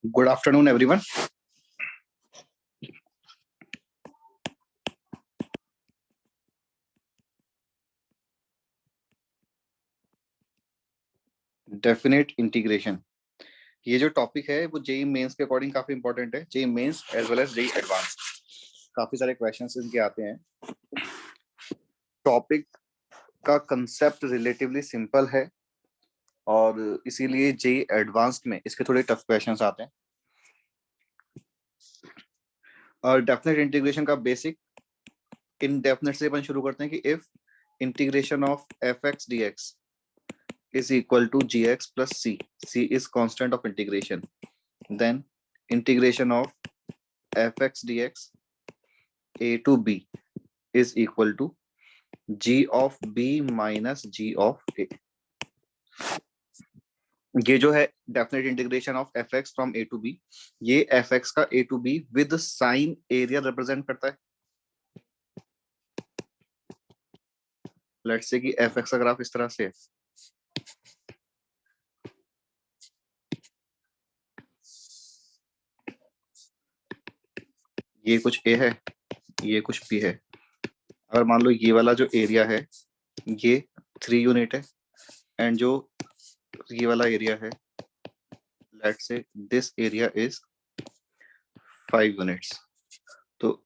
Good afternoon, everyone. Definite integration, ये जो topic है वो जेई मेंस के अकॉर्डिंग काफी इंपॉर्टेंट है। JEE Mains as well as JEE advance, काफी सारे क्वेश्चंस इनके आते हैं। टॉपिक का कंसेप्ट रिलेटिवली सिंपल है और इसीलिए जेई एडवांस्ड में इसके थोड़े टफ क्वेश्चंस आते हैं। और डेफिनेट इंटीग्रेशन का बेसिक इनडेफिनेट से अपन शुरू करते हैं कि if integration of F x D x is equal to gx plus c. C is constant of integration. Then integration of fx dx a to b is equal to g of b minus g of a. ये जो है definite integration of F X from A to B, ये F X का A to B with sine area represent करता है। Let's say कि f X का graph इस तरह से है, ये कुछ ए है, ये कुछ बी है। अगर मान लो ये वाला जो एरिया है ये 3 यूनिट है एंड जो ये वाला एरिया है, लेट्स से दिस एरिया इज 5 यूनिट्स। तो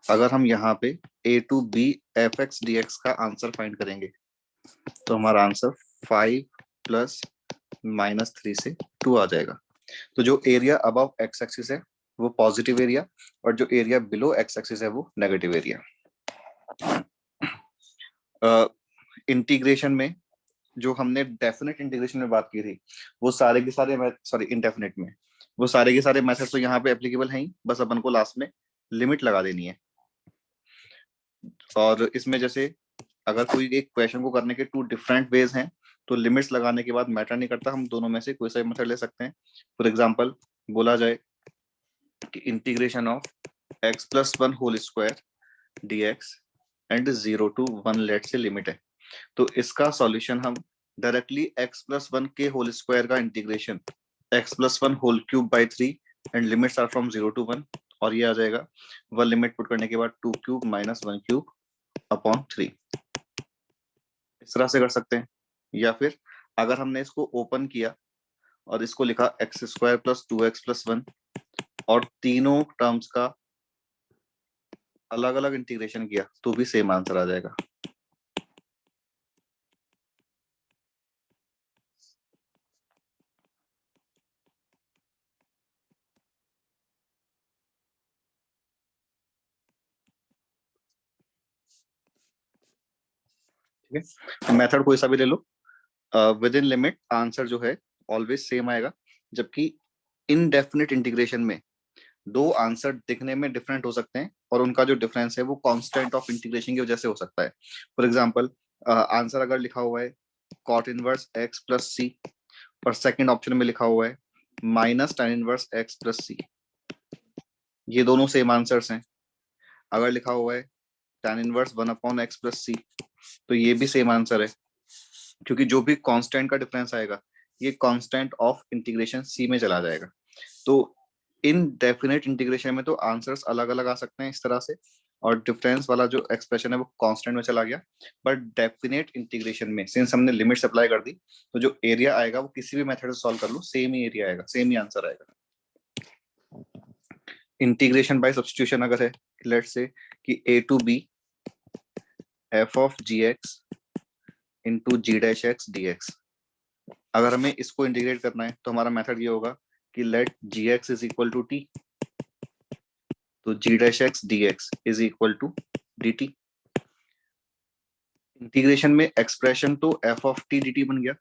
अगर हम यहाँ पे a to b f x D x का आंसर फाइंड करेंगे तो हमारा आंसर 5 प्लस माइनस 3 से 2 आ जाएगा। तो जो एरिया अबव एक्स एक्सिस है वो पॉजिटिव एरिया और जो एरिया बिलो एक्स एक्सिस है वो नेगेटिव एरिया। इंटीग्रेशन में जो हमने डेफिनेट इंटीग्रेशन में बात की थी वो सारे के सारे इंडेफिनेट में वो सारे के सारे मेथड तो यहाँ पे एप्लीकेबल हैं ही, बस अपन को लास्ट में लिमिट लगा देनी है। और इसमें जैसे अगर कोई एक क्वेश्चन को करने के 2 डिफरेंट वेज हैं तो लिमिट्स लगाने के बाद मैटर नहीं करता, हम दोनों में से कोई सा मेथड ले सकते हैं। फॉर एग्जांपल बोला जाए कि integration of x plus 1 whole square dx and 0 to 1 let say limit है, तो इसका सॉल्यूशन हम डायरेक्टली x प्लस 1 के होल स्क्वायर का integration x plus 1 whole cube by 3 and limits are from 0 to 1, और ये आ जाएगा 1 लिमिट पुट करने के बाद 2 क्यूब माइनस 1 क्यूब अपॉन 3। इस तरह से कर सकते हैं। या फिर अगर हमने इसको ओपन किया और इसको लिखा x square plus 2x plus 1 और तीनों टर्म्स का अलग अलग इंटीग्रेशन किया तो भी सेम आंसर आ जाएगा। ठीक है, मेथड कोई सा भी ले लो, विद इन लिमिट आंसर जो है ऑलवेज सेम आएगा। जबकि इनडेफिनिट इंटीग्रेशन में दो आंसर दिखने में डिफरेंट हो सकते हैं और उनका जो डिफरेंस है वो कांस्टेंट ऑफ इंटीग्रेशन की वजह से हो सकता है। फॉर एग्जांपल आंसर अगर लिखा हुआ है cot inverse X plus C और सेकंड ऑप्शन में लिखा हुआ है minus tan inverse X plus C, ये दोनों सेम आंसर्स हैं। अगर लिखा हुआ है tan inverse 1 upon X plus C तो ये भी सेम आंसर है, क्योंकि जो भी कांस्टेंट का डिफरेंस आएगा ये कांस्टेंट ऑफ इंटीग्रेशन सी में चला जाएगा। तो इन डेफिनेट इंटीग्रेशन में तो आंसर्स अलग अलग आ सकते हैं इस तरह से, और डिफरेंस वाला जो एक्सप्रेशन है वो कांस्टेंट में चला गया। बट डेफिनेट इंटीग्रेशन में सिंस हमने लिमिट्स अप्लाई कर दी तो जो एरिया आएगा वो किसी भी मेथड से सॉल्व कर लो सेम ही एरिया आएगा, सेम ही आंसर आएगा। इंटीग्रेशन बाय सब्स्टिट्यूशन अगर है, लेट्स से कि a to b f of gx into g dash x D x, अगर हमें इसको इंटीग्रेट करना है तो हमारा मेथड ये होगा कि let G X is equal to T, तो G dash x D X is equal to D T. Integration में एक्सप्रेशन तो F of T D T बन गया,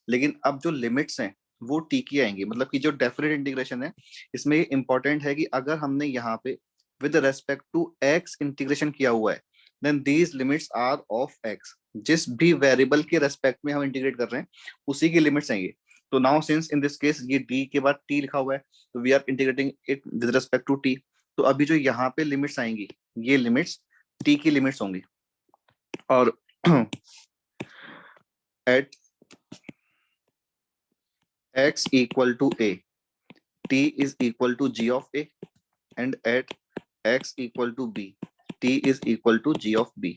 लेकिन अब जो लिमिट्स हैं वो टी की आएंगी। मतलब कि जो डेफिनेट इंटीग्रेशन है इसमें इंपॉर्टेंट है कि अगर हमने यहाँ पे with respect to x integration किया हुआ है then these limits are of x. जिस भी वेरिएबल के रेस्पेक्ट में हम इंटीग्रेट कर रहे हैं उसी की लिमिट्स हैं ये। तो now since in this case ये डी के बाद टी लिखा हुआ है तो we are integrating it with respect to T. तो अभी जो यहाँ पे लिमिट्स आएंगी ये लिमिट्स टी की लिमिट्स होंगी। और at x equal to a t is equal to g of a and at x equal to b t is equal to g of b.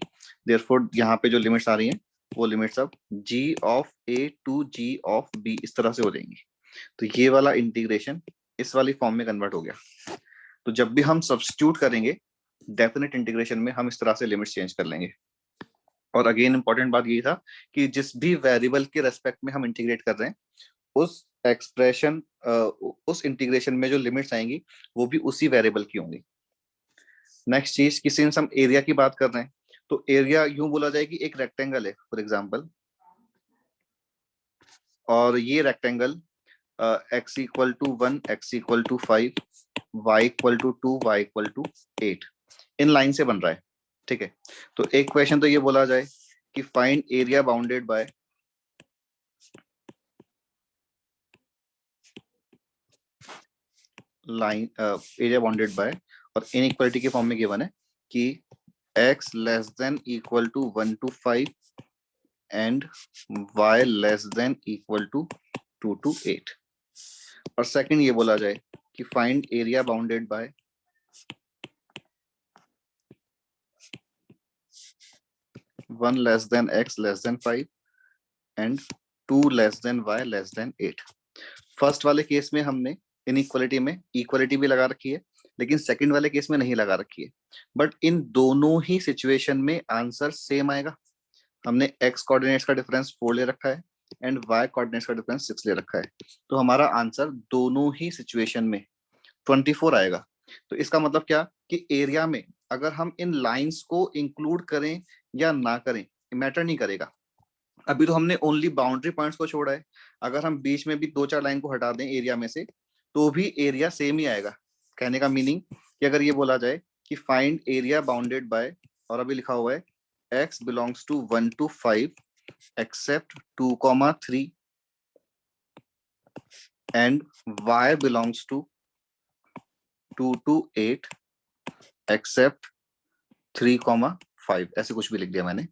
therefore यहाँ पे जो लिमिट्स आ रही हैं वो लिमिट्स अब g of a to g of b इस तरह से हो जाएंगी। तो ये वाला इंटीग्रेशन इस वाली फॉर्म में कन्वर्ट हो गया। तो जब भी हम सब्स्टिट्यूट करेंगे डेफिनेट इंटीग्रेशन में हम इस तरह से लिमिट्स चेंज कर लेंगे। और अगेन इंपॉर्टेंट बात ये था कि जिस भी वेरिएबल के रेस्पेक्ट में हम इंटीग्रेट कर रहे हैं उस एक्सप्रेशन उस इंटीग्रेशन में जो लिमिट्स आएंगी वो भी उसी वेरिएबल की होंगी। नेक्स्ट चीज कि सिंस हम एरिया की बात कर रहे हैं तो एरिया यूं बोला जाए कि एक रेक्टेंगल है फॉर एग्जांपल, और ये rectangle x equal to 1 x equal to 5 y equal to 2 y equal to 8 इन लाइन से बन रहा है। ठीक है, तो एक क्वेश्चन तो ये बोला जाए कि find area bounded by line area bounded by, और इनइक्वालिटी के फॉर्म में गिवन है कि x less than equal to 1 to 5 and y less than equal to 2 to 8। और सेकंड ये बोला जाए कि find area bounded by 1 less than x less than 5 and 2 less than y less than 8। First वाले case में हमने inequality में equality भी लगा रखी है लेकिन सेकंड वाले केस में नहीं लगा रखी है। बट इन दोनों ही सिचुएशन में आंसर सेम आएगा। हमने x कोऑर्डिनेट्स का डिफरेंस 4 ले रखा है एंड y कोऑर्डिनेट्स का डिफरेंस 6 ले रखा है, तो हमारा आंसर दोनों ही सिचुएशन में 24 आएगा। तो इसका मतलब क्या कि एरिया में अगर हम इन लाइंस को इंक्लूड करें या ना करें मैटर नहीं करेगा। अभी तो हमने ओनली बाउंड्री पॉइंट्स को छोड़ा है, अगर हम बीच में भी 2-4 लाइन को हटा दें एरिया में से तो भी एरिया सेम ही आएगा। कहने का मीनिंग कि अगर ये बोला जाए कि फाइंड एरिया बाउंडेड बाय, और अभी लिखा हुआ है x belongs to 1 to 5 except 2, 3 and y belongs to 2 to 8 except 3, 5, ऐसे कुछ भी लिख दिया मैंने,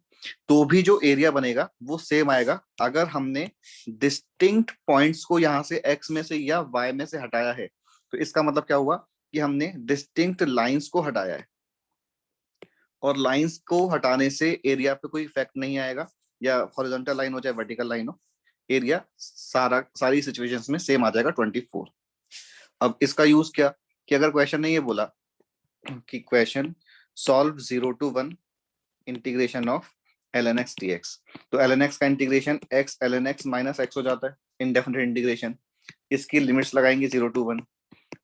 तो भी जो एरिया बनेगा वो सेम आएगा अगर हमने डिस्टिंक्ट पॉइंट्स को यहां से x में से या y में से हटाया है। तो इसका मतलब क्या हुआ कि हमने डिस्टिंक्ट लाइंस को हटाया है, और लाइंस को हटाने से एरिया पे कोई इफेक्ट नहीं आएगा, या हॉरिजॉन्टल लाइन हो चाहे वर्टिकल लाइन हो, एरिया सारी सिचुएशंस में सेम आ जाएगा 24। अब इसका यूज क्या कि अगर क्वेश्चन ने ये बोला कि question solve 0 to 1 integration of ln x dx, तो ln x का integration x ln x minus x हो जाता है इनडेफिनेट इंटीग्रेशन। इसकी लिमिट्स लगाएंगे 0 to 1,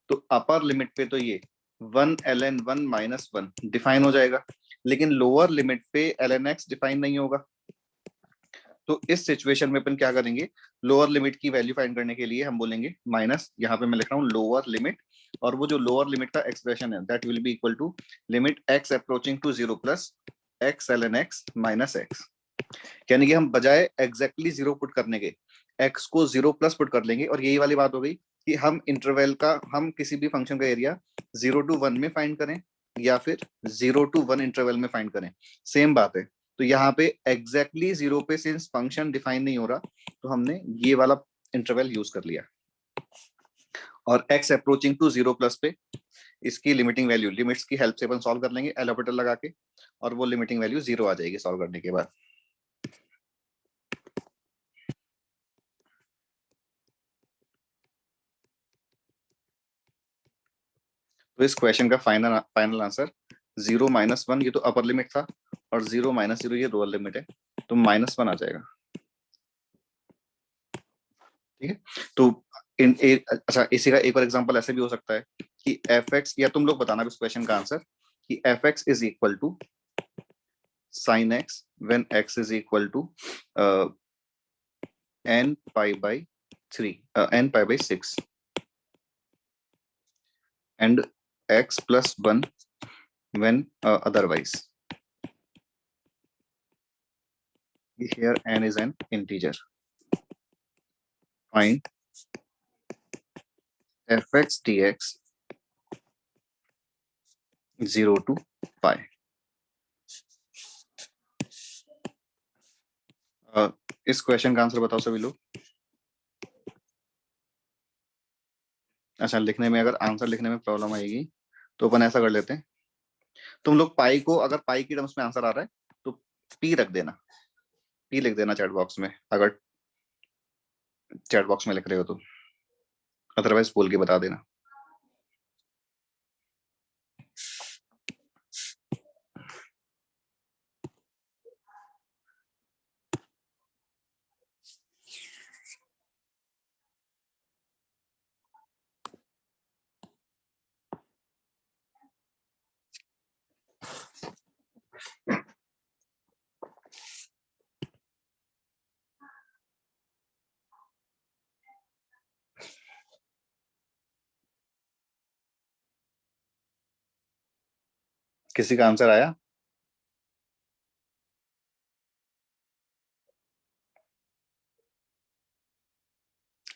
तो अपर लिमिट पे तो ये 1 ln 1 माइनस 1 डिफाइन हो जाएगा, लेकिन लोअर लिमिट पे ln x डिफाइन नहीं होगा। तो इस सिचुएशन में अपन क्या करेंगे, लोअर लिमिट की वैल्यू फाइंड करने के लिए हम बोलेंगे माइनस, यहाँ पे मैं लिख रहा हूँ लोअर लिमिट, और वो जो लोअर लिमिट का एक्सप्रेशन है that will be equal to limit x approaching to 0 plus x ln x minus x। यानी कि हम बजाय एग्जैक्टली 0 पुट करने के x को 0 प्लस पुट कर लेंगे, और यही वाली बात हो गई कि हम इंटरवल का हम किसी भी फंक्शन का एरिया 0 to 1 में फाइंड करें या फिर 0 to 1 इंटरवल में फाइंड करें, सेम बात है। तो यहाँ पे एग्जैक्टली 0 पे सिंस फंक्शन डिफाइन नहीं हो रहा तो हमने ये वाला इंटरवल यूज कर लिया, और x अप्रोचिंग टू 0 प्लस पे इसकी लिमिटिंग वैल्यू लिमिट्स की हेल्प से अपन सॉल्व कर लेंगे एल ऑपरेटर लगा के, और वो लिमिटिंग वैल्यू 0 आ जाएगी सॉल्व करने के बाद। तो इस क्वेश्चन का फाइनल आंसर 0 माइनस 1 ये तो अपर लिमिट था, और 0 माइनस 0 ये लोअर लिमिट है, तो -1 आ जाएगा। ठीक है, तो अच्छा इसी का एक और एग्जांपल ऐसे भी हो सकता है कि एफ एक्स, या तुम लोग बताना इस क्वेश्चन का आंसर कि f x is equal to sine x when x is equal to n pi by 3 n pi by 6 and x plus 1 when otherwise. Here n is an integer. Find fx dx 0 to pi. इस question का answer बताओ सभी लोग। अच्छा, लिखने में, अगर answer लिखने में प्रॉब्लम आएगी तो अपन ऐसा कर लेते हैं, तुम लोग पाई को, अगर पाई की टर्म्स में आंसर आ रहा है तो पी रख देना, पी लिख देना चैट बॉक्स में, अगर चैट बॉक्स में लिख रहे हो तो, अदरवाइज बोल के बता देना। किसी का आंसर आया?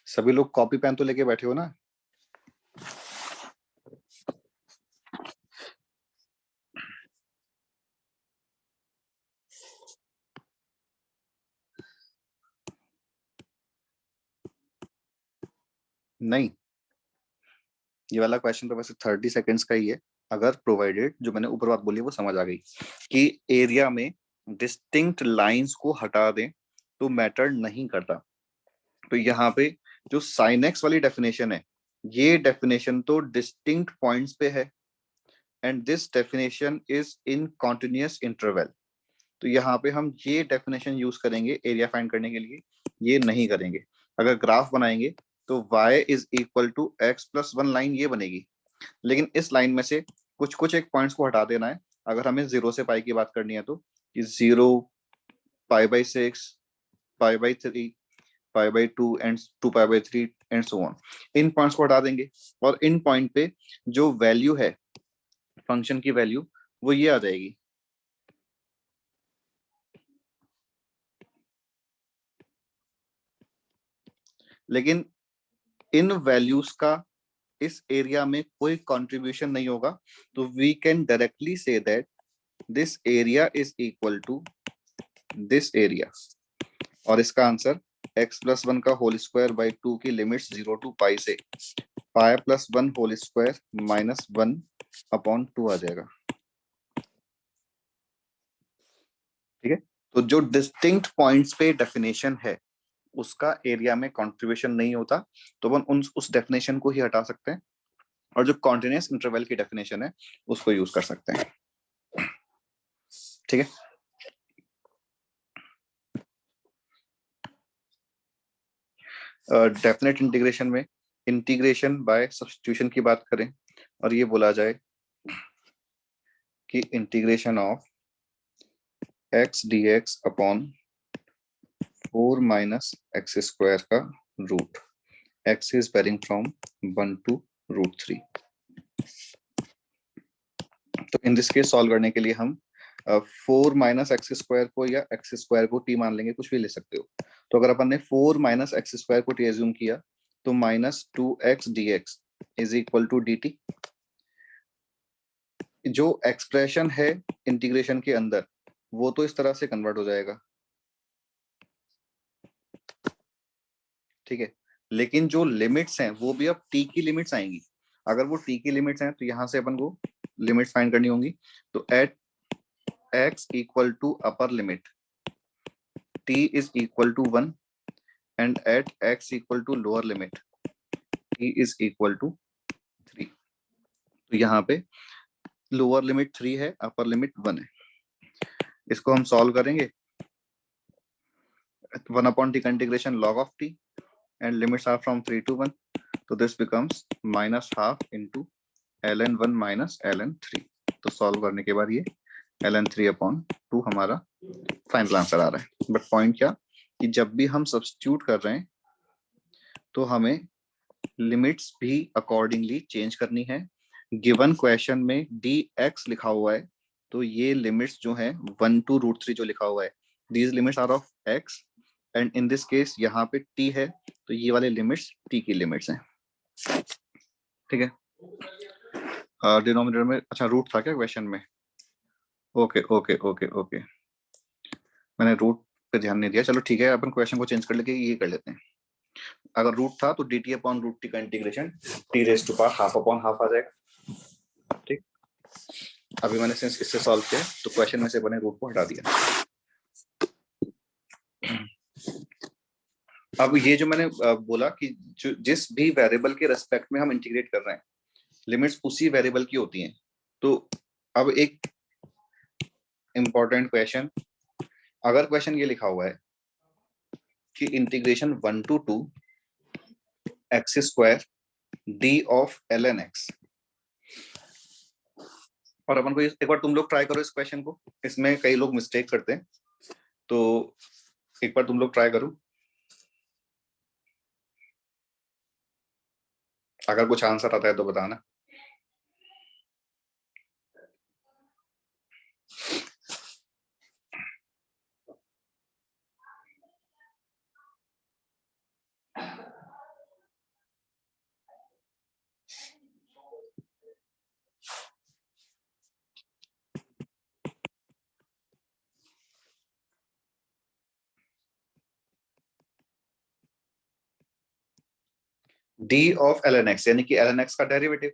सभी लोग कॉपी पेन तो लेके बैठे हो ना? नहीं, ये वाला क्वेश्चन तो वैसे 30 सेकेंड्स का ही है, अगर प्रोवाइडेड, जो मैंने ऊपर बात बोली वो समझ आ गई, कि एरिया में डिस्टिंक्ट लाइंस को हटा दें तो मैटर नहीं करता। तो यहाँ पे जो साइन एक्स वाली डेफिनेशन है, ये डेफिनेशन तो डिस्टिंक्ट पॉइंट्स पे है, and this definition is in continuous interval. तो यहाँ पे हम ये डेफिनेशन यूज करेंगे एरिया फाइंड करने के लिए, ये नहीं करेंगे। अगर ग्राफ बनाएंगे तो y is equal to x plus one line ये बनेगी, लेकिन इस लाइन में से कुछ कुछ एक पॉइंट्स को हटा देना है। अगर हमें 0 से पाई की बात करनी है तो, कि 0, पाई/6, पाई/3, पाई/2 एंड 2 पाई/3 एंड सो ऑन, इन पॉइंट्स को हटा देंगे, और इन पॉइंट पे जो वैल्यू है, फंक्शन की वैल्यू, वो ये आ जाएगी। लेकिन इन वैल्यूज का इस एरिया में कोई कंट्रीब्यूशन नहीं होगा, तो we can directly say that this area is equal to this area, और इसका आंसर x+1 का होल स्क्वायर बाई 2 की लिमिट्स 0 टू पाई से पाई+1 होल स्क्वायर -1/2 आ जाएगा। ठीक है, तो जो डिस्टिंक्ट पॉइंट्स पे डेफिनेशन है उसका एरिया में कंट्रीब्यूशन नहीं होता, तो अपन उस डेफिनेशन को ही हटा सकते हैं, और जो कॉन्टिन्यूअस इंटरवल की डेफिनेशन है उसको यूज कर सकते हैं। ठीक है, डेफिनेट इंटीग्रेशन में इंटीग्रेशन बाय सब्स्टिट्यूशन की बात करें और ये बोला जाए कि integration of x dx upon 4 minus x square का root, x is varying from 1 to √3। तो इन दिस केस सॉल्व करने के लिए हम 4 माइनस एक्स स्क्वायर को या एक्स स्क्वायर को t मान लेंगे, कुछ भी ले सकते हो। तो अगर अपन ने 4 माइनस एक्स स्क्वायर को t एज्यूम किया तो -2x dx is equal to dt। जो एक्सप्रेशन है इंटीग्रेशन के अंदर वो तो इस तरह से कन्वर्ट हो जाएगा, ठीक है, लेकिन जो लिमिट्स हैं वो भी अब t की लिमिट्स आएंगी। अगर वो t की लिमिट्स हैं तो यहाँ से अपन को लिमिट्स फाइंड करनी होंगी। तो at x equal to upper limit t is equal to 1 and at x equal to lower limit t is equal to 3। तो यहाँ पे लोअर लिमिट 3 है, अपर लिमिट 1 है। इसको हम सॉल्व करेंगे, 1/t का integration log of t and limits are from 3 to 1, so this becomes -half into ln1 minus ln3। तो सॉल्व करने के बाद ये ln3/2 हमारा फाइनल आंसर आ रहा है। बट पॉइंट क्या, कि जब भी हम सब्स्टिट्यूट कर रहे हैं तो हमें लिमिट्स भी अकॉर्डिंगली चेंज करनी है। गिवन क्वेश्चन में dx लिखा हुआ है, तो ये लिमिट्स जो है 1 to √3 जो लिखा हुआ है, these limits are of x, and in this case यहाँ पे t है, तो ये वाले लिमिट्स t की लिमिट्स हैं। ठीक है, डिनोमिनेटर में अच्छा रूट था क्या क्वेश्चन में? ओके ओके ओके ओके, मैंने रूट पे ध्यान नहीं दिया। चलो ठीक है, अपन क्वेश्चन को चेंज कर लेके ये कर लेते हैं। अगर रूट था तो dt अपॉन रूट टी का integration t raise to power half upon half आ जाएगा। ठीक, अभी मैंने सिंस इससे सॉल्व किया तो क्वेश्चन में से बने रूट को हटा दिया। अब ये जो मैंने बोला कि जो जिस भी वेरिएबल के रेस्पेक्ट में हम इंटीग्रेट कर रहे हैं लिमिट्स उसी वेरिएबल की होती हैं। तो अब एक इंपॉर्टेंट क्वेश्चन, अगर क्वेश्चन ये लिखा हुआ है कि integration 1 to 2 x square d of ln x, और अपन को एक बार तुम लोग ट्राई करो इस क्वेश्चन को, इसमें कई लोग मिस्टेक करते हैं, तो एक बार तुम लोग ट्राई करो, अगर कुछ आंसर आता है तो बताना। d ऑफ ln x यानी कि ln x का डेरिवेटिव,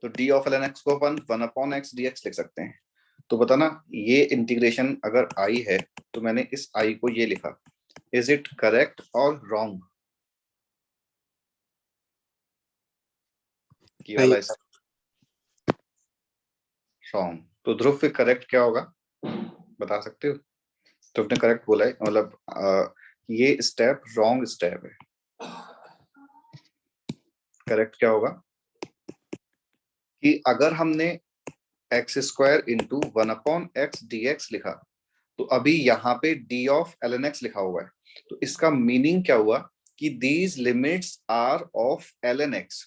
तो d ऑफ ln x को अपन 1 अपॉन x dx लिख सकते हैं। तो बताना ये इंटीग्रेशन अगर i है तो मैंने इस i को ये लिखा, इज इट करेक्ट और रॉन्ग? ये वाला इस रॉन्ग, तो ध्रुव फिर करेक्ट क्या होगा बता सकते हो? तो आपने करेक्ट बोला है, मतलब ये स्टेप रॉन्ग स्टेप है। करेक्ट क्या होगा कि अगर हमने x square into 1 upon x dx लिखा तो अभी यहाँ पे d ऑफ ln x लिखा हुआ है, तो इसका मीनिंग क्या हुआ कि these limits are of ln x,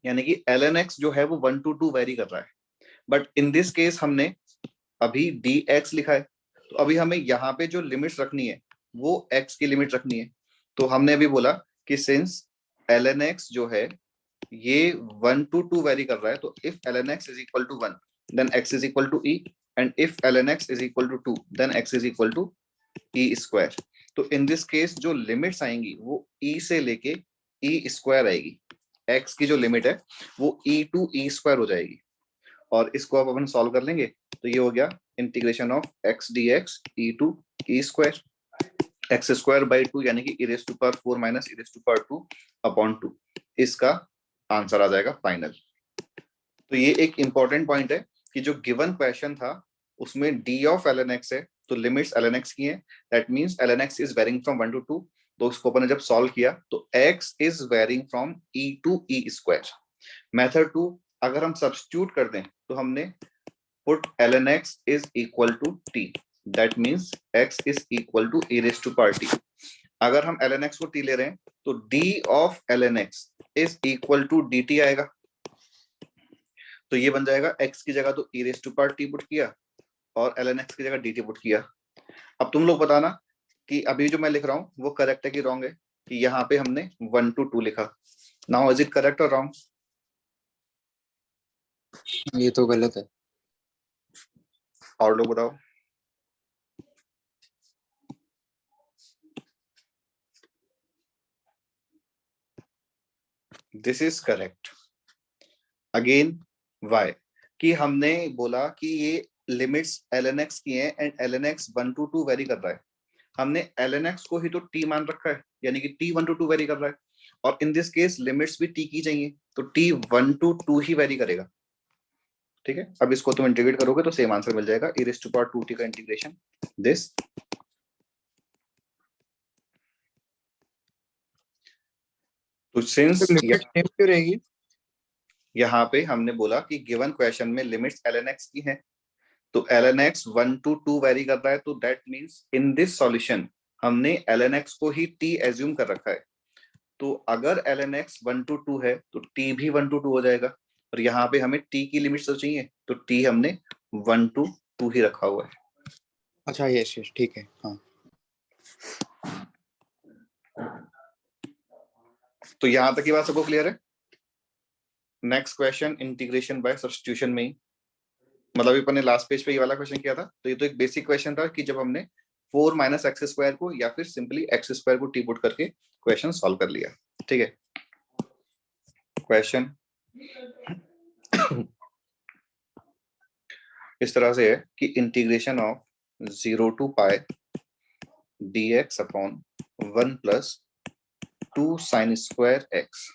यानी कि ln x जो है वो 1 to 2 वेरी कर रहा है। बट इन दिस केस हमने अभी dx लिखा है, तो अभी हमें यहाँ पे जो लिमिट्स रखनी है वो x की लिमिट रखनी है। तो हमने अभी बोला कि सिंस ln x जो है ये 1 to 2 वेरी कर रहा है, तो if ln x is equal to 1 then x is equal to e, and if ln x is equal to 2 then x is equal to e square। तो in this case जो limits आएंगी वो e से लेके e square आएगी, x की जो limit है वो e टू e स्क्वायर हो जाएगी, और इसको अब अपन सॉल्व कर लेंगे तो ये हो गया integration of x dx e to e square, x square by 2 यानी कि e raise to power 4 minus e raise to power 2 upon 2, इसका आंसर आ जाएगा फाइनल। तो ये एक इंपॉर्टेंट पॉइंट है कि जो गिवन क्वेश्चन था उसमें d ऑफ ln x है, तो लिमिट्स ln x की हैं, that means ln x is varying from 1 to 2, तो उसको अपन ने जब सॉल्व किया तो x is varying from e to e square. Method 2 अगर हम सब्स्टिट्यूट कर दें तो हमने put ln x is equal to t, that means x is equal to e raise to power t। अगर हम ln x को t ले रहे हैं तो d of ln x is equal to dt आएगा, तो ये बन जाएगा x की जगह तो e raise to power t put किया और ln x की जगह dt पुट किया। अब तुम लोग बताना कि अभी जो मैं लिख रहा हूँ वो करेक्ट है कि रॉन्ग है, कि यहाँ पे हमने 1 to 2 लिखा, नाउ इज इट करेक्ट और रॉन्ग? ये तो गलत है। और लोग बताओ। This is correct. Again why, कि हमने बोला कि ये लिमिट्स ln x की हैं and ln x 1 to 2 very कर रहा है, हमने ln x को ही तो t मान रखा है, यानी कि t 1 to 2 वेरी कर रहा है, और इन दिस केस लिमिट्स भी t की चाहिए, तो t 1 to 2 ही वेरी करेगा। ठीक है, अब इसको तुम इंटीग्रेट करोगे तो सेम आंसर मिल जाएगा, e raised to power 2t का इंटीग्रेशन दिस। तो सिंस लिमिट सेम क्यों रहेगी? यहाँ पे हमने बोला कि गिवन क्वेश्चन में लिमिट्स ln x की हैं, तो ln x 1 to 2 वेरी कर रहा है, तो that means in this solution हमने ln x को ही t एज्यूम कर रखा है, तो अगर ln x 1 to 2 है तो t भी 1 to 2 हो जाएगा, और यहाँ पे हमें t की लिमिट्स तो चाहिए, तो t हमने 1 to 2 ही रखा हुआ है। अच्छा यस यस ठीक है। हाँ तो यहाँ तक की बात सबको क्लियर है? Next question integration by substitution में ही, मतलब अपन ने लास्ट पेज पे ये वाला क्वेश्चन किया था, तो ये तो एक बेसिक क्वेश्चन था कि जब हमने 4 माइनस एक्स स्क्वायर को या फिर सिंपली एक्स स्क्वायर को टी पुट करके क्वेश्चन सॉल्व कर लिया। ठीक है, क्वेश्चन इस तरह से है कि integration of 0 to pi dx upon 1 plus 2 sine square x.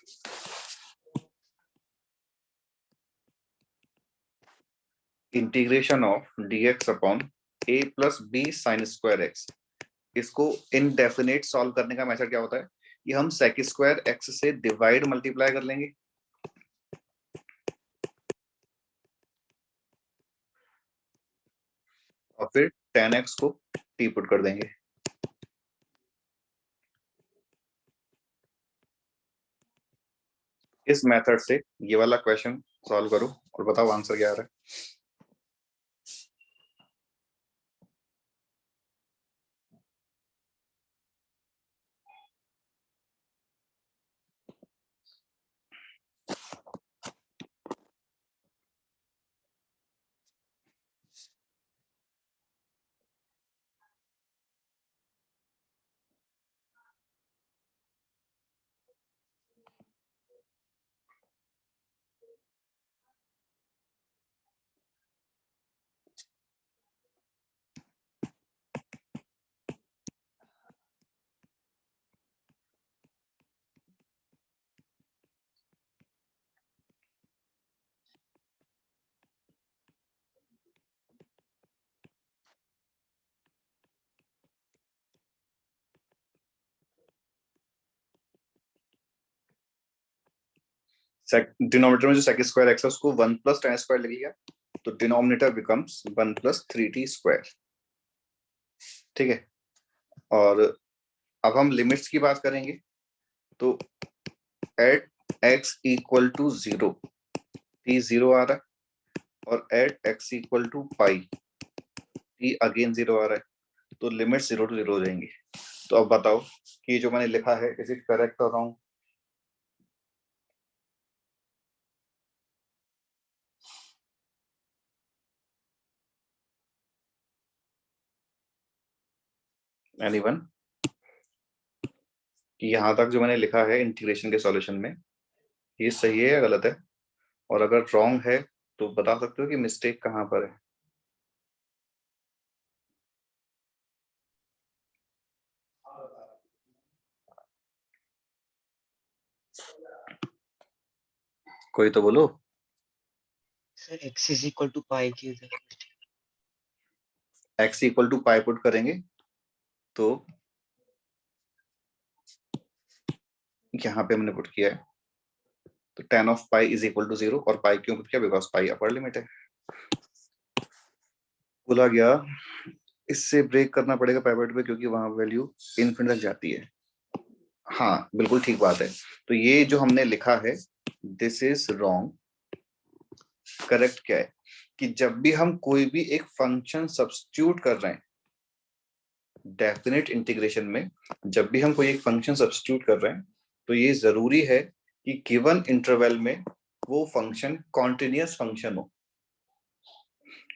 Integration of dx upon a plus b sine square x. इसको इनडेफिनेट सॉल्व करने का मेथड क्या होता है? ये हम सेक स्क्वायर एक्स से डिवाइड मल्टीप्लाई कर लेंगे, और फिर tan x को टी पुट कर देंगे। इस मेथड से ये वाला क्वेश्चन सॉल्व करो और बताओ आंसर क्या आ रहा है। डिनोमिनेटर में जो सेक स्क्वायर एक्स है उसको 1 प्लस tan स्क्वायर लिख लिया, तो denominator becomes 1 plus 3t square. ठीक है, और अब हम लिमिट्स की बात करेंगे, तो at x equal to 0 t 0 आ रहा है, और at x equal to pi t again 0 आ रहा है, तो लिमिट 0 टू 0 हो जाएंगी। तो अब बताओ कि जो मैंने लिखा है इज इट करेक्ट और रॉन्ग? एनीवन? कि यहाँ तक जो मैंने लिखा है इंटीग्रेशन के सॉल्यूशन में, ये सही है या गलत है? और अगर रॉन्ग है तो बता सकते हो कि मिस्टेक कहाँ पर है। कोई तो बोलो। Sir x is equal to pi की x equal to pi put करेंगे तो यहाँ पे हमने पुट किया है, तो tan of pi is equal to 0, और पाई क्यों पुट किया? बिकॉज पाई अपर लिमिट है। बोला गया इससे ब्रेक करना पड़ेगा पाइवट पे, क्योंकि वहां वैल्यू इनफिनिट तक जाती है। हाँ बिल्कुल ठीक बात है। तो ये जो हमने लिखा है दिस इज रॉन्ग। करेक्ट क्या है कि जब भी हम कोई भी एक फंक्शन सब्स्टिट्यूट कर रहे हैं डेफिनेट इंटीग्रेशन में, जब भी हम कोई एक फंक्शन सब्स्टिट्यूट कर रहे हैं, तो ये जरूरी है कि गिवन इंटरवल में वो फंक्शन कॉन्टिन्यूअस फंक्शन हो।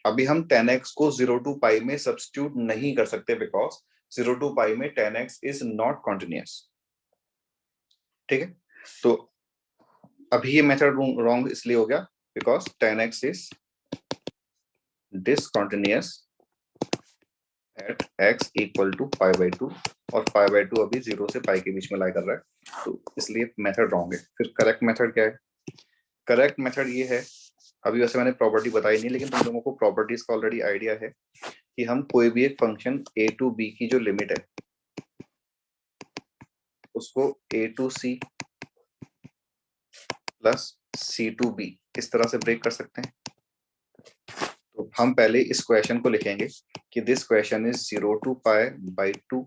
अभी हम tan x को 0 टू पाई में सब्स्टिट्यूट नहीं कर सकते, बिकॉज 0 टू पाई में tan x is not continuous. ठीक है, तो अभी ये मेथड रॉन्ग इसलिए हो गया because tan x is discontinuous at x equal to pi by 2, और पाई बाई 2 अभी 0 से पाई के बीच में लाई कर रहा है, तो इसलिए मेथड रॉन्ग है। फिर करेक्ट मेथड क्या है? करेक्ट मेथड ये है, अभी वैसे मैंने प्रॉपर्टी बताई नहीं, लेकिन तुम लोगों को प्रॉपर्टीज का ऑलरेडी आइडिया है कि हम कोई भी एक फंक्शन a टू b की जो लिमिट है उसको a to c plus c to b इस तरह से ब्रेक कर सकते हैं। तो हम पहले इस क्वेश्चन को लिखेंगे कि this question is 0 to pi by 2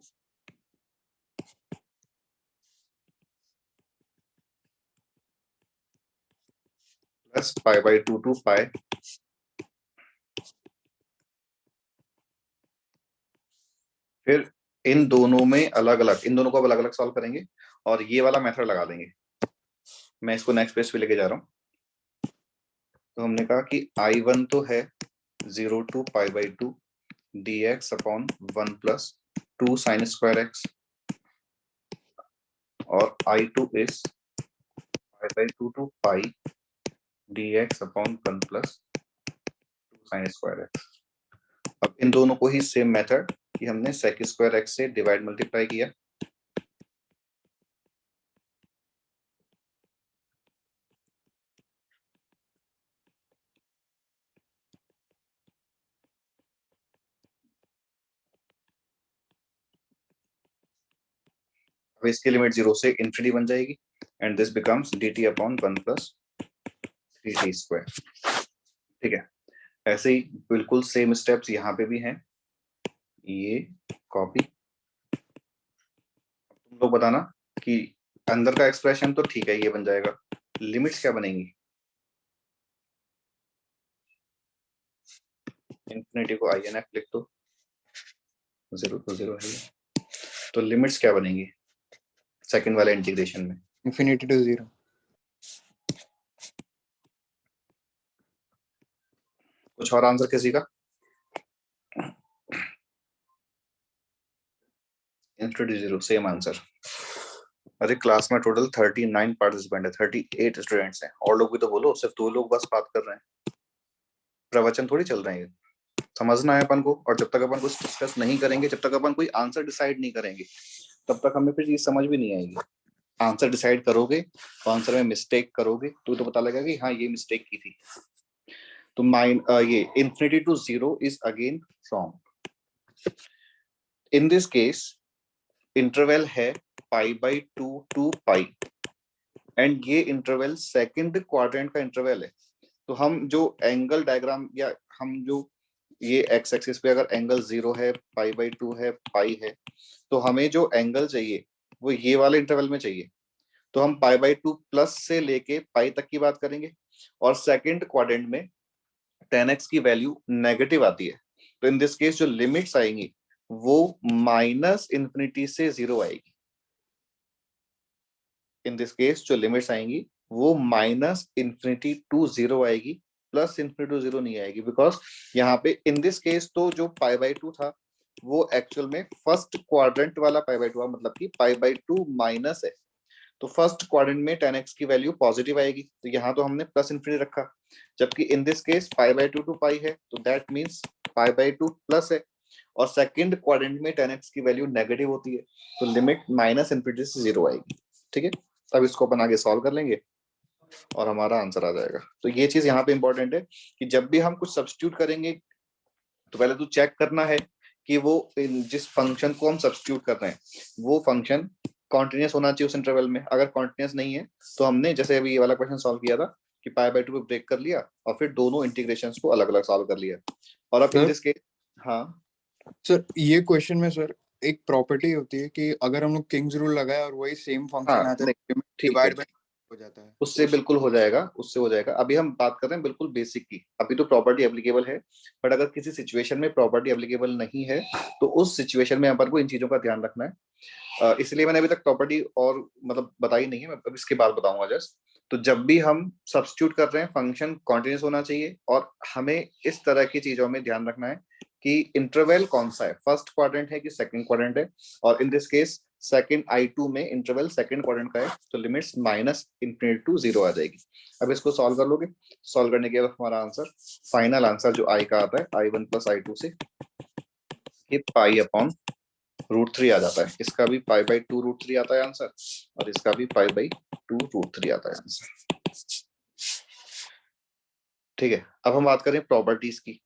plus pi by 2 to pi. फिर इन दोनों में अलग अलग, इन दोनों को अलग अलग सॉल्व करेंगे और ये वाला मेथड लगा देंगे। मैं इसको नेक्स्ट पेज पे लेके जा रहा हूँ। तो हमने कहा कि I1 तो है 0 to pi by 2 dx upon 1 plus 2 sin square x और I2 is pi by 2 to pi dx upon 1 plus 2 sin square x। अब इन दोनों को ही सेम मेथड कि हमने sec square x से डिवाइड मल्टीप्लाई किया, अब इसकी लिमिट 0 से इंफिनिटी बन जाएगी and this becomes dt upon 1 plus 3t square. ठीक है, ऐसे ही बिल्कुल सेम स्टेप्स यहाँ पे भी हैं, ये कॉपी। तुम लोग बताना कि अंदर का एक्सप्रेशन तो ठीक है, ये बन जाएगा, लिमिट्स क्या बनेंगी? इंफिनिटी को INF लिख दो, 0 तो 0 है, तो लिमिट्स क्या बनेंगी सेकंड वाले इंटीग्रेशन में? infinity to 0। कुछ और आंसर किसी का? Infinity 0 same answer. अरे क्लास में टोटल 39 पार्टिसिपेंट है, 38 स्टूडेंट्स हैं, और लोग भी तो बोलो, सिर्फ 2 लोग बस बात कर रहे हैं, प्रवचन थोड़ी चल रहे हैं। समझना है अपन को, और जब तक अपन कुछ डिस्कस नहीं करेंगे, जब तक अपन कोई आंसर डिसाइड नहीं करेंगे, तब तक हमें फिर चीज समझ भी नहीं आएगी। आंसर डिसाइड करोगे तो आंसर में मिस्टेक करोगे तो पता लगेगा कि हाँ ये मिस्टेक की थी। तो ये infinity to 0 is again wrong. In this case interval है pi by 2 to pi, and ये इंटरवल सेकंड क्वाड्रेंट का इंटरवल है। तो हम जो एंगल डायग्राम, या हम जो ये एक्स एक्सिस पे अगर एंगल 0 है, पाई बाई 2 है, पाई है, तो हमें जो एंगल चाहिए वो ये वाले इंटरवल में चाहिए। तो हम पाई बाई 2 प्लस से लेके पाई तक की बात करेंगे, और सेकंड क्वाड्रेंट में 10x की वैल्यू नेगेटिव आती है, तो इन दिस केस जो लिमिट्स आएंगी वो माइनस इंफिनिटी से 0 आएगी। इन दिस केस जो लिमिट्स आएंगी वो माइनस इंफिनिटी टू 0 आएगी, प्लस इंफिनिटी टू 0 नहीं आएगी, बिकॉज यहाँ पे इन दिस केस तो जो पाई बाई 2 था वो एक्चुअल में फर्स्ट क्वाड्रेंट वाला पाई बाई 2, मतलब कि पाई बाई 2 माइनस है, तो फर्स्ट क्वाड्रेंट में 10x की वैल्यू पॉजिटिव आएगी, तो यहाँ तो हमने प्लस इंफिनिटी रखा, जबकि in this case pi by 2 to pi है, तो that means pi by 2 plus है, और सेकंड क्वाड्रेंट में 10x की वैल्यू नेगेटिव होती है, तो लिमिट माइनस इंफिनिटी से 0 आएगी। ठीक है, अब इसको अपन आगे सॉल्व कर लेंगे और हमारा आंसर आ जाएगा। तो ये चीज यहाँ पे इंपॉर्टेंट है कि जब भी हम कुछ सब्स्टिट्यूट करेंगे तो पहले तो चेक करना है कि वो जिस फंक्शन को हम सब्स्टिट्यूट कर रहे हैं वो फंक्शन कॉन्टिन्यूस होना चाहिए उस इंटरवल में। अगर कॉन्टिन्यूस नहीं है तो हमने जैसे अभी ये वाला क्वेश्चन सॉल्व किया था कि पाई बाई 2 पे ब्रेक कर लिया और फिर दोनों इंटीग्रेशंस को अलग अलग सॉल्व कर लिया। और अब इन दिस केस, हाँ सर ये क्वेश्चन में सर एक प्रॉपर्टी होती है कि अगर हम लोग किंग्स रूल लगाए और वही सेम फंक्शन हाँ आता है, ठीक है, डिवाइड बाय हो जाता है, उससे बिल्कुल हो जाएगा, उससे हो जाएगा। अभी हम बात कर रहे हैं बिल्कुल बेसिक की, अभी तो प्रॉपर्टी एप्लीकेबल है, बट अगर किसी सिचुएशन में प्रॉपर्टी एप्लीकेबल नहीं है तो उस सिचुएशन में अपन को इन चीजों का ध्यान रखना है। इसलिए मैंने अभी तक प्रॉपर्टी और मतलब बताई नहीं है, मैं अब इसके बाद बताऊंगा जस्ट। तो जब भी हम सब्स्टिट्यूट कर रहे हैं फंक्शन कॉन्टिन्यूस होना चाहिए, और हमें इस तरह की चीजों में ध्यान रखना है कि इंटरवल कौन सा है, फर्स्ट क्वाड्रेंट है कि सेकंड क्वाड्रेंट है, और इन दिस केस सेकंड I2 में इंटरवल सेकंड क्वाड्रेंट का है, तो लिमिट्स माइनस इंफिनिटी टू 0 आ जाएगी। अब इसको सॉल्व कर लोगे, सॉल्व करने के बाद हमारा आंसर, फाइनल आंसर जो I का आता है I1 प्लस I2 से ये पाई अपॉन √3 आ जाता है। इसका भी पाई बाई 2 √3 आता है आंसर, और इसका भी पाई बाई 2 √3 आता है आंसर। ठीक है, अब हम बात करें प्रॉपर्टीज की।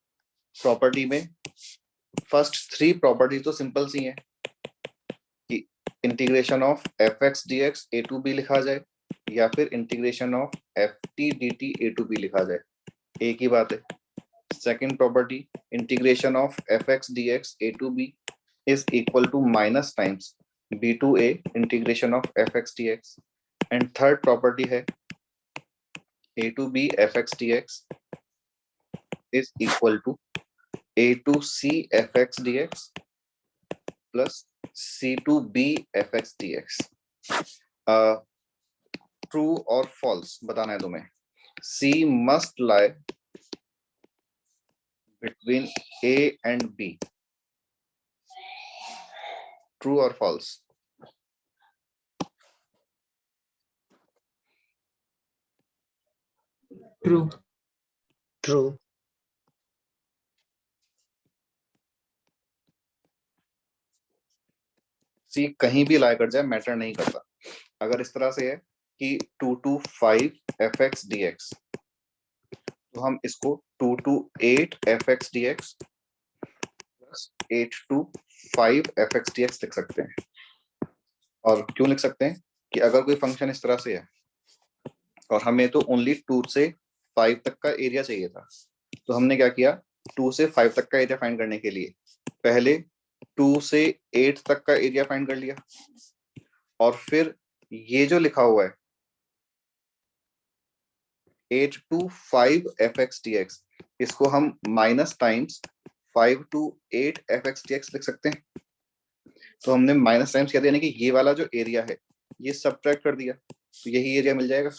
प्रॉपर्टी में फर्स्ट 3 प्रॉपर्टी तो सिंपल सी हैं कि integration of fx dx a to b लिखा जाए, या फिर integration of ft dt a to b लिखा जाए, एक ही बात है। Second property, integration of fx dx a to b is equal to minus times b to a integration of fx dx, and third property है a to b fx dx is equal to a to c fx dx plus c to b fx dx। True और false बताना है तुम्हें। c must lie between a and b, true और false? True. True. सी कहीं भी लाई कर जाए matter नहीं करता। अगर इस तरह से है कि 2 to 5 fx dx, तो हम इसको 2 to 8 fx dx plus 8 to 5 fx dx लिख सकते हैं। और क्यों लिख सकते हैं कि अगर कोई फंक्शन इस तरह से है और हमें तो ओनली 2 से 5 तक का एरिया चाहिए था, तो हमने क्या किया, 2 से 5 तक का एरिया फाइंड करने के लिए पहले 2 से 8 तक का एरिया फाइंड कर लिया, और फिर ये जो लिखा हुआ है 8 to 5 fx dx, इसको हम minus times 5 to 8 fx dx लिख सकते हैं। तो हमने माइनस टाइम्स किया, यानी कि ये वाला जो एरिया है ये सब्ट्रैक्ट कर दिया, तो यही एरिया मिल जाएगा।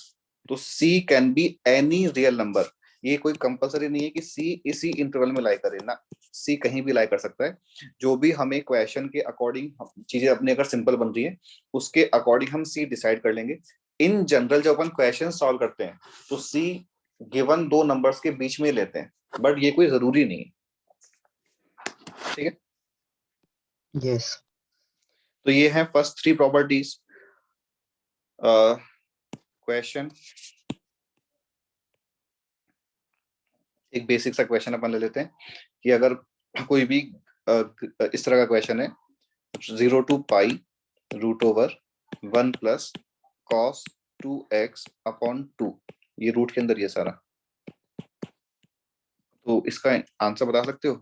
तो C can be any real number, ये कोई कंपलसरी नहीं है कि C इसी इंटरवल में लाई करे ना, C कहीं भी लाई कर सकता है। जो भी हमें क्वेश्चन के अकॉर्डिंग चीजें अपनी अगर सिंपल बन रही है उसके अकॉर्डिंग हम C डिसाइड कर लेंगे। इन जनरल जब अपन क्वेश्चन सॉल्व करते हैं तो C गिवन दो नंबर्स के बीच में लेते हैं, बट ये कोई जरूरी नहीं है। ठीक है, Yes. तो ये है फर्स्ट थ्री प्रॉपर्टीज। क्वेश्चन, एक बेसिक सा क्वेश्चन अपन ले लेते हैं कि अगर कोई भी इस तरह का क्वेश्चन है 0 to pi root over 1 plus cos 2x upon 2, ये रूट के अंदर ये सारा, तो इसका आंसर बता सकते हो?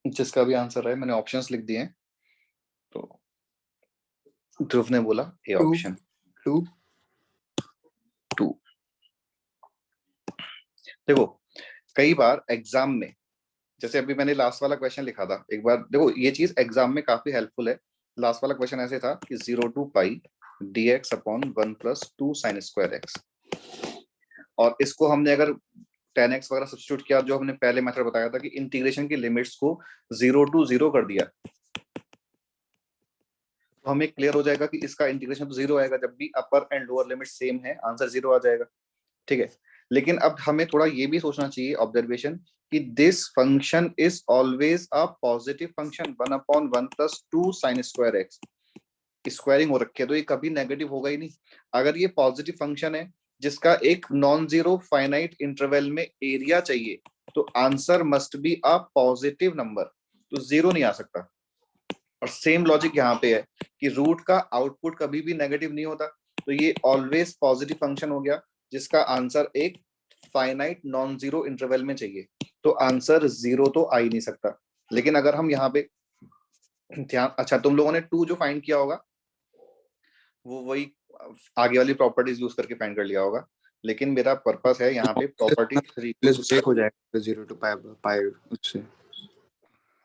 जिसका भी आंसर है, मैंने ऑप्शंस लिख दिए हैं। तो ध्रुव ने बोला ए Two. ऑप्शन 2. 2। देखो कई बार एग्जाम में, जैसे अभी मैंने लास्ट वाला क्वेश्चन लिखा था, एक बार देखो ये चीज एग्जाम में काफी हेल्पफुल है। लास्ट वाला क्वेश्चन ऐसे था कि 0 to pi dx upon 1 plus 2 sine square x, और इसको हमने अगर 10x वगैरह सब्स्टिट्यूट किया, जो हमने पहले मेथड बताया था कि इंटीग्रेशन की लिमिट्स को 0 to 0 कर दिया, तो हमें क्लियर हो जाएगा कि इसका इंटीग्रेशन तो 0 आएगा, जब भी अपर एंड लोअर लिमिट सेम है आंसर 0 आ जाएगा। ठीक है, लेकिन अब हमें थोड़ा ये भी सोचना चाहिए ऑब्जर्वेशन कि this function is always a positive function, 1 upon 1 plus 2 sine square x, squaring हो रखी है तो ये कभी नेगेटिव होगा ही नहीं। अगर ये पॉजिटिव फंक्शन है जिसका एक नॉन जीरो फाइनाइट इंटरवल में एरिया चाहिए, तो answer must be a positive number, तो 0 नहीं आ सकता। और सेम लॉजिक यहाँ पे है कि रूट का आउटपुट कभी भी नेगेटिव नहीं होता, तो ये ऑलवेज पॉजिटिव फंक्शन हो गया जिसका आंसर एक फाइनाइट नॉन जीरो इंटरवल में चाहिए, तो आंसर 0 तो आ ही नहीं सकता। लेकिन अगर हम यहाँ पे ध्यान, अच्छा तुम लोगों ने 2 जो फाइंड किया होगा वो वही आगे वाली प्रॉपर्टीज यूज करके फाइंड कर लिया होगा, लेकिन मेरा पर्पस है यहाँ पे प्रॉपर्टी 3 प्लस ब्रेक हो जाएगा 0 to पाई उससे।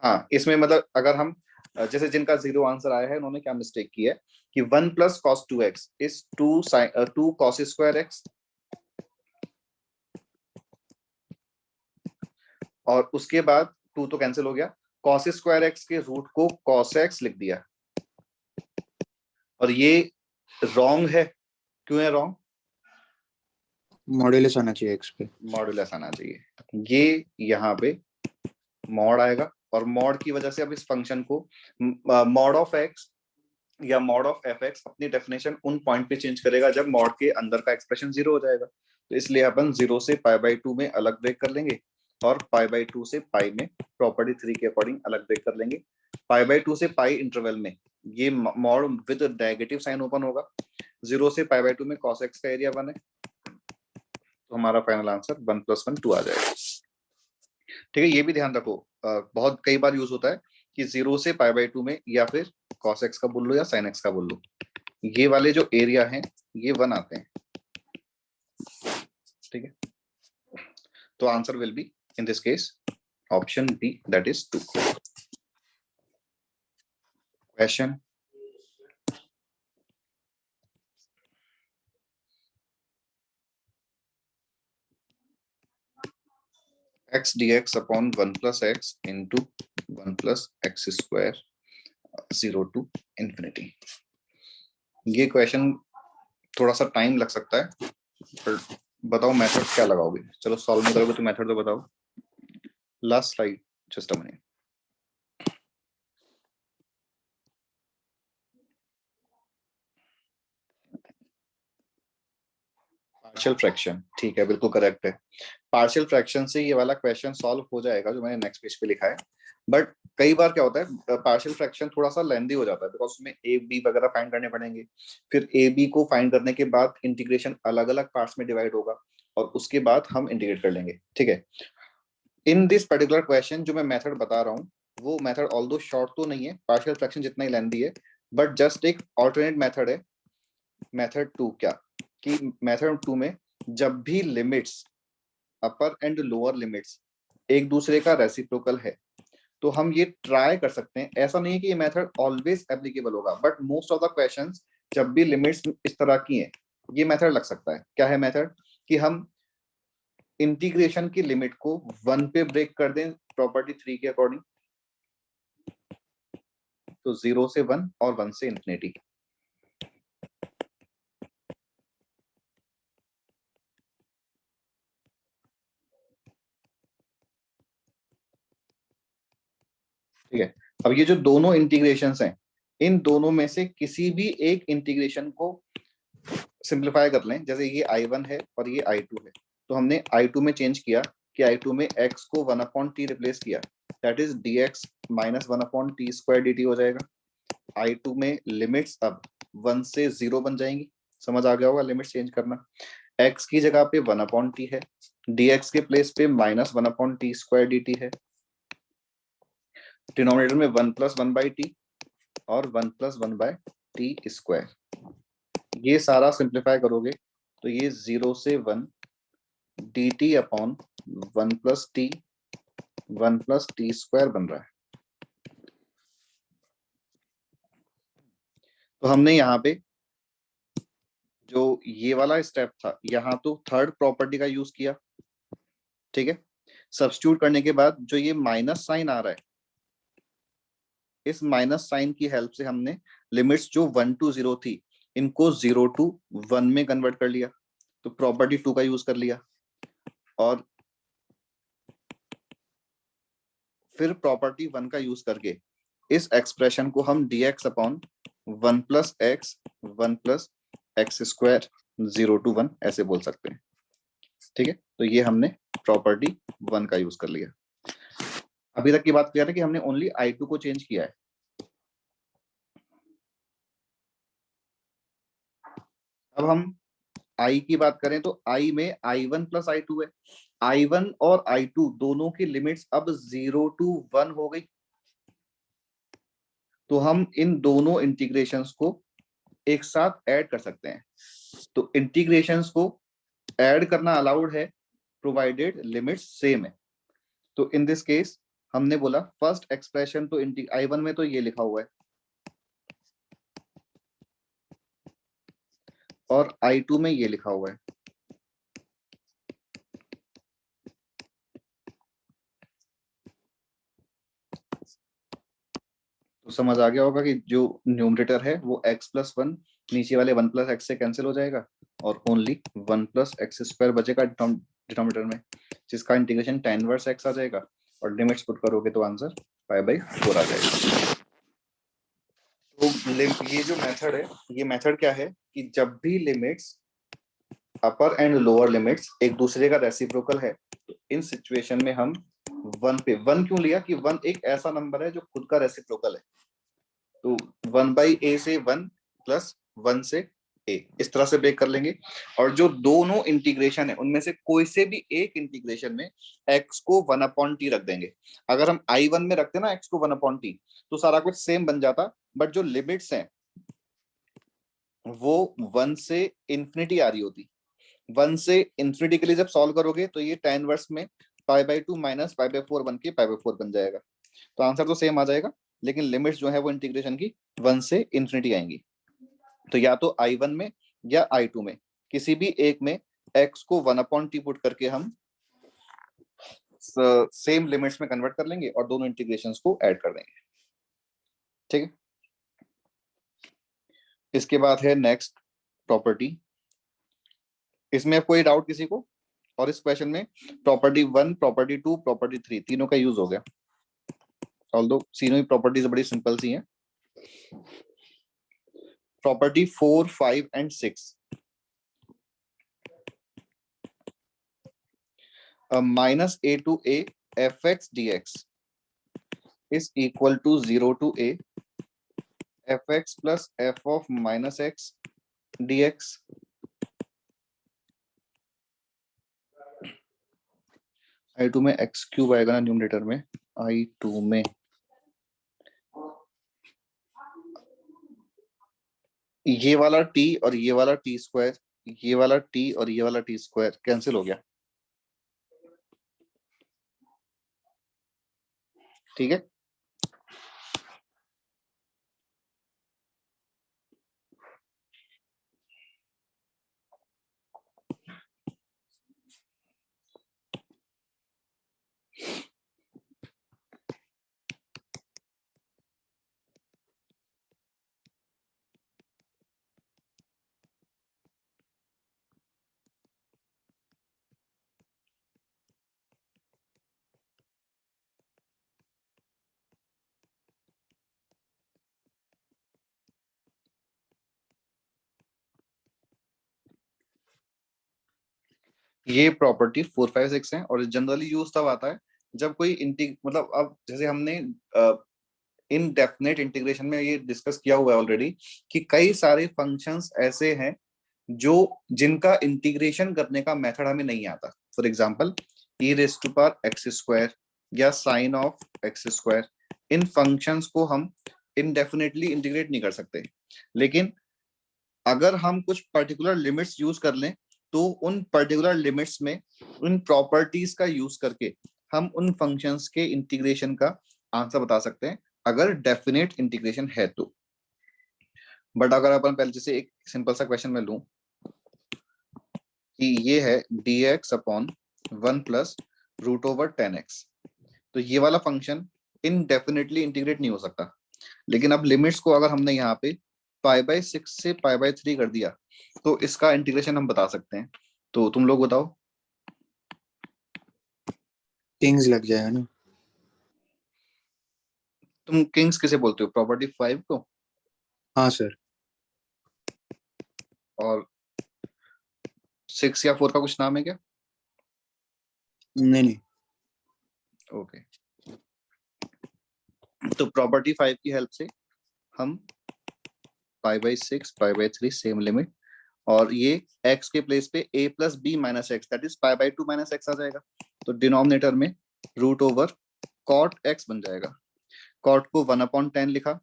हाँ, इसमें मतलब अगर हम जैसे जिनका 0 आंसर आया है उन्होंने क्या मिस्टेक की है कि 1 plus cos 2x is 2 cos square x, और उसके बाद 2 तो कैंसिल हो गया, कॉस स्क्वायर एक्स के रूट को कॉस एक्स लिख दिया, और ये रॉन्ग है। क्यों है रॉन्ग? मॉड्यूलस आना चाहिए x पे, मॉडुलस आना चाहिए, ये यहाँ पे मॉड आएगा, और मॉड की वजह से अब इस फंक्शन को मॉड ऑफ एक्स या मॉड ऑफ एफ एक्स अपनी डेफिनेशन उन पॉइंट पे चेंज करेगा जब मॉड के अंदर का एक्सप्रेशन 0 हो जाएगा, तो इसलिए अपन 0 से पाई बाई 2 में अलग ब्रेक कर लेंगे, और π/2 से पाई में प्रॉपर्टी 3 के अकॉर्डिंग अलग ब्रेक कर लेंगे। π/2 से पाई इंटरवल में ये mod with negative sign open होगा। 0 से π/2 में cos x का एरिया 1 है, तो हमारा फाइनल आंसर 1 + 1 2 आ जाएगा। ठीक है, ये भी ध्यान रखो, बहुत कई बार यूज होता है कि 0 से π/2 में या फिर cos x का बोल लो या sin x का बोल लो, ये वाले जो एरिया हैं ये 1 आते हैं। ठीक है, तो answer will be in this case option B, that is 2। Question x dx upon 1 + x into 1 + x square 0 to infinity। ये क्वेश्चन थोड़ा सा टाइम लग सकता है, पर बताओ मेथड क्या लगाओगे। चलो सॉल्व नहीं करोगे तो मेथड तो बताओ। Last slide, just a minute. Partial fraction, ठीक है, बिल्कुल करेक्ट है। पार्शियल फ्रैक्शन से ये वाला क्वेश्चन सॉल्व हो जाएगा जो मैंने नेक्स्ट पेज पे लिखा है। बट कई बार क्या होता है, पार्शियल फ्रैक्शन थोड़ा सा लेंदी हो जाता है, बिकॉज उसमें ए बी वगैरह फाइंड करने पड़ेंगे। फिर ए बी को फाइंड करने के बाद इंटीग्रेशन अलग अलग पार्ट्स में डिवाइड होगा और उसके बाद हम इंटीग्रेट कर लेंगे। ठीक है, इन दिस पर्टिकुलर क्वेश्चन जो मैं मेथड बता रहा हूँ वो मेथड ऑल्दो शॉर्ट तो नहीं है, पार्शियल फ्रैक्शन जितना ही लेंदी है, बट जस्ट एक ऑल्टरनेट मेथड है। मेथड 2 क्या कि मेथड 2 में जब भी limits upper and lower limits एक दूसरे का रेसिप्रोकल है तो हम ये ट्राई कर सकते हैं। ऐसा नहीं है कि ये मेथड ऑलवेज एप्लीकेबल होगा, but most of the questions जब भी लिमिट्स इस तरह की हैं ये मेथड लग सकता है। क्या है मेथड कि हम इंटीग्रेशन की लिमिट को 1 पे ब्रेक कर दें प्रॉपर्टी 3 के अकॉर्डिंग, तो 0 से 1 और 1 से इंफिनिटी। ठीक है, अब ये जो दोनों इंटीग्रेशंस हैं इन दोनों में से किसी भी एक इंटीग्रेशन को सिंप्लीफाई कर लें। जैसे ये I1 है और ये I2 है, तो हमने I2 में चेंज किया कि I2 में x को 1/t रिप्लेस किया, that is dx - 1/t² dt हो जाएगा। I2 में लिमिट्स अब 1 से 0 बन जाएंगी, समझ आ गया होगा लिमिट्स चेंज करना। x की जगह पे 1/t है, dx के प्लेस पे -1/t² dt है, डिनोमिनेटर में 1 + 1/t और 1 + 1/t²। ये सारा सिंप्लीफाई करोगे तो ये 0 से 1 dt अपॉन 1 + t 1 + t² बन रहा है। तो हमने यहाँ पे जो ये वाला स्टेप था यहाँ तो थर्ड प्रॉपर्टी का यूज किया। ठीक है, सब्स्टिट्यूट करने के बाद जो ये माइनस साइन आ रहा है, इस माइनस साइन की हेल्प से हमने लिमिट्स जो 1 to 0 थी इनको 0 to 1 में कन्वर्ट कर लिया, तो प्रॉपर्टी 2 का यूज कर लिया। और फिर प्रॉपर्टी 1 का यूज करके इस एक्सप्रेशन को हम dx upon 1 + x 1 + x² 0 to 1 ऐसे बोल सकते हैं। ठीक है, तो ये हमने प्रॉपर्टी 1 का यूज कर लिया। अभी तक की बात क्लियर है कि हमने ओनली I2 को चेंज किया है। अब हम I की बात करें तो I में I1 + I2 है। I1 और I2 दोनों की लिमिट्स अब 0 to 1 हो गई, तो हम इन दोनों इंटीग्रेशंस को एक साथ ऐड कर सकते हैं। तो इंटीग्रेशंस को ऐड करना अलाउड है प्रोवाइडेड लिमिट्स सेम है। तो इन दिस केस हमने बोला फर्स्ट एक्सप्रेशन तो I1 में तो ये लिखा हुआ है और I2 में ये लिखा हुआ है। तो समझ आ गया होगा कि जो न्यूमरेटर है वो x + 1 नीचे वाले 1 + x से कैंसिल हो जाएगा और ओनली 1 + x² बचेगा डिनोमिनेटर में, जिसका इंटीग्रेशन tan इनवर्स x आ जाएगा और लिमिट्स पुट करोगे तो आंसर π/4 आ जाएगा। तो ये जो मेथड है ये मेथड क्या है कि जब भी limits upper and lower limits एक दूसरे का रेसिप्रोकल है तो इन सिचुएशन में हम 1 पे 1 क्यों लिया कि 1 एक ऐसा नंबर है जो खुद का रेसिप्रोकल है, तो 1/a से 1 प्लस 1 से a इस तरह से ब्रेक कर लेंगे। और जो दोनों इंटीग्रेशन है उनमें से कोई से भी एक इंटीग्रेशन में x को 1/t रख देंगे। अगर हम I1 में रखते ना x को 1/t तो सारा कुछ सेम बन जाता, बट जो लिमिट्स हैं वो 1 से इंफिनिटी आ रही होती। 1 से इंफिनिटी के लिए जब सॉल्व करोगे तो ये tan इनवर्स में π/2 माइनस π/4 बन के π/4 बन जाएगा। तो आंसर तो सेम आ जाएगा, लेकिन लिमिट्स जो है वो इंटीग्रेशन की 1 से इंफिनिटी आएंगी। तो या तो I1 में या I2 में किसी भी एक में x को 1/t पुट करके हम सेम लिमिट्स में कन्वर्ट कर लेंगे और दोनों इंटीग्रेशंस को ऐड कर देंगे। ठीक है, इसके बाद है नेक्स्ट प्रॉपर्टी। इसमें कोई डाउट किसी को? और इस क्वेश्चन में प्रॉपर्टी 1, प्रॉपर्टी 2, प्रॉपर्टी 3 तीनों का यूज हो गया। ऑल्दो तीनों ही प्रॉपर्टीज बड़ी सिंपल सी हैं। Property 4, 5 and 6, minus a to a fx dx is equal to 0 to a fx plus f of minus x dx I2 में x क्यूब आएगा ना न्यूमरेटर में, I2 में ये वाला t और ये वाला t स्क्वायर, ये वाला t और ये वाला t स्क्वायर कैंसिल हो गया। ठीक है, ये प्रॉपर्टी 4, 5, 6 है और जनरली यूज तब आता है जब कोई मतलब अब जैसे हमने इनडेफिनेट इंटीग्रेशन में ये डिस्कस किया हुआ है ऑलरेडी कि कई सारे फंक्शंस ऐसे हैं जो जिनका इंटीग्रेशन करने का मेथड हमें नहीं आता। फॉर एग्जांपल e⁻x² या sin of x², in functions को हम इनडेफिनेटली इंटीग्रेट नहीं कर सकते, लेकिन अगर हम कुछ पर्टिकुलर लिमिट्स यूज कर लें तो उन पर्टिकुलर लिमिट्स में उन प्रॉपर्टीज का यूज करके हम उन फंक्शंस के इंटीग्रेशन का आंसर बता सकते हैं अगर डेफिनेट इंटीग्रेशन है तो। बट अगर अपन पहले जैसे एक सिंपल सा क्वेश्चन में लूं कि ये है dx अपॉन 1 प्लस √10x, तो ये वाला फंक्शन इनडेफिनेटली इंटीग्रेट नहीं हो सकता, लेकिन अब लिमिट्स को अगर हमने यहाँ पे π/6 से π/3 कर दिया तो इसका इंटीग्रेशन हम बता सकते हैं। तो तुम लोग बताओ। किंग्स लग जाएगा ना। तुम किंग्स किसे बोलते हो, प्रॉपर्टी 5 को? हाँ सर। और 6 या 4 का कुछ नाम है क्या? नहीं। ओके, तो प्रॉपर्टी 5 की हेल्प से हम π/6 π/3 सेम लिमिट, और ये x के प्लेस पे a plus b minus X that is π/2 minus X आ जाएगा। तो डिनोमिनेटर में √cot x बन जाएगा। cot को 1/10 लिखा,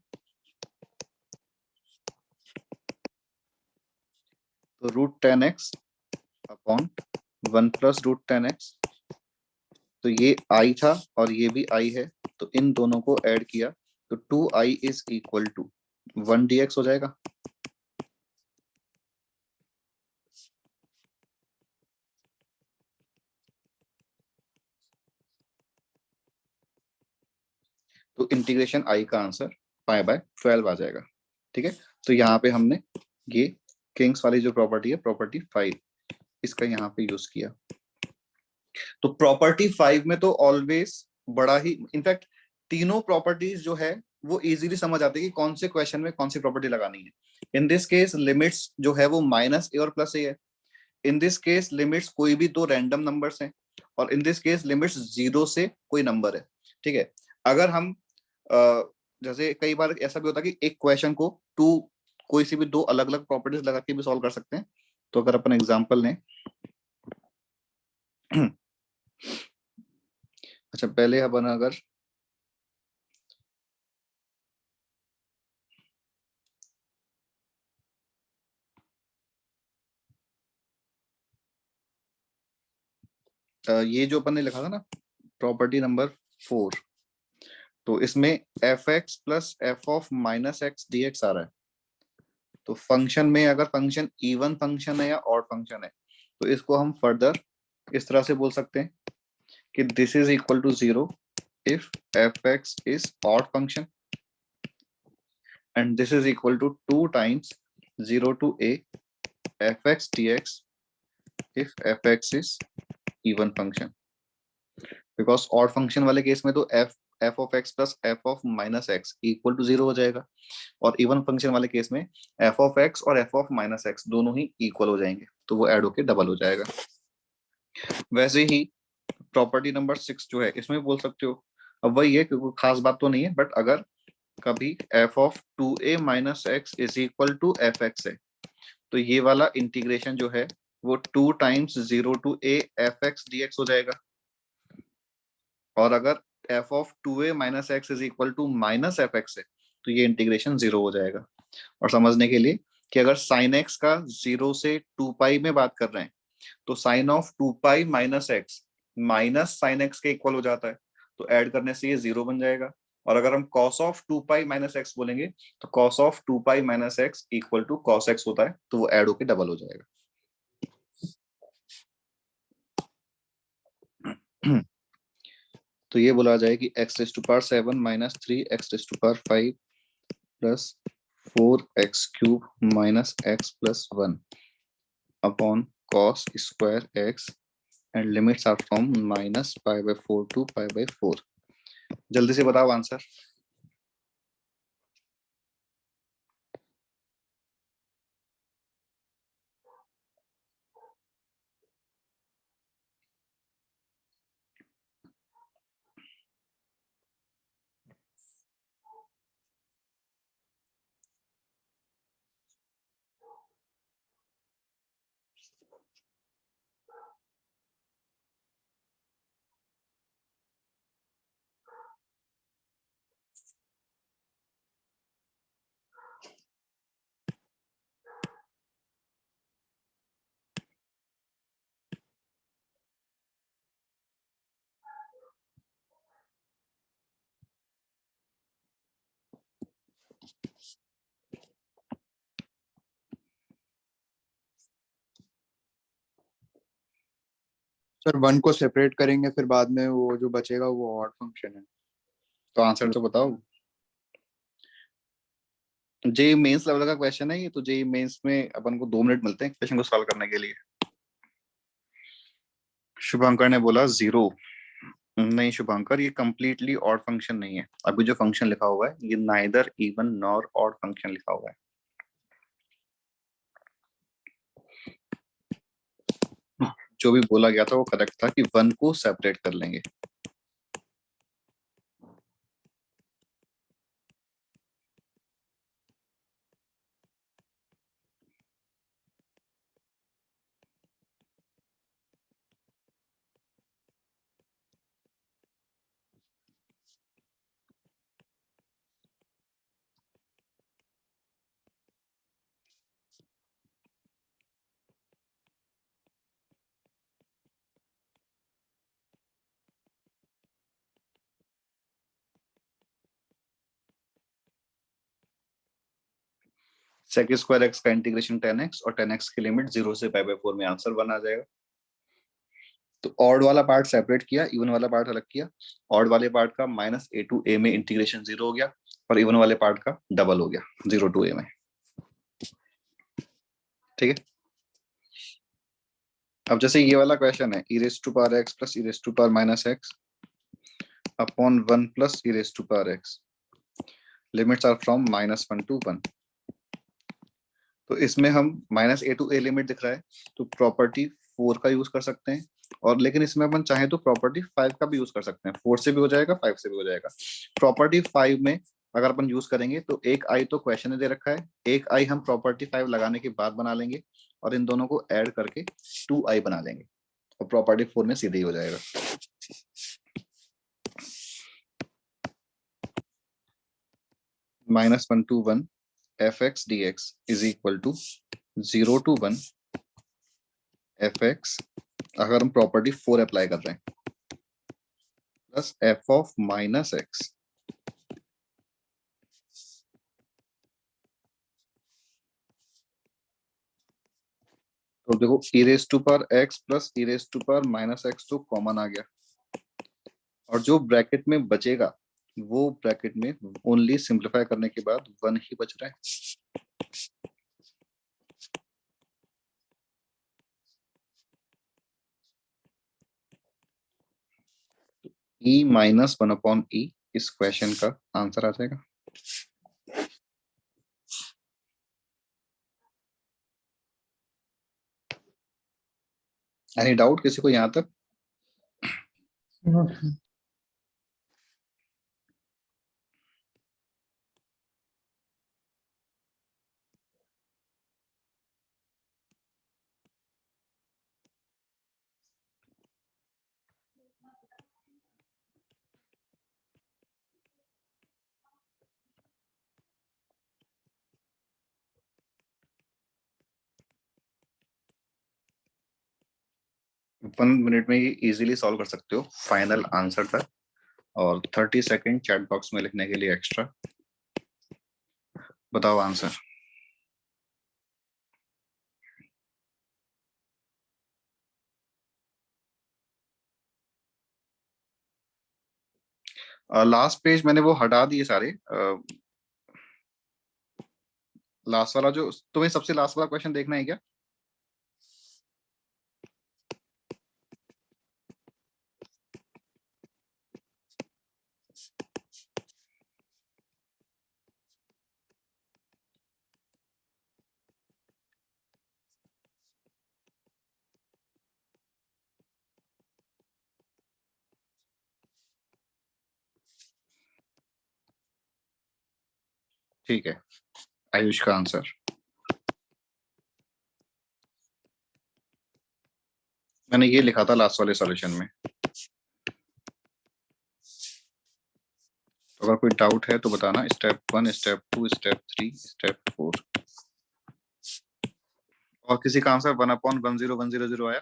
तो √10x अपॉन 1 प्लस √10x, तो ये i था और ये भी i है, तो इन दोनों को ऐड किया तो 2i is equal to 1 dx हो जाएगा। तो इंटीग्रेशन i का आंसर π/12 आ जाएगा। ठीक है, तो यहाँ पे हमने ये किंग्स वाली जो प्रॉपर्टी है प्रॉपर्टी 5, इसका यहाँ पे यूज किया। तो प्रॉपर्टी 5 में तो ऑलवेज बड़ा ही, इनफैक्ट तीनों प्रॉपर्टीज जो है वो इजीली समझ आती है कि कौन से क्वेश्चन में कौन सी प्रॉपर्टी लगानी है। इन दिस केस लिमिट्स जो है वो -a और +a है। इन दिस केस लिमिट्स कोई भी दो रैंडम नंबर्स हैं, और इन दिस केस लिमिट्स 0 से कोई नंबर है, ठीक है। अगर हम जैसे कई बार ऐसा भी होता है कि एक क्वेश्चन को टू कोई सी भी दो अलग अलग प्रॉपर्टीज लगा के भी सॉल्व कर सकते हैं। तो अगर अपन एग्जांपल लें अच्छा पहले अपन अगर ये जो अपन ने लिखा था ना प्रॉपर्टी नंबर 4, तो इसमें F X plus F of minus X D X आ रहा है। तो फंक्शन में अगर फंक्शन इवन फंक्शन है या ऑड फंक्शन है तो इसको हम फर्दर इस तरह से बोल सकते हैं कि this is equal to 0 if fx is odd function and this is equal to 2 times 0 to a fx dx if fx is even function, because odd function वाले केस में तो f of x plus f of minus x equal to 0 हो जाएगा, और even function वाले case में f of x और f of minus x दोनों ही इक्वल हो जाएंगे, तो वो ऐड होके डबल हो जाएगा। वैसे ही प्रॉपर्टी नंबर 6 जो है इसमें बोल सकते हो, अब वही है क्योंकि खास बात तो नहीं है, बट अगर कभी f of 2a minus x is equal to f x है तो ये वाला इंटीग्रेशन जो है वो 2 times 0 to a f x D x हो जाएगा। और अगर f of 2a minus x is equal to minus f x है तो ये इंटीग्रेशन 0 हो जाएगा। और समझने के लिए कि अगर साइन x का 0 से 2 पाई में बात कर रहे हैं तो sine of 2 pi minus x minus sine x के इक्वल हो जाता है, तो ऐड करने से ये 0 बन जाएगा। और अगर हम cos of 2 pi minus x बोलेंगे तो cos of 2 pi minus x equal to cos x होता है, तो वो ऐड होके डबल हो जाएगा। तो ये बोला जाए कि x raise to power 7 minus 3 x raise to power 5 plus 4x cube minus x plus 1 upon cos square x and limits are from minus pi by 4 to pi by 4। जल्दी से बताओ आंसर। सर 1 को separate करेंगे फिर बाद में वो जो बचेगा वो ऑड फंक्शन है। तो आंसर तो बताओ। जेई मेंस लेवल का क्वेश्चन है ये, तो जेई मेंस में अपन को 2 मिनट मिलते हैं क्वेश्चन को सॉल्व करने के लिए। शुभंकर ने बोला 0। नहीं शुभंकर, ये कंप्लीटली ऑड फंक्शन नहीं है। अभी जो फंक्शन लिखा हुआ है ये neither even nor odd function लिखा हुआ है। जो भी बोला गया था वो करेक्ट था कि 1 को सेपरेट कर लेंगे। sec स्क्वायर x का इंटीग्रेशन 10x और 10x की लिमिट 0 से पाई बाय 4 में आंसर 1 आ जाएगा। तो ऑड वाला पार्ट सेपरेट किया, इवन वाला पार्ट अलग किया। ऑड वाले पार्ट का माइनस a टू a में इंटीग्रेशन 0 हो गया और इवन वाले पार्ट का डबल हो गया 0 टू a में। ठीक है। अब जैसे ये वाला क्वेश्चन है e raise to power x plus e raise to power minus x upon 1 plus e raise to power x, limits are from -1 to 1। तो इसमें हम -a टू a लिमिट दिख रहा है तो प्रॉपर्टी 4 का यूज कर सकते हैं और लेकिन इसमें अपन चाहे तो प्रॉपर्टी 5 का भी यूज कर सकते हैं, 4 से भी हो जाएगा, 5 से भी हो जाएगा। प्रॉपर्टी 5 में अगर अपन यूज करेंगे तो एक आई तो क्वेश्चन में दे रखा है, एक आई हम प्रॉपर्टी 5 लगाने के बाद बना लेंगे और इन दोनों को ऐड करके 2 आई बना लेंगे और प्रॉपर्टी 4 में सीधे ही हो जाएगा। -1 to 1 fx dx is equal to 0 to 1 fx, अगर हम प्रॉपर्टी 4 अप्लाई कर रहे हैं, प्लस f ऑफ -x। तो देखो e raise to power x plus e raise to power -x तो कॉमन आ गया, और जो ब्रैकेट में बचेगा वो ब्रैकेट में ओनली सिंप्लीफाई करने के बाद 1 ही बच रहा है। e -1 अपॉन e इस क्वेश्चन का आंसर आ जाएगा। एनी डाउट किसी को यहाँ तक? वन मिनट में ये इजीली सॉल्व कर सकते हो फाइनल आंसर तक, और 30 सेकेंड चैट बॉक्स में लिखने के लिए एक्स्ट्रा। बताओ आंसर। लास्ट पेज मैंने वो हटा दिए सारे। लास्ट वाला जो तुम्हें सबसे लास्ट वाला क्वेश्चन देखना है क्या? ठीक है, आयुष का आंसर मैंने ये लिखा था लास्ट वाले सॉल्यूशन में। तो अगर कोई डाउट है तो बताना। Step 1, step 2, step 3, step 4। और किसी का आंसर 1/10/0 आया?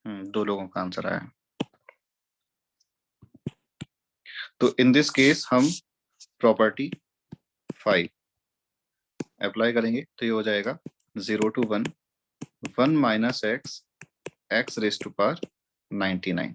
2 लोगों का आंसर आया। तो इन दिस केस हम प्रॉपर्टी 5 अप्लाई करेंगे तो ये हो जाएगा 0 to 1 1 - x x raise to power 99।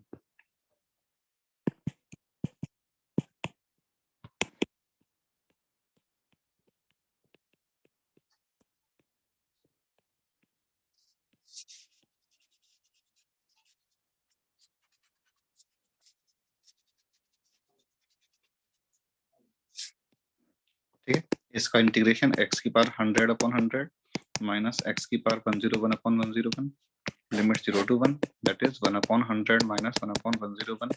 ठीक है, इसका इंटीग्रेशन x की पावर 100/100 माइनस x की power 101/101 limit 0 to 1 that is 1/100 minus 1/101।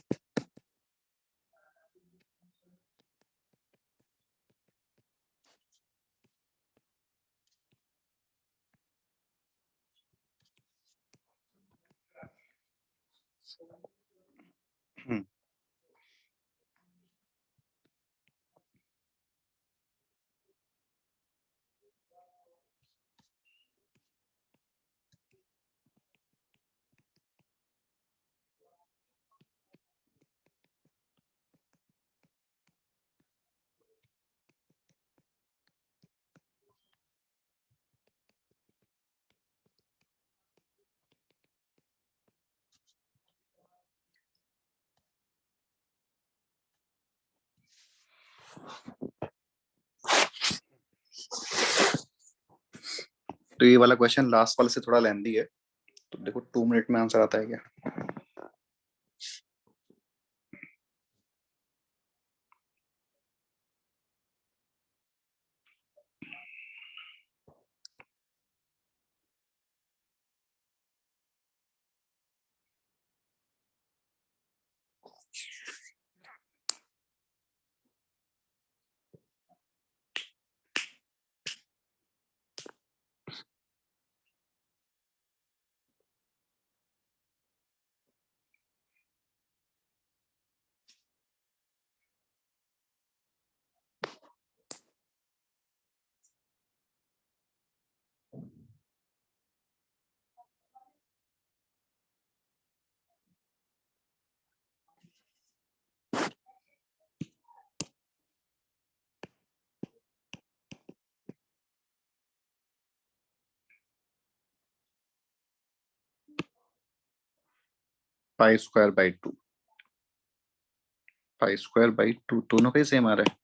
तो ये वाला क्वेश्चन लास्ट वाले से थोड़ा लेंदी है, तो देखो 2 मिनट में आंसर आता है क्या? Pi square by 2, pi square by 2 दोनों का ही सेम आ रहा है।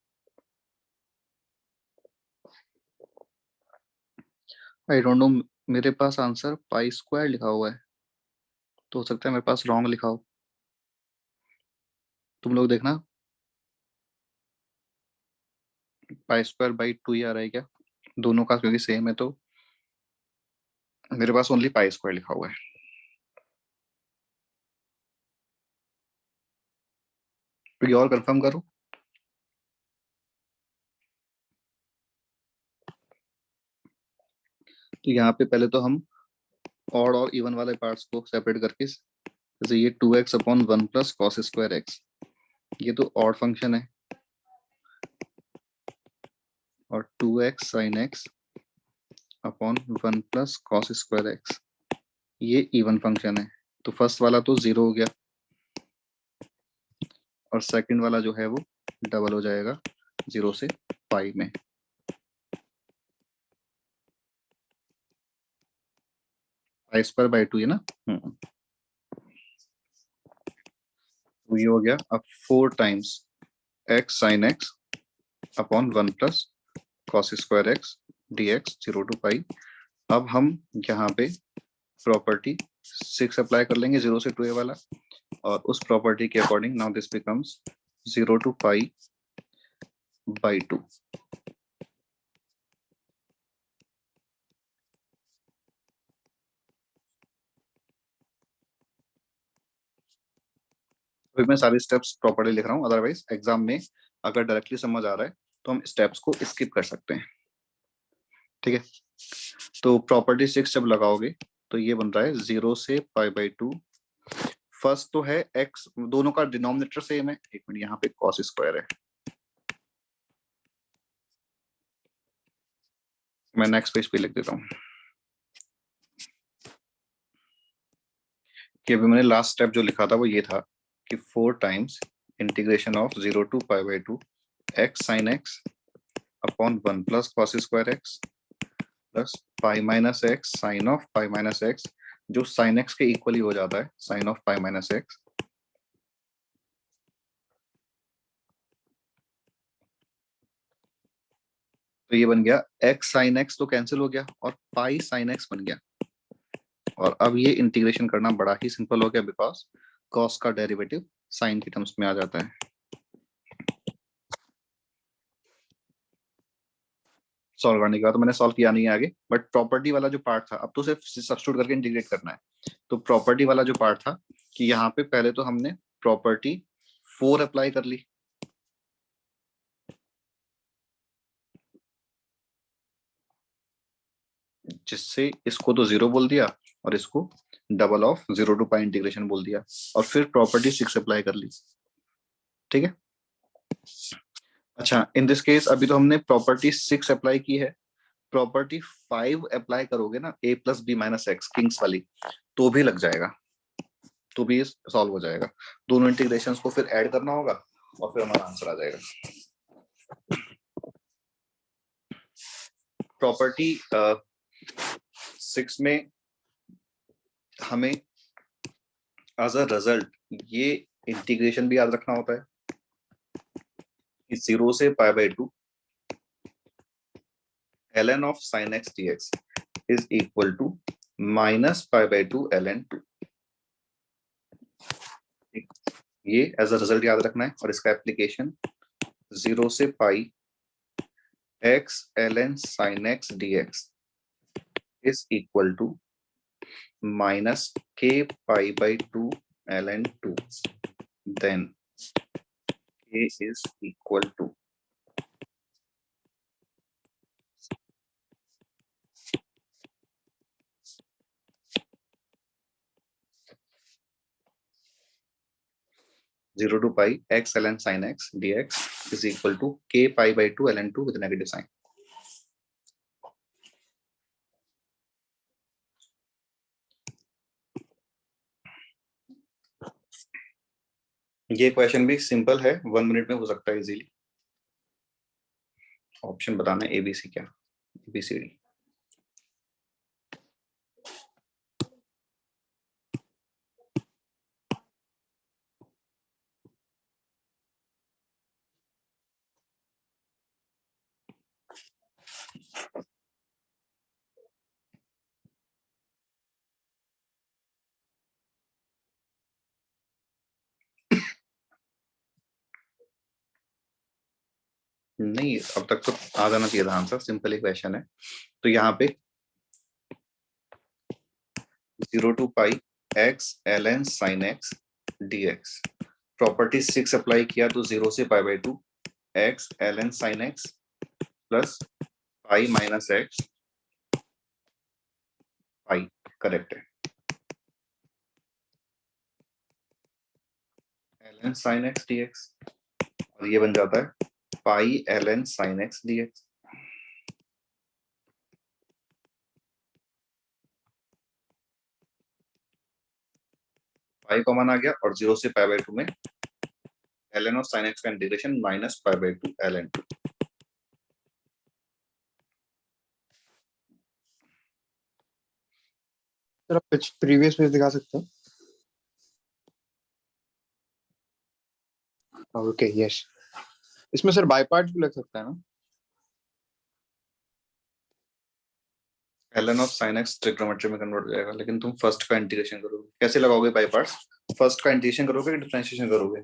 आई डोंट नो, मेरे पास आंसर पाई स्क्वायर लिखा हुआ है, तो हो सकता है मेरे पास रॉन्ग लिखा हो। तुम लोग देखना पाई स्क्वायर बाई 2 ही आ रहा है क्या दोनों का, क्योंकि सेम है तो मेरे पास ओनली पाई स्क्वायर लिखा हुआ है। तो ये और कंफर्म करो। तो यहाँ पे पहले तो हम ऑड और इवन वाले पार्ट्स को सेपरेट करके, जैसे ये 2x upon 1 plus cos square x, ये तो ऑड फंक्शन है, और 2x sine x upon 1 plus cos square x ये इवन फंक्शन है। तो फर्स्ट वाला तो 0 हो गया, और सेकंड वाला जो है वो डबल हो जाएगा 0 से पाई में। पाई स्क्वायर बाई 2 है ना। तो ये हो गया अब 4 times x sine x upon 1 plus cos square X D X 0 to pi. अब हम यहाँ पे प्रॉपर्टी 6 अप्लाई कर लेंगे 0 से 2a वाला, और उस प्रॉपर्टी के according now this becomes 0 to pi by 2। अभी मैं सारे स्टेप्स प्रॉपर्ली लिख रहा हूँ, अदरवाइज एग्जाम में अगर डायरेक्टली समझ आ रहा है तो हम स्टेप्स को स्किप कर सकते हैं। ठीक है, तो प्रॉपर्टी 6 जब लगाओगे तो ये बन रहा है 0 से पाई बाई 2। फर्स्ट तो है x, दोनों का डिनोमिनेटर सेम है। एक मिनट, यहाँ पे कॉस स्क्वायर है, मैं नेक्स्ट पेज पे लिख देता हूँ कि अभी मैंने लास्ट स्टेप जो लिखा था वो ये था कि 4 times integration of 0 to pi by 2 x sine x upon 1 plus cos square x plus pi minus x sine of pi minus x, जो साइन एक्स के इक्वली हो जाता है sine of pi minus x. तो ये बन गया x sine x तो कैंसिल हो गया और पाई साइन एक्स बन गया। और अब ये इंटीग्रेशन करना बड़ा ही सिंपल हो गया, बिकॉज कॉस का डेरिवेटिव साइन की टर्म्स में आ जाता है। सॉल्व करने के बाद तो मैंने सॉल्व किया नहीं है आगे, बट प्रॉपर्टी वाला जो पार्ट था अब तो सिर्फ सब्स्टिट्यूट करके इंटीग्रेट करना है। तो प्रॉपर्टी वाला जो पार्ट था कि यहाँ पे पहले तो हमने प्रॉपर्टी 4 अप्लाई कर ली, जिससे इसको तो 0 बोल दिया और इसको double of 0 to pi integration बोल दिया, और फिर प्रॉपर्टी 6 अप्लाई कर ली। ठीक है, अच्छा इन दिस केस अभी तो हमने प्रॉपर्टी 6 अप्लाई की है, प्रॉपर्टी 5 अप्लाई करोगे ना a plus b minus x kings वाली, तो भी लग जाएगा, तो भी सॉल्व हो जाएगा। दोनों इंटीग्रेशन को फिर ऐड करना होगा और फिर हमारा आंसर आ जाएगा। प्रॉपर्टी 6 में हमें एज अ रिजल्ट ये इंटीग्रेशन भी याद रखना होता है कि 0 से पाई by 2 ln of sin x dx is equal to minus pi by 2 ln 2। ये एज अ रिजल्ट याद रखना है, और इसका एप्लीकेशन 0 से pi x ln sin x dx is equal to minus k pi by 2 ln 2, then k is equal to 0 to pi x ln sin x dx is equal to k pi by 2 ln 2 with a negative sign. ये question भी simple है, 1 minute में हो सकता है easily. Option बताना है ABC क्या, एबीसीडी. नहीं, अब तक तो आ जाना चाहिए था आंसर, सिंपल ही क्वेश्चन है. तो यहाँ पे 0 to pi x ln sin x dx property 6 apply किया तो 0 से पाई by 2 x ln sin x plus pi minus x pi, correct है. ln sin x dx और ये बन जाता है pi ln sin x dx. Pi common आ गया और 0 से पाई बाई 2 में ln और sin x का integration minus pi by 2 ln 2. Sir आप प्रीवियस पेज दिखा सकते हैं? Okay yes. इसमें सर बाय पार्ट्स भी लग सकता है ना? ln of sin x trigonometry में कन्वर्ट हो जाएगा, लेकिन तुम फर्स्ट का इंटीग्रेशन करोगे. कैसे लगाओगे बाय पार्ट्स? फर्स्ट का इंटीग्रेशन करोगे कि डिफरेंशिएशन करोगे?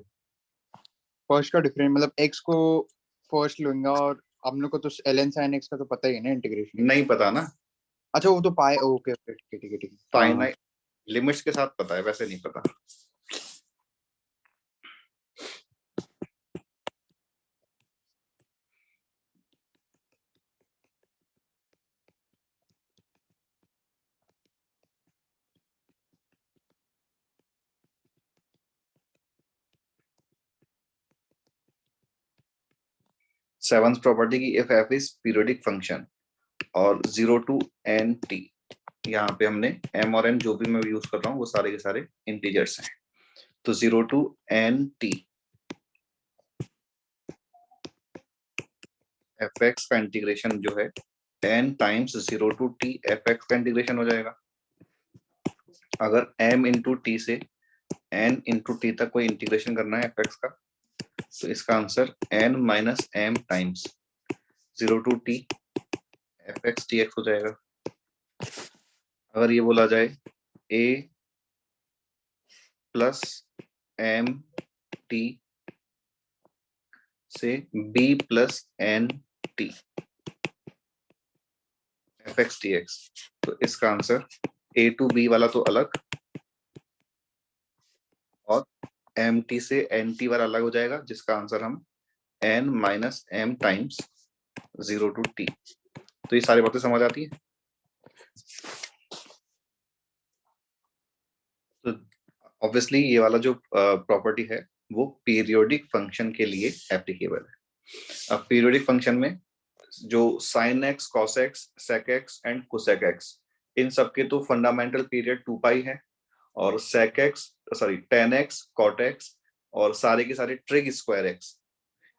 फर्स्ट का डिफरेंट मतलब x को फर्स्ट लूंगा और हम लोग को तो ln sin x का तो पता ही है ना इंटीग्रेशन. नहीं पता ना. अच्छा वो तो पाई. ओके ओके ठीक है ठीक है. फाइनाइट लिमिट्स के साथ पता है, वैसे नहीं पता. सेवंथ प्रॉपर्टी की if f is periodic function और 0 टू n t, यहाँ पे हमने m और n जो भी मैं यूज कर रहा हूँ वो सारे के सारे इंटीजर्स हैं. तो 0 टू n t fx का इंटीग्रेशन जो है n times 0 to t fx का इंटीग्रेशन हो जाएगा. अगर m इंटू टी से n इंटू टी तक कोई इंटीग्रेशन करना है fx का, तो इसका answer n minus m times 0 to t fx dx हो जाएगा. अगर ये बोला जाए a प्लस m t से b plus n t fx dx, तो इसका आंसर a टू b वाला तो अलग और एम टी से एन टी वाला अलग हो जाएगा, जिसका आंसर हम n minus m times 0 to T. तो ये सारी बातें समझ आती है. तो ऑब्वियसली ये वाला जो प्रॉपर्टी है वो पीरियोडिक फंक्शन के लिए एप्लीकेबल है. अब पीरियोडिक फंक्शन में जो sine X, cos X, sec X and cosec X, इन सबके तो फंडामेंटल पीरियड 2 पाई है और sec X sorry tan X, cot X और सारे के सारे ट्रिग स्क्वायर एक्स,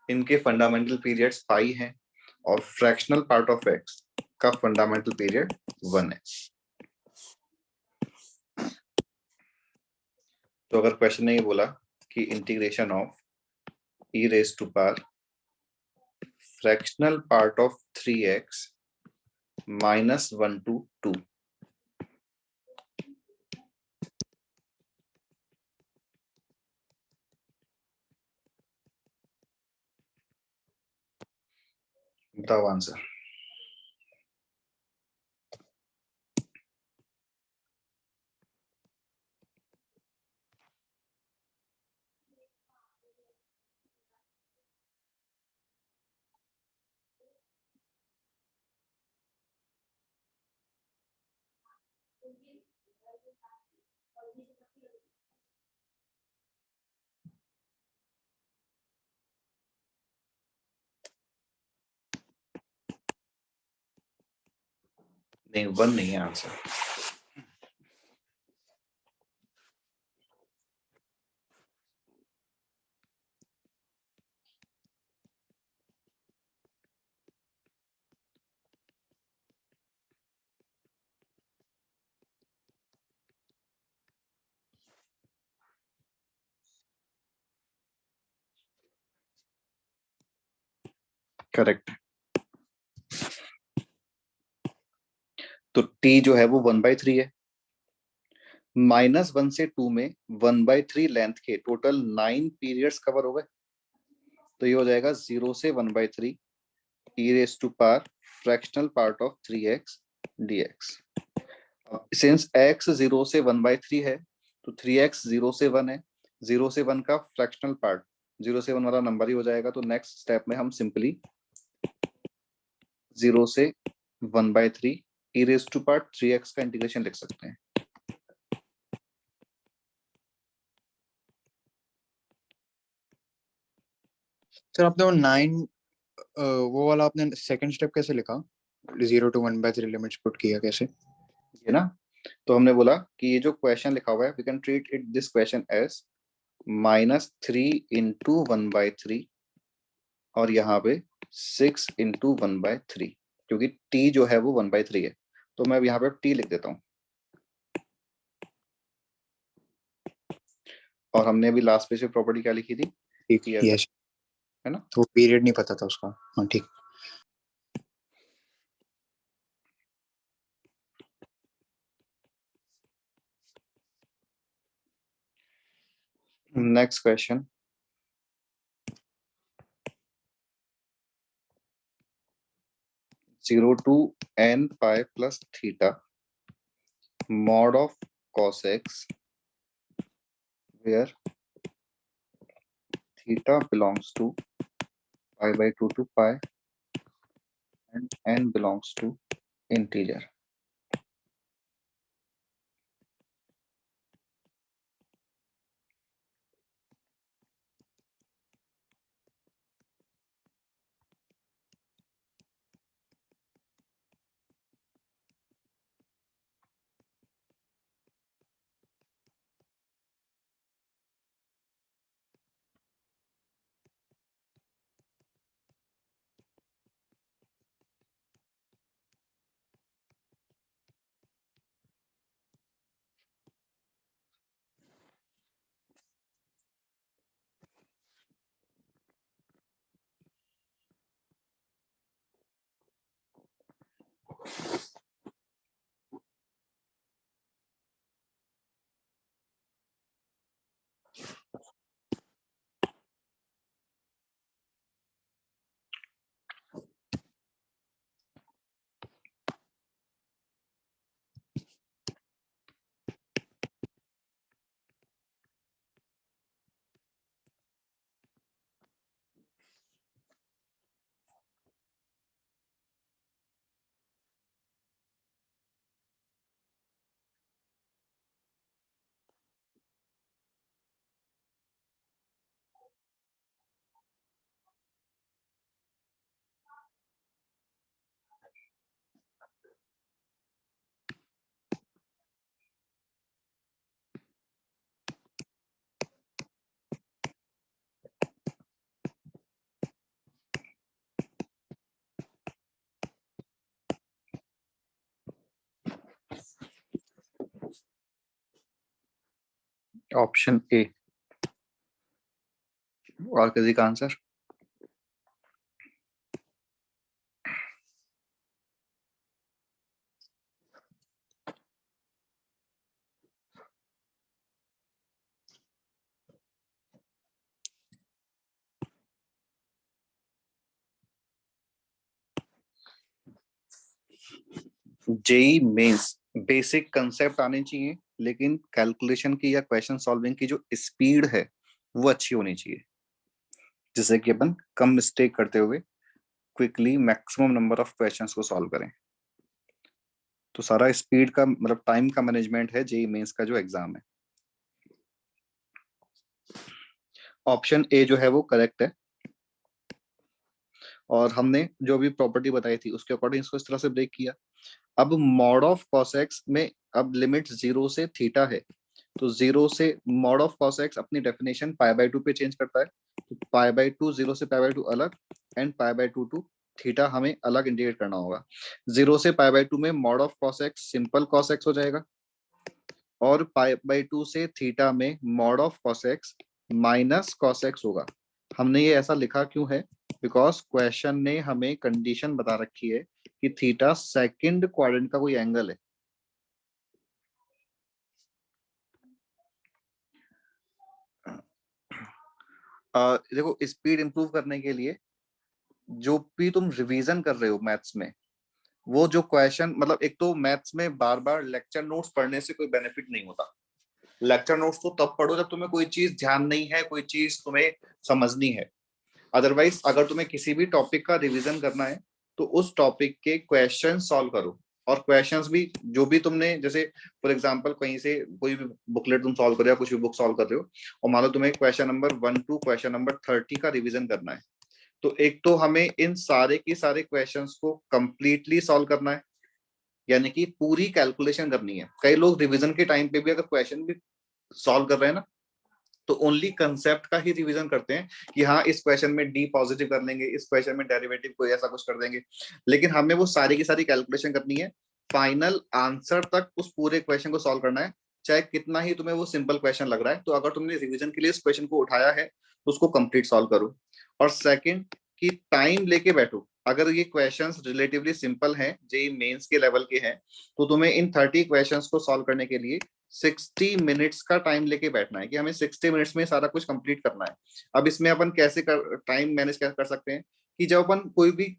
इनके फंडामेंटल पीरियड्स पाई हैं और फ्रैक्शनल पार्ट ऑफ एक्स का फंडामेंटल पीरियड 1 है. तो अगर क्वेश्चन ने ये बोला कि integration of e raise to power fractional part of 3x minus 1 to 2, बताओ आंसर. नहीं, 1 नहीं है आंसर। करेक्ट। तो टी जो है वो 1/3 है। -1 से 2 में 1/3 लेंथ के टोटल 9 पीरियड्स कवर हो गए। तो ये हो जाएगा 0 से 1/3 e raised to power fractional part of 3x dx। Since x 0 से 1/3 है तो 3x 0 से 1 है, 0 से 1 का फ्रैक्शनल पार्ट 0 से 1 वाला नंबर ही हो जाएगा। तो नेक्स्ट स्टेप में हम सिंपली 0 से 1/3 e raised to power 3x का इंटीग्रेशन लिख सकते हैं। सर आपने वो 9 वो वाला आपने सेकंड स्टेप कैसे लिखा? 0 to 1/3 लिमिट्स पुट किया कैसे? ये ना, तो हमने बोला कि ये जो क्वेश्चन लिखा हुआ है we can treat it this question as -3 into 1/3 और यहाँ पे 6 into 1/3, क्योंकि t जो है वो 1/3 है। तो मैं यहाँ पे t लिख देता हूँ। और हमने अभी लास्ट पे से प्रॉपर्टी क्या लिखी थी? ठीक T यस, है ना? तो पीरियड नहीं पता था उसका। हाँ ठीक। Next question, zero to n pi plus theta mod of cos x where theta belongs to pi/2 to pi and n belongs to integer। Option A. और किसी का आंसर? जेई मेंस बेसिक कंसेप्ट आने चाहिए, लेकिन कैलकुलेशन की या question solving की जो स्पीड है वो अच्छी होनी चाहिए, जिससे कि अपन कम मिस्टेक करते हुए quickly maximum number of questions को सॉल्व करें। तो सारा स्पीड का मतलब टाइम का मैनेजमेंट है जेई मेंस का जो एग्जाम है। ऑप्शन ए जो है वो करेक्ट है। और हमने जो भी प्रॉपर्टी बताई थी उसके अकॉर्डिंग इसको इस तरह से ब्रेक किया। अब मॉड ऑफ कॉस एक्स में अब लिमिट 0 से थीटा है, तो 0 से मॉड ऑफ कॉस एक्स अपनी डेफिनेशन पाई बाय 2 पे चेंज करता है। तो पाई बाय 2 0 से पाई बाय 2 अलग, and pi by 2 to theta हमें अलग इंडिकेट करना होगा। 0 से पाई बाय 2 में mod of cos x simple cos x हो जाएगा, और पाई बाय 2 से थीटा में mod of cos x minus cos x होगा। हमने ये ऐसा लिखा क्यों है? बिकॉज क्वेश्चन ने हमें कंडीशन बता रखी है कि थीटा सेकंड क्वाड्रेंट का कोई एंगल है। देखो, स्पीड इंप्रूव करने के लिए जो भी तुम रिवीजन कर रहे हो मैथ्स में, वो जो क्वेश्चन मतलब एक तो मैथ्स में बार बार लेक्चर नोट्स पढ़ने से कोई बेनिफिट नहीं होता। लेक्चर नोट्स तो तब पढ़ो जब तुम्हें कोई चीज ध्यान नहीं है, कोई चीज तुम्हें समझनी है। अदरवाइज अगर तुम्हें किसी भी टॉपिक का रिवीजन करना है तो उस टॉपिक के क्वेश्चन सॉल्व करो। और क्वेश्चंस भी जो भी तुमने, जैसे फॉर एग्जांपल कहीं से कोई भी बुकलेट तुम सॉल्व कर रहे हो, कुछ भी बुक सॉल्व कर रहे हो, और मान लो तुम्हें question number 1 to question number 30 का रिवीजन करना है, तो एक तो हमें इन सारे के सारे क्वेश्चंस को कंप्लीटली सॉल्व करना है, यानी कि पूरी कैलकुलेशन करनी है। कई लोग रिवीजन के टाइम पे भी अगर क्वेश्चन भी सॉल्व कर रहे हैं ना, तो ओनली कंसेप्ट का ही रिवीजन करते हैं कि हाँ इस क्वेश्चन में डी पॉजिटिव कर लेंगे, इस क्वेश्चन में डेरिवेटिव कोई ऐसा कुछ कर देंगे, लेकिन हमें वो सारी की सारी कैलकुलेशन करनी है। फाइनल आंसर तक उस पूरे क्वेश्चन को सॉल्व करना है, चाहे कितना ही तुम्हें वो सिंपल क्वेश्चन लग रहा है। तो अगर तुमने रिवीजन के लिए इस क्वेश्चन को उठाया है तो उसको कंप्लीट सॉल्व करो। और सेकंड, कि टाइम लेके बैठो। अगर ये क्वेश्चंस रिलेटिवली सिंपल हैं, जेई मेंस के लेवल के हैं, तो तुम्हें इन 30 क्वेश्चंस को सॉल्व करने के लिए 60 मिनट्स का टाइम लेके बैठना है कि हमें 60 मिनट्स में सारा कुछ कंप्लीट करना है। अब इसमें अपन कैसे टाइम मैनेज कर सकते हैं कि जब अपन कोई भी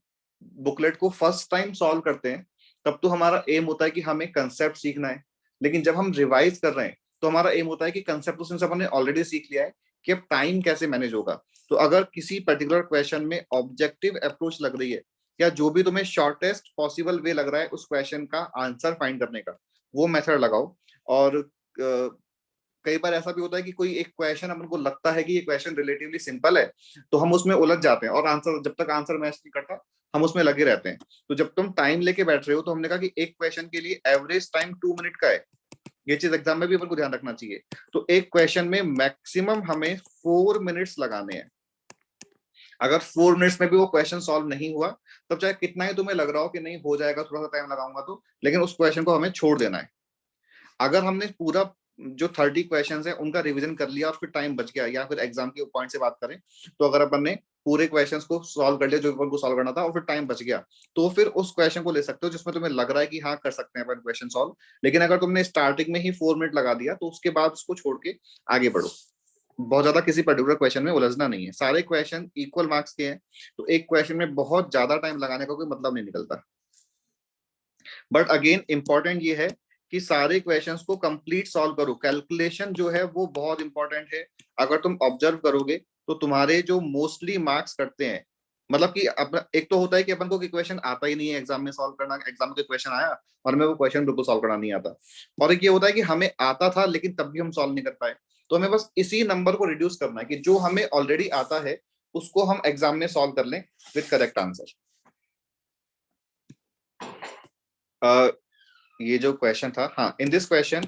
बुकलेट को फर्स्ट टाइम सॉल्व करते हैं, तब तो हमारा एम होता है कि हमें कंसेप्ट सीखना है। लेकिन जब हम रिवाइज कर रहे हैं तो हमारा एम होता है कि कंसेप्ट उसमें से अपन ने ऑलरेडी सीख लिया है, कि अब टाइम कैसे मैनेज होगा। तो अगर किसी पर्टिकुलर क्वेश्चन में ऑब्जेक्टिव अप्रोच लग रही है, या जो भी तुम्हें शॉर्टेस्ट पॉसिबल वे लग रहा है उस क्वेश्चन का आंसर फाइंड करने का, वो मेथड लगाओ। और कई बार ऐसा भी होता है कि कोई एक क्वेश्चन अपन को लगता है कि ये क्वेश्चन रिलेटिवली सिंपल है, तो हम उसमें उलझ जाते हैं, और आंसर जब तक आंसर मैच नहीं करता हम उसमें लगे रहते हैं। तो जब तुम टाइम लेके बैठ रहे हो, तो हमने कहा कि एक क्वेश्चन के लिए एवरेज टाइम 2 मिनट का है। ये चीज एग्जाम में भी अपन को ध्यान रखना चाहिए। तो एक क्वेश्चन में मैक्सिमम हमें 4 मिनट्स लगाने हैं। अगर 4 मिनट्स में भी वो क्वेश्चन सॉल्व नहीं हुआ, तब चाहे कितना ही तुम्हें लग रहा हो कि नहीं हो जाएगा, थोड़ा सा टाइम लगाऊंगा, तो लेकिन उस क्वेश्चन को हमें छोड़ देना है। अगर हमने पूरा जो 30 क्वेश्चन है उनका रिवीजन कर लिया और फिर टाइम बच गया, या फिर एग्जाम के पॉइंट से बात करें, तो अगर अपन ने पूरे क्वेश्चंस को सॉल्व कर लिया जो अपन को सॉल्व करना था, और फिर टाइम बच गया, तो फिर उस क्वेश्चन को ले सकते हो जिसमें तुम्हें लग रहा है कि हाँ कर सकते हैं अपन क्वेश्चन सॉल्व। लेकिन अगर तुमने स्टार्टिंग में ही 4 मिनट लगा दिया, तो उसके बाद उसको छोड़ के आगे बढ़ो। बहुत ज्यादा किसी पर्टिकुलर क्वेश्चन में उलझना नहीं है, सारे क्वेश्चन इक्वल मार्क्स के हैं, तो एक क्वेश्चन में बहुत ज्यादा टाइम लगाने का कोई मतलब नहीं निकलता। बट अगेन इंपॉर्टेंट ये है कि सारे क्वेश्चंस को कंप्लीट सॉल्व करो। कैलकुलेशन जो है वो बहुत इंपॉर्टेंट है। अगर तुम ऑब्जर्व करोगे तो तुम्हारे जो मोस्टली मार्क्स करते हैं, मतलब कि एक तो होता है कि अपन को क्वेश्चन आता ही नहीं है एग्जाम में सॉल्व करना, एग्जाम के क्वेश्चन आया और हमें वो क्वेश्चन बिल्कुल सॉल्व करना नहीं आता। और एक ये होता है कि हमें आता था लेकिन तब भी हम सॉल्व नहीं कर पाए। तो हमें बस इसी नंबर को रिड्यूस करना है कि जो हमें ऑलरेडी आता है उसको हम एग्जाम में सॉल्व कर लें विद करेक्ट आंसर। ये जो क्वेश्चन था, हाँ, इन दिस क्वेश्चन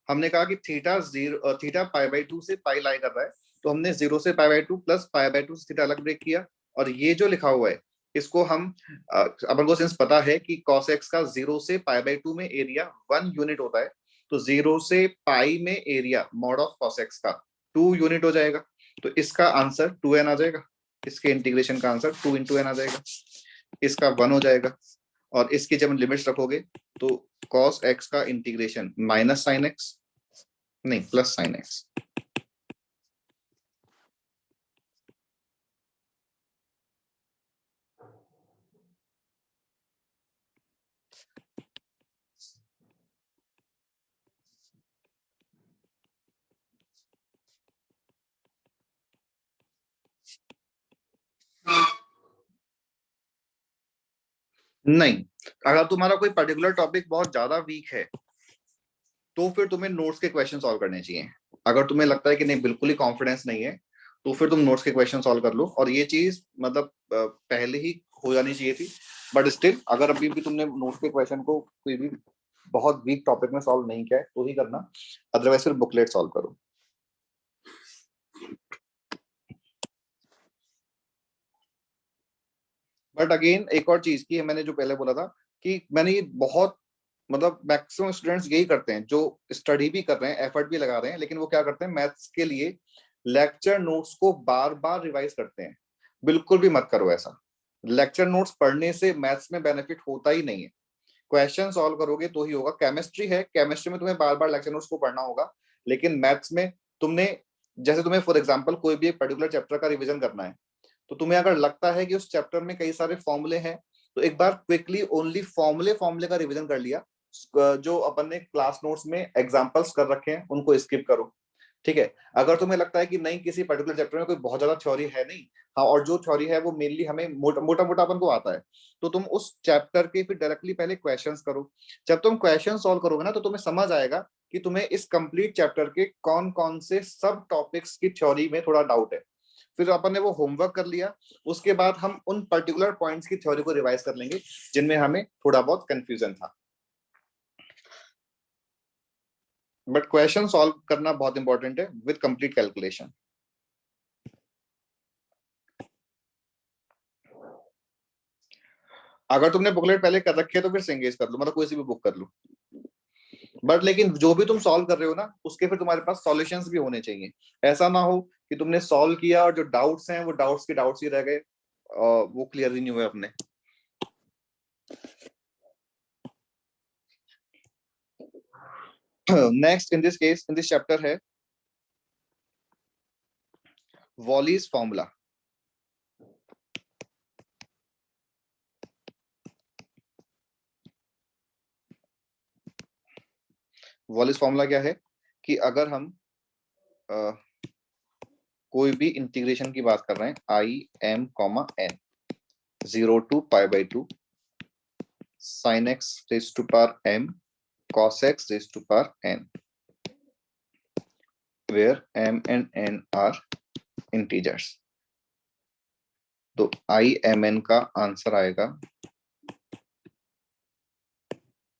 हमने कहा कि थीटा पाई बाय 2 से पाई लाई कर रहा है, तो हमने 0 से pi by 2 plus pi by 2 से थीटा अलग ब्रेक किया। और ये जो लिखा हुआ है इसको हम अपन को सिंस पता है कि cos x का 0 से पाई बाय 2 में एरिया 1 यूनिट होता है, तो 0 से पाई में area mod of cos x का 2 यूनिट हो जाएगा। तो इसका आंसर 2n आ जाएगा, इसके इंटीग्रेशन का आंसर 2 इंटू एन आ जाएगा, इसका 1 हो जाएगा। और इसकी जब लिमिट्स रखोगे तो cos x का इंटीग्रेशन माइनस साइन एक्स, नहीं प्लस साइन एक्स। नहीं, अगर तुम्हारा कोई पर्टिकुलर टॉपिक बहुत ज्यादा वीक है तो फिर तुम्हें नोट्स के क्वेश्चन सॉल्व करने चाहिए। अगर तुम्हें लगता है कि नहीं, बिल्कुल ही कॉन्फिडेंस नहीं है, तो फिर तुम नोट्स के क्वेश्चन सॉल्व कर लो। और ये चीज मतलब पहले ही हो जानी चाहिए थी, बट स्टिल अगर अभी भी तुमने नोट्स के क्वेश्चन को कोई भी बहुत वीक टॉपिक में सॉल्व नहीं किया है तो ही करना, अदरवाइज फिर बुकलेट सॉल्व करो। बट अगेन एक और चीज की, मैंने जो पहले बोला था कि मैंने ये बहुत मतलब मैक्सिमम स्टूडेंट्स यही करते हैं जो स्टडी भी कर रहे हैं, एफर्ट भी लगा रहे हैं, लेकिन वो क्या करते हैं, मैथ्स के लिए लेक्चर नोट्स को बार बार रिवाइज करते हैं। बिल्कुल भी मत करो ऐसा। लेक्चर नोट्स पढ़ने से मैथ्स में बेनिफिट होता ही नहीं है। क्वेश्चन सॉल्व करोगे तो ही होगा। केमिस्ट्री है, केमिस्ट्री में तुम्हें बार बार लेक्चर नोट्स को पढ़ना होगा, लेकिन मैथ्स में तुमने, जैसे तुम्हें फॉर एग्जाम्पल कोई भी एक पर्टिकुलर चैप्टर का रिविजन करना है, तो तुम्हें अगर लगता है कि उस चैप्टर में कई सारे फॉर्मूले हैं, तो एक बार क्विकली ओनली फॉर्मूले फॉर्मूले का रिवीजन कर लिया। जो अपन ने क्लास नोट्स में एग्जांपल्स कर रखे हैं उनको स्किप करो। ठीक है। अगर तुम्हें लगता है कि नहीं, किसी पर्टिकुलर चैप्टर में कोई बहुत ज्यादा थ्योरी है नहीं, हाँ, और जो थ्योरी है वो मेनली हमें मोटा मोटा अपन को आता है, तो तुम उस चैप्टर के फिर डायरेक्टली पहले क्वेश्चंस करो। जब तुम क्वेश्चन सॉल्व करोगे ना, तो तुम्हें समझ आएगा कि तुम्हें इस कंप्लीट चैप्टर के कौन कौन से सब टॉपिक्स की थ्योरी में थोड़ा डाउट है। फिर अपन ने वो होमवर्क कर लिया, उसके बाद हम उन पर्टिकुलर पॉइंट्स की थ्योरी को रिवाइज कर लेंगे जिनमें हमें थोड़ा बहुत कंफ्यूजन था। बट क्वेश्चन सॉल्व करना बहुत इंपॉर्टेंट है विद कंप्लीट कैलकुलेशन। अगर तुमने बुकलेट पहले कर रखे है तो फिर सेंगेज कर लो, मतलब कोई सी भी बुक कर लो। बट लेकिन जो भी तुम सॉल्व कर रहे हो ना, उसके फिर तुम्हारे पास सॉल्यूशंस भी होने चाहिए। ऐसा ना हो कि तुमने सॉल्व किया और जो डाउट्स हैं वो डाउट्स के डाउट्स ही रह गए, वो क्लियर ही नहीं हुए अपने। Next in this case, in this chapter है वॉलीज फॉर्मूला। वॉलीज फॉर्मूला क्या है कि अगर हम कोई भी इंटीग्रेशन की बात कर रहे हैं, I m comma n 0 to π/2 sin x raised to power m cos x raised to power n, where m and n are integers। तो आई एम एन का आंसर आएगा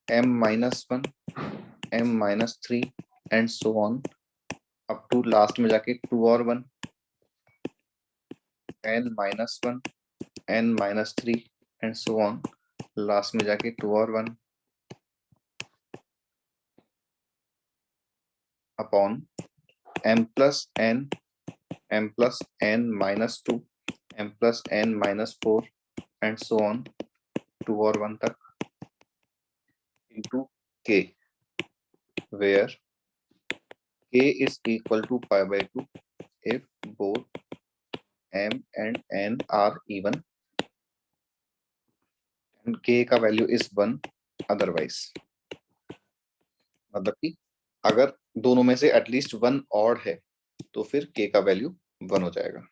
m-1 m-3 and so on up to last में जाके 2 और 1 n-1 n-3 and so on last में जाके 2 और 1 upon m+n m+n-2 m+n-4 and so on 2 और 1 तक into k, where k is equal to π/2 if both m and n are even and k का value is 1 otherwise। मतलब कि अगर दोनों में से एटलीस्ट 1 ऑड है तो फिर k का वैल्यू 1 हो जाएगा।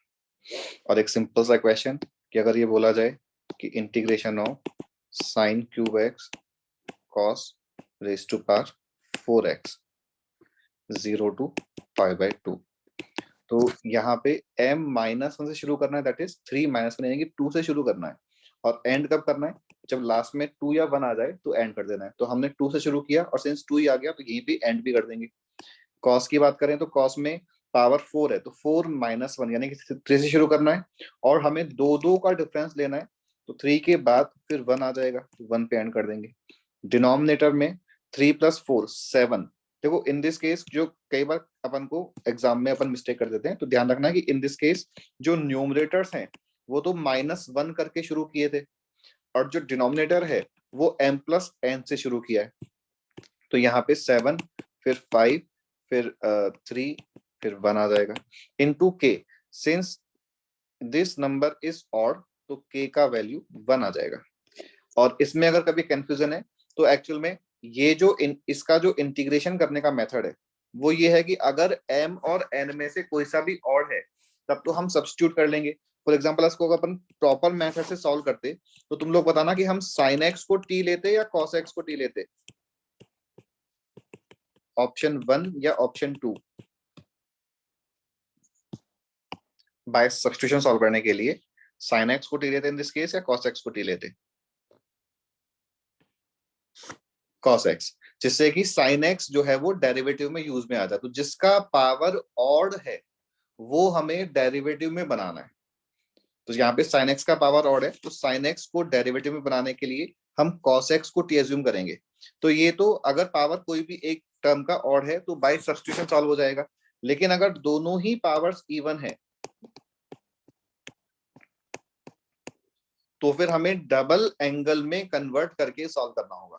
और एक सिंपल सा क्वेश्चन कि अगर ये बोला जाए कि integration of sin cube x cos raised to power 4x 0 to π/2, तो यहाँ पे m-1 से शुरू करना है, दैट इज 3-1 यानी कि 2 से शुरू करना है। और एंड कब करना है, जब लास्ट में 2 या 1 आ जाए तो एंड कर देना है। तो हमने 2 से शुरू किया और सिंस 2 ही आ गया तो यहीं पे एंड भी कर देंगे। कॉस की बात करें तो कॉस में पावर 4 है, तो 4-1 यानी कि 3 से शुरू करना है और हमें 2 का डिफरेंस लेना है, तो 3 के बाद फिर 1 आ जाएगा, तो 1 पे एंड कर देंगे। डिनोमिनेटर में 3 + 4 7। देखो इन दिस केस जो कई बार अपन को एग्जाम में अपन मिस्टेक कर देते हैं, तो ध्यान रखना है कि इन दिस केस जो न्यूमरेटर्स हैं वो तो -1 करके शुरू किए थे और जो डिनोमिनेटर है वो m+n से शुरू किया है। तो यहाँ पे 7 फिर 5 फिर 3 फिर 1 आ जाएगा into k। Since this number is odd तो k का वैल्यू 1 आ जाएगा। और इसमें अगर कभी कंफ्यूजन है तो एक्चुअल में ये जो इसका जो इंटीग्रेशन करने का मेथड है वो ये है कि अगर m और n में से कोई सा भी ऑड है तब तो हम सब्स्टिट्यूट कर लेंगे। फॉर एग्जाम्पल इसको अगर अपन प्रॉपर मेथड से सॉल्व करते तो तुम लोग बताना कि हम साइन एक्स को टी लेते या कॉस एक्स को टी लेते, ऑप्शन 1 या ऑप्शन 2। बाय सब्स्टिट्यूशन सॉल्व करने के लिए साइन एक्स को टी लेते इन दिस केस या कॉस एक्स को टी लेते, कॉस एक्स, जिससे कि साइन एक्स जो है वो डेरिवेटिव में यूज में आ जाए। तो जिसका पावर ऑड है वो हमें डेरिवेटिव में बनाना है। तो यहाँ पे साइन एक्स का पावर ऑड है, तो साइन एक्स को डेरिवेटिव में बनाने के लिए हम कॉस एक्स को टी एज्यूम करेंगे। तो ये तो अगर पावर कोई भी एक टर्म का ऑड है तो बाय सब्स्टिट्यूशन सॉल्व हो जाएगा, लेकिन अगर दोनों ही पावर्स इवन है तो फिर हमें डबल एंगल में कन्वर्ट करके सॉल्व करना होगा।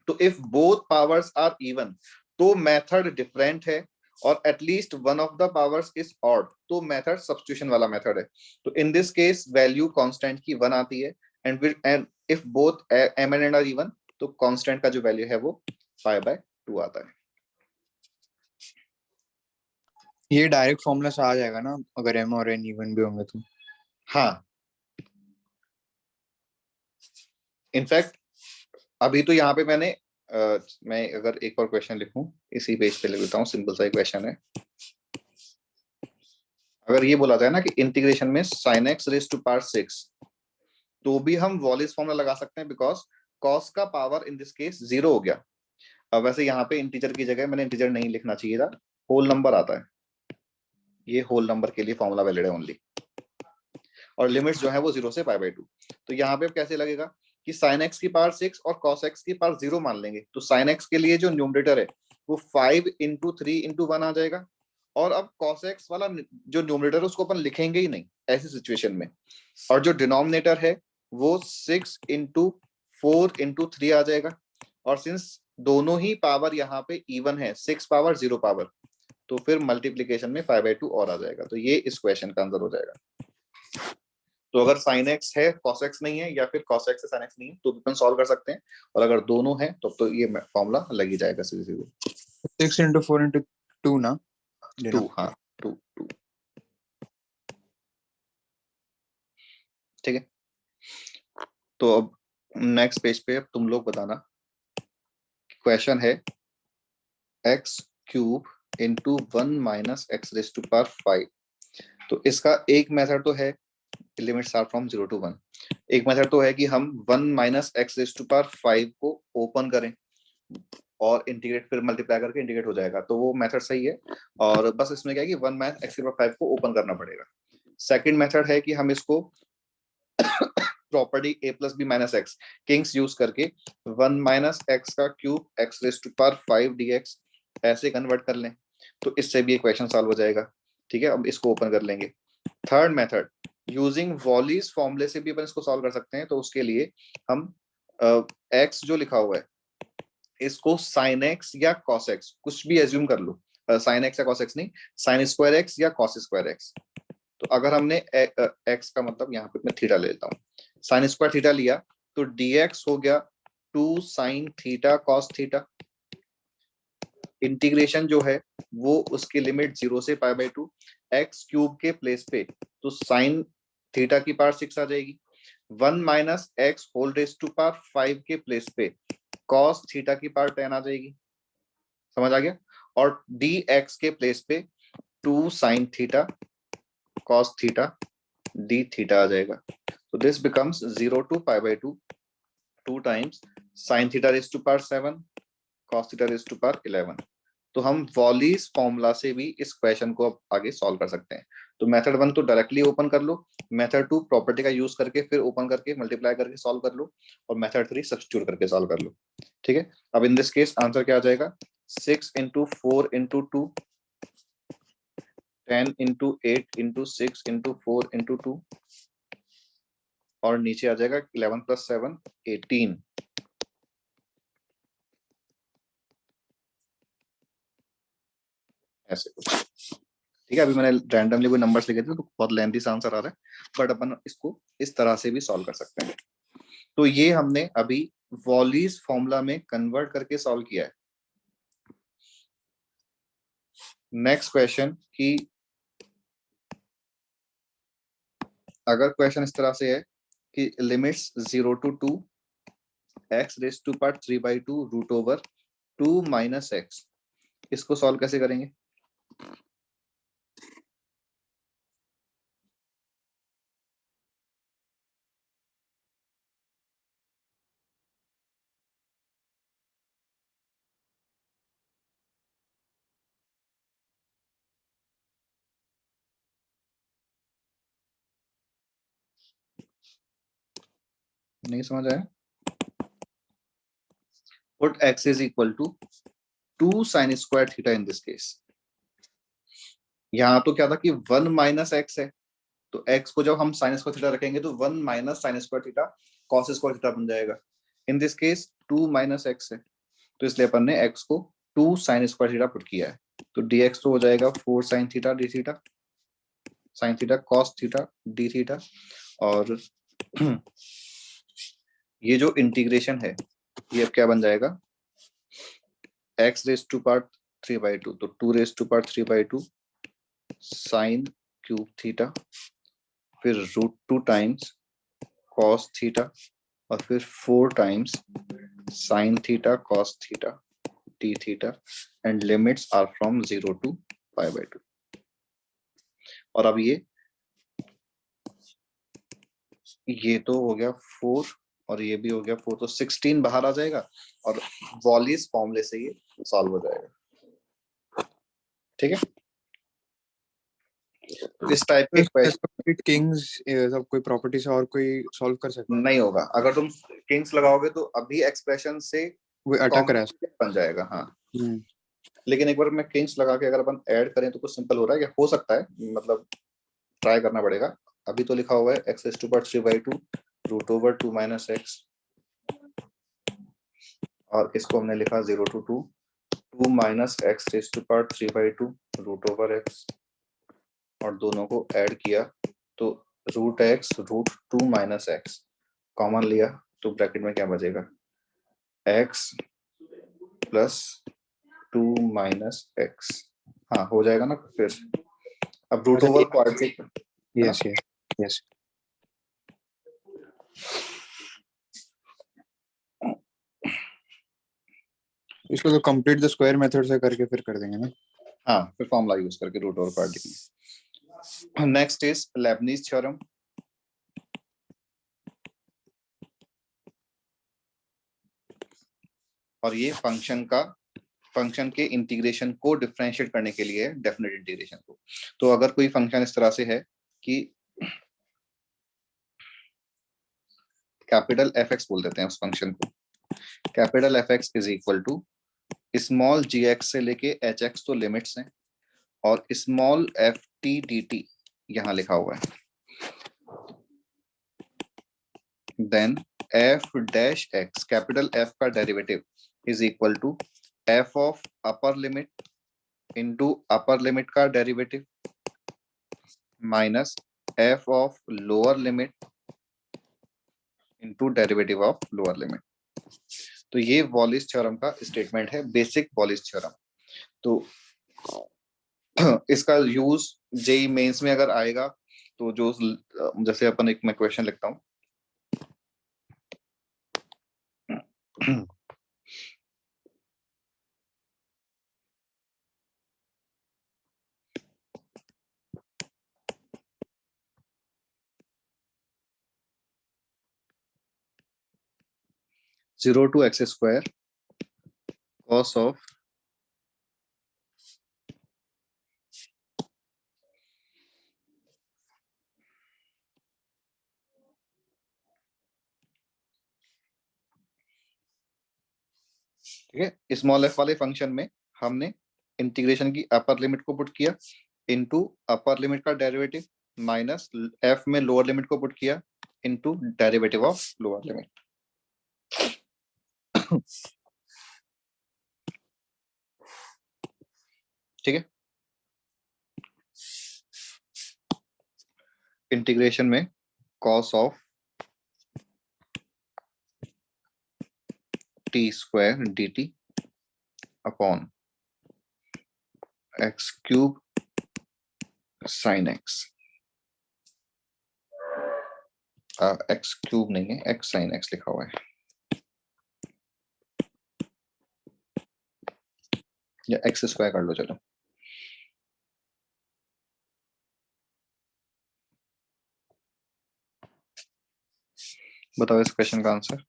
तो if both powers are even तो मेथड डिफरेंट है, और at least one of the powers is odd तो मेथड सब्स्टिट्यूशन वाला मेथड है। तो in this case value constant की 1 आती है, and if both M and N are even तो कांस्टेंट का जो वैल्यू है वो 5/2 आता है। ये डायरेक्ट फॉर्मूला से आ जाएगा ना अगर एम और एन इवन भी होंगे तो? हाँ, इनफैक्ट अभी तो यहाँ पे मैं अगर एक और क्वेश्चन लिखूं, इसी पेज पे लिख देता हूँ, सिंपल सा क्वेश्चन है। अगर ये बोला जाए ना कि इंटीग्रेशन में sin x raise to power 6, तो भी हम वॉलिस फॉर्मूला लगा सकते हैं, बिकॉज cos का पावर इन दिस केस 0 हो गया। अब वैसे यहाँ पे इंटीजर की जगह मैंने इंटीजर नहीं लिखना चाहिए था, होल नंबर आता है, ये होल नंबर के लिए फॉर्मूला वैलिड है ओनली, और लिमिट्स जो है वो 0 से π/2। तो यहाँ पे कैसे लगेगा कि sin x की पावर 6 और cos x की पावर 0 मान लेंगे, तो sin x के लिए जो न्यूमरेटर है वो 5 × 3 × 1 आ जाएगा, और अब cos x वाला जो न्यूमरेटर है उसको अपन लिखेंगे ही नहीं ऐसी सिचुएशन में, और जो डिनोमिनेटर है वो 6 × 4 × 3 आ जाएगा। और सिंस दोनों ही पावर यहाँ पे इवन है, 6 पावर 0 पावर, तो फिर मल्टीप्लीकेशन में 5/2 और आ जाएगा। तो ये इस क्वेश्चन का आंसर हो जाएगा। तो अगर sin x है cos x नहीं है, या फिर cos x है sin x नहीं है, तो अपन सॉल्व कर सकते हैं, और अगर दोनों है तो ये फॉर्मूला लग ही जाएगा सीधे सीधे। 6 × 4 × 2 ना? 2, हाँ 2 ठीक है। तो अब नेक्स्ट पेज पे अब तुम लोग बताना, क्वेश्चन है x³ × 1 - x raise to power 5। तो इसका एक मेथड तो है लिमिट्स आर फ्रॉम 0 to 1, एक मेथड तो है कि हम 1 - x रेज टू पावर 5 को ओपन करें और इंटीग्रेट, फिर मल्टीप्लाई करके इंटीग्रेट हो जाएगा, तो वो मेथड सही है। और बस इसमें क्या है कि 1 - x की पावर 5 को ओपन करना पड़ेगा। सेकंड मेथड है कि हम इसको property a + b - x king's use करके 1 - x³ x raise to power 5 dx ऐसे कन्वर्ट कर लें, तो इससे भी इक्वेशन सॉल्व हो जाएगा। ठीक है, अब इसको ओपन कर लेंगे। थर्ड मेथड यूजिंग वॉलीज फॉर्मूले से भी अपन इसको सॉल्व कर सकते हैं। तो उसके लिए हम x जो लिखा हुआ है इसको sin x या cos x कुछ भी एज्यूम कर लो, sin x या cos x नहीं, sin² x या cos² x। तो अगर हमने x का मतलब यहाँ पे मैं थीटा ले लेता हूँ, sin² थीटा लिया तो dx हो गया 2 sin theta cos theta. Integration जो है वो उसकी लिमिट 0 से π/2, x³ के प्लेस पे तो sin थीटा की पावर 6 आ जाएगी, 1 - x whole raise to power 5 के प्लेस पे cos थीटा की पावर 10 आ जाएगी। समझ आ गया? और dx के प्लेस पे 2 sin theta cos theta d theta आ जाएगा। तो this becomes 0 to π/2, 2 times sin theta raise to power 7 cos theta raise to power 11। तो हम वॉलीज फॉर्मूला से भी इस क्वेश्चन को अब आगे सॉल्व कर सकते हैं। तो मेथड 1 तो डायरेक्टली ओपन कर लो, मेथड 2 प्रॉपर्टी का यूज करके फिर ओपन करके मल्टीप्लाई करके सॉल्व कर लो, और मेथड 3 सब्स्टिट्यूट करके सॉल्व कर लो। ठीक है, अब इन दिस केस आंसर क्या आ जाएगा? 6 × 4 × 2, 10 × 8 × 6 × 4 × 2, और नीचे आ जाएगा 11 + 7 18। ऐसे कुछ। ठीक है, अभी मैंने रैंडमली कोई नंबर्स लिखे थे तो बहुत लेंथी सा आंसर आ रहा है, बट अपन इसको इस तरह से भी सॉल्व कर सकते हैं। तो ये हमने अभी वॉलीज फॉर्मूला में कन्वर्ट करके सॉल्व किया है। नेक्स्ट क्वेश्चन की अगर क्वेश्चन इस तरह से है कि limits 0 to 2 x raise to power 3/2 root over 2 minus x, इसको सॉल्व कैसे करेंगे? नहीं समझ आया? Put x is equal to 2 sine square theta in this case. यहाँ तो क्या था कि 1 माइनस एक्स है, तो x को जब हम साइन स्क्वायर थीटा रखेंगे तो 1 minus sign square theta cos square theta बन जाएगा। इन दिस केस 2 माइनस एक्स है, तो इसलिए अपन ने x को 2 साइन स्क्वायर थीटा पुट किया है, तो dx तो हो जाएगा 4 sine theta D theta, sign theta cos theta D theta, और ये जो इंटीग्रेशन है ये अब क्या बन जाएगा, x रेज टू पावर 3/2, तो 2 raise to power 3/2 sine cube theta, फिर √2 टाइम्स कॉस थीटा, और फिर 4 times sine theta cos theta D theta, and limits are from 0 to π/2। और अब ये तो हो गया 4 और ये भी हो गया 4, तो 16 बाहर आ जाएगा और वॉलिस फॉर्मूले से ये सॉल्व हो जाएगा। ठीक है, इस टाइप के क्वेश्चन किंग्स सब कोई प्रॉपर्टी से और कोई सॉल्व कर सकता है? नहीं होगा। अगर तुम किंग्स लगाओगे तो अभी एक्सप्रेशन से वो अटक रहा है। बन जाएगा। हाँ, लेकिन एक बार मैं किंग्स लगा के अगर अपन ऐड करें तो कुछ सिंपल हो रहा है, या हो सकता है, मतलब ट्राई करना पड़ेगा। अभी तो लिखा हुआ है x raise to power 3/2 root over 2 minus X, और इसको हमने लिखा 0 to 2 minus X raise to power 3/2 root over X, और दोनों को ऐड किया तो root X root 2 minus X, common लिया तो ब्रैकेट में क्या बचेगा, x प्लस 2 माइनस एक्स। हाँ, हो जाएगा ना फिर। अब root over quadratic, yes yes yes, इसको तो कंप्लीट द स्क्वायर मेथड से करके फिर कर देंगे ना। हाँ, फिर फॉर्मूला यूज करके root over quadratic. Next is Leibniz theorem. और ये फंक्शन के इंटीग्रेशन को डिफरेंशिएट करने के लिए डेफिनेट इंटीग्रेशन को। तो अगर कोई फंक्शन इस तरह से है कि कैपिटल एफ एक्स बोल देते हैं उस फंक्शन को, capital F x is equal to small G X से लेके एच एक्स तो लिमिट्स हैं, और small F T D T यहां लिखा हुआ है, then F dash X capital F का derivative is equal to F of upper limit into upper limit का derivative minus F of lower limit into derivative of lower limit. तो ये Wallis theorem का statement है, basic Wallis theorem. तो इसका use JEE mains में अगर आएगा तो जो जैसे अपन एक मैं क्वेश्चन लिखता हूं, zero to X square cos of ठीक है, स्मॉल एफ वाले फंक्शन में हमने इंटीग्रेशन की अपर लिमिट को पुट किया इनटू अपर लिमिट का डेरिवेटिव माइनस एफ में लोअर लिमिट को पुट किया into derivative of lower limit. ठीक है, इंटीग्रेशन में cos of T square D T upon x cube sine x. X cube नहीं है, एक्स साइन एक्स लिखा हुआ है, या एक्स स्क्वायर कर लो चलो। बताओ इस क्वेश्चन का आंसर।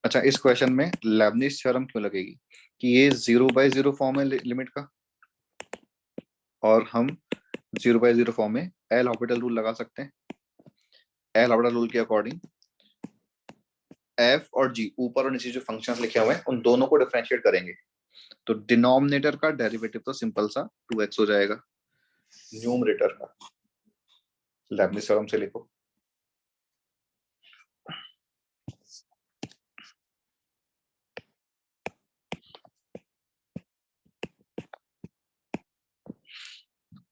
अच्छा, इस क्वेश्चन में लेबनिज थ्योरम क्यों लगेगी कि ये 0/0 फॉर्म है लिमिट का, और हम 0/0 फॉर्म में एल हॉस्पिटल रूल लगा सकते हैं। एल हॉस्पिटल रूल के अकॉर्डिंग एफ और जी, ऊपर और नीचे जो फंक्शंस लिखे हुए हैं उन दोनों को डिफरेंशिएट करेंगे, तो डिनोमिनेटर का डेरिवेटिव तो सिंपल सा 2x हो जाएगा, न्यूमरेटर का लेबनिज थ्योरम से लिखो।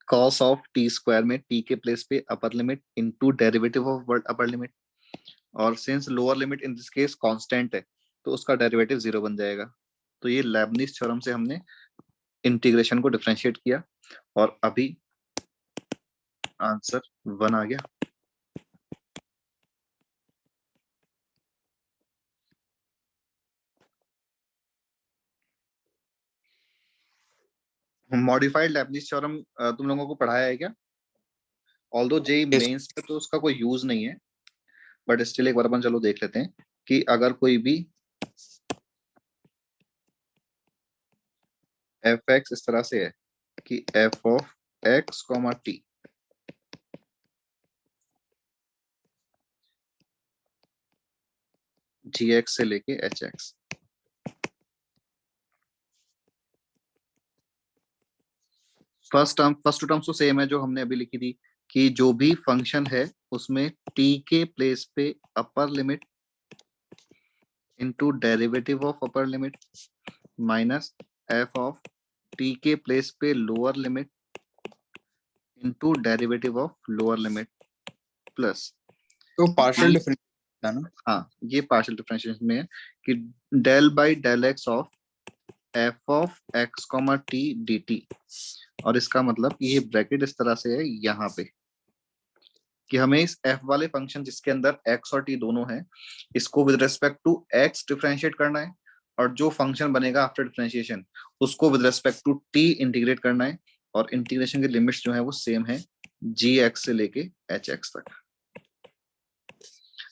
cos ऑफ टी स्क्वायर में टी के प्लेस पे upper limit into derivative of upper limit, और since lower limit in this case constant है तो उसका डेरिवेटिव 0 बन जाएगा। तो ये लेबनिज थ्योरम से हमने इंटीग्रेशन को डिफरेंशिएट किया, और अभी आंसर 1 आ गया। मॉडिफाइड लेबनिज थ्योरम तुम लोगों को पढ़ाया है क्या? Although JEE Yes. मेंस में तो उसका कोई यूज नहीं है, बट स्टिल एक बार अपन चलो देख लेते हैं कि अगर कोई भी एफ एक्स इस तरह से है कि F of X comma T G X से लेके H X, first two terms तो सेम है जो हमने अभी लिखी थी कि जो भी फंक्शन है उसमें टी के प्लेस पे upper limit into derivative of upper limit minus F of T के प्लेस पे lower limit into derivative of lower limit plus, तो पार्शियल डिफरेंस था ना। हाँ ये पार्शियल डिफरेंशिएशन में है कि del by del X of F of X comma T D T, और इसका मतलब ये ब्रैकेट इस तरह से है यहाँ पे कि हमें इस f वाले फंक्शन जिसके अंदर x और t दोनों हैं इसको with respect to x differentiate करना है, और जो फंक्शन बनेगा आफ्टर डिफरेंशिएशन उसको with respect to t integrate करना है, और इंटीग्रेशन की लिमिट्स जो है वो सेम है gx से लेके hx तक।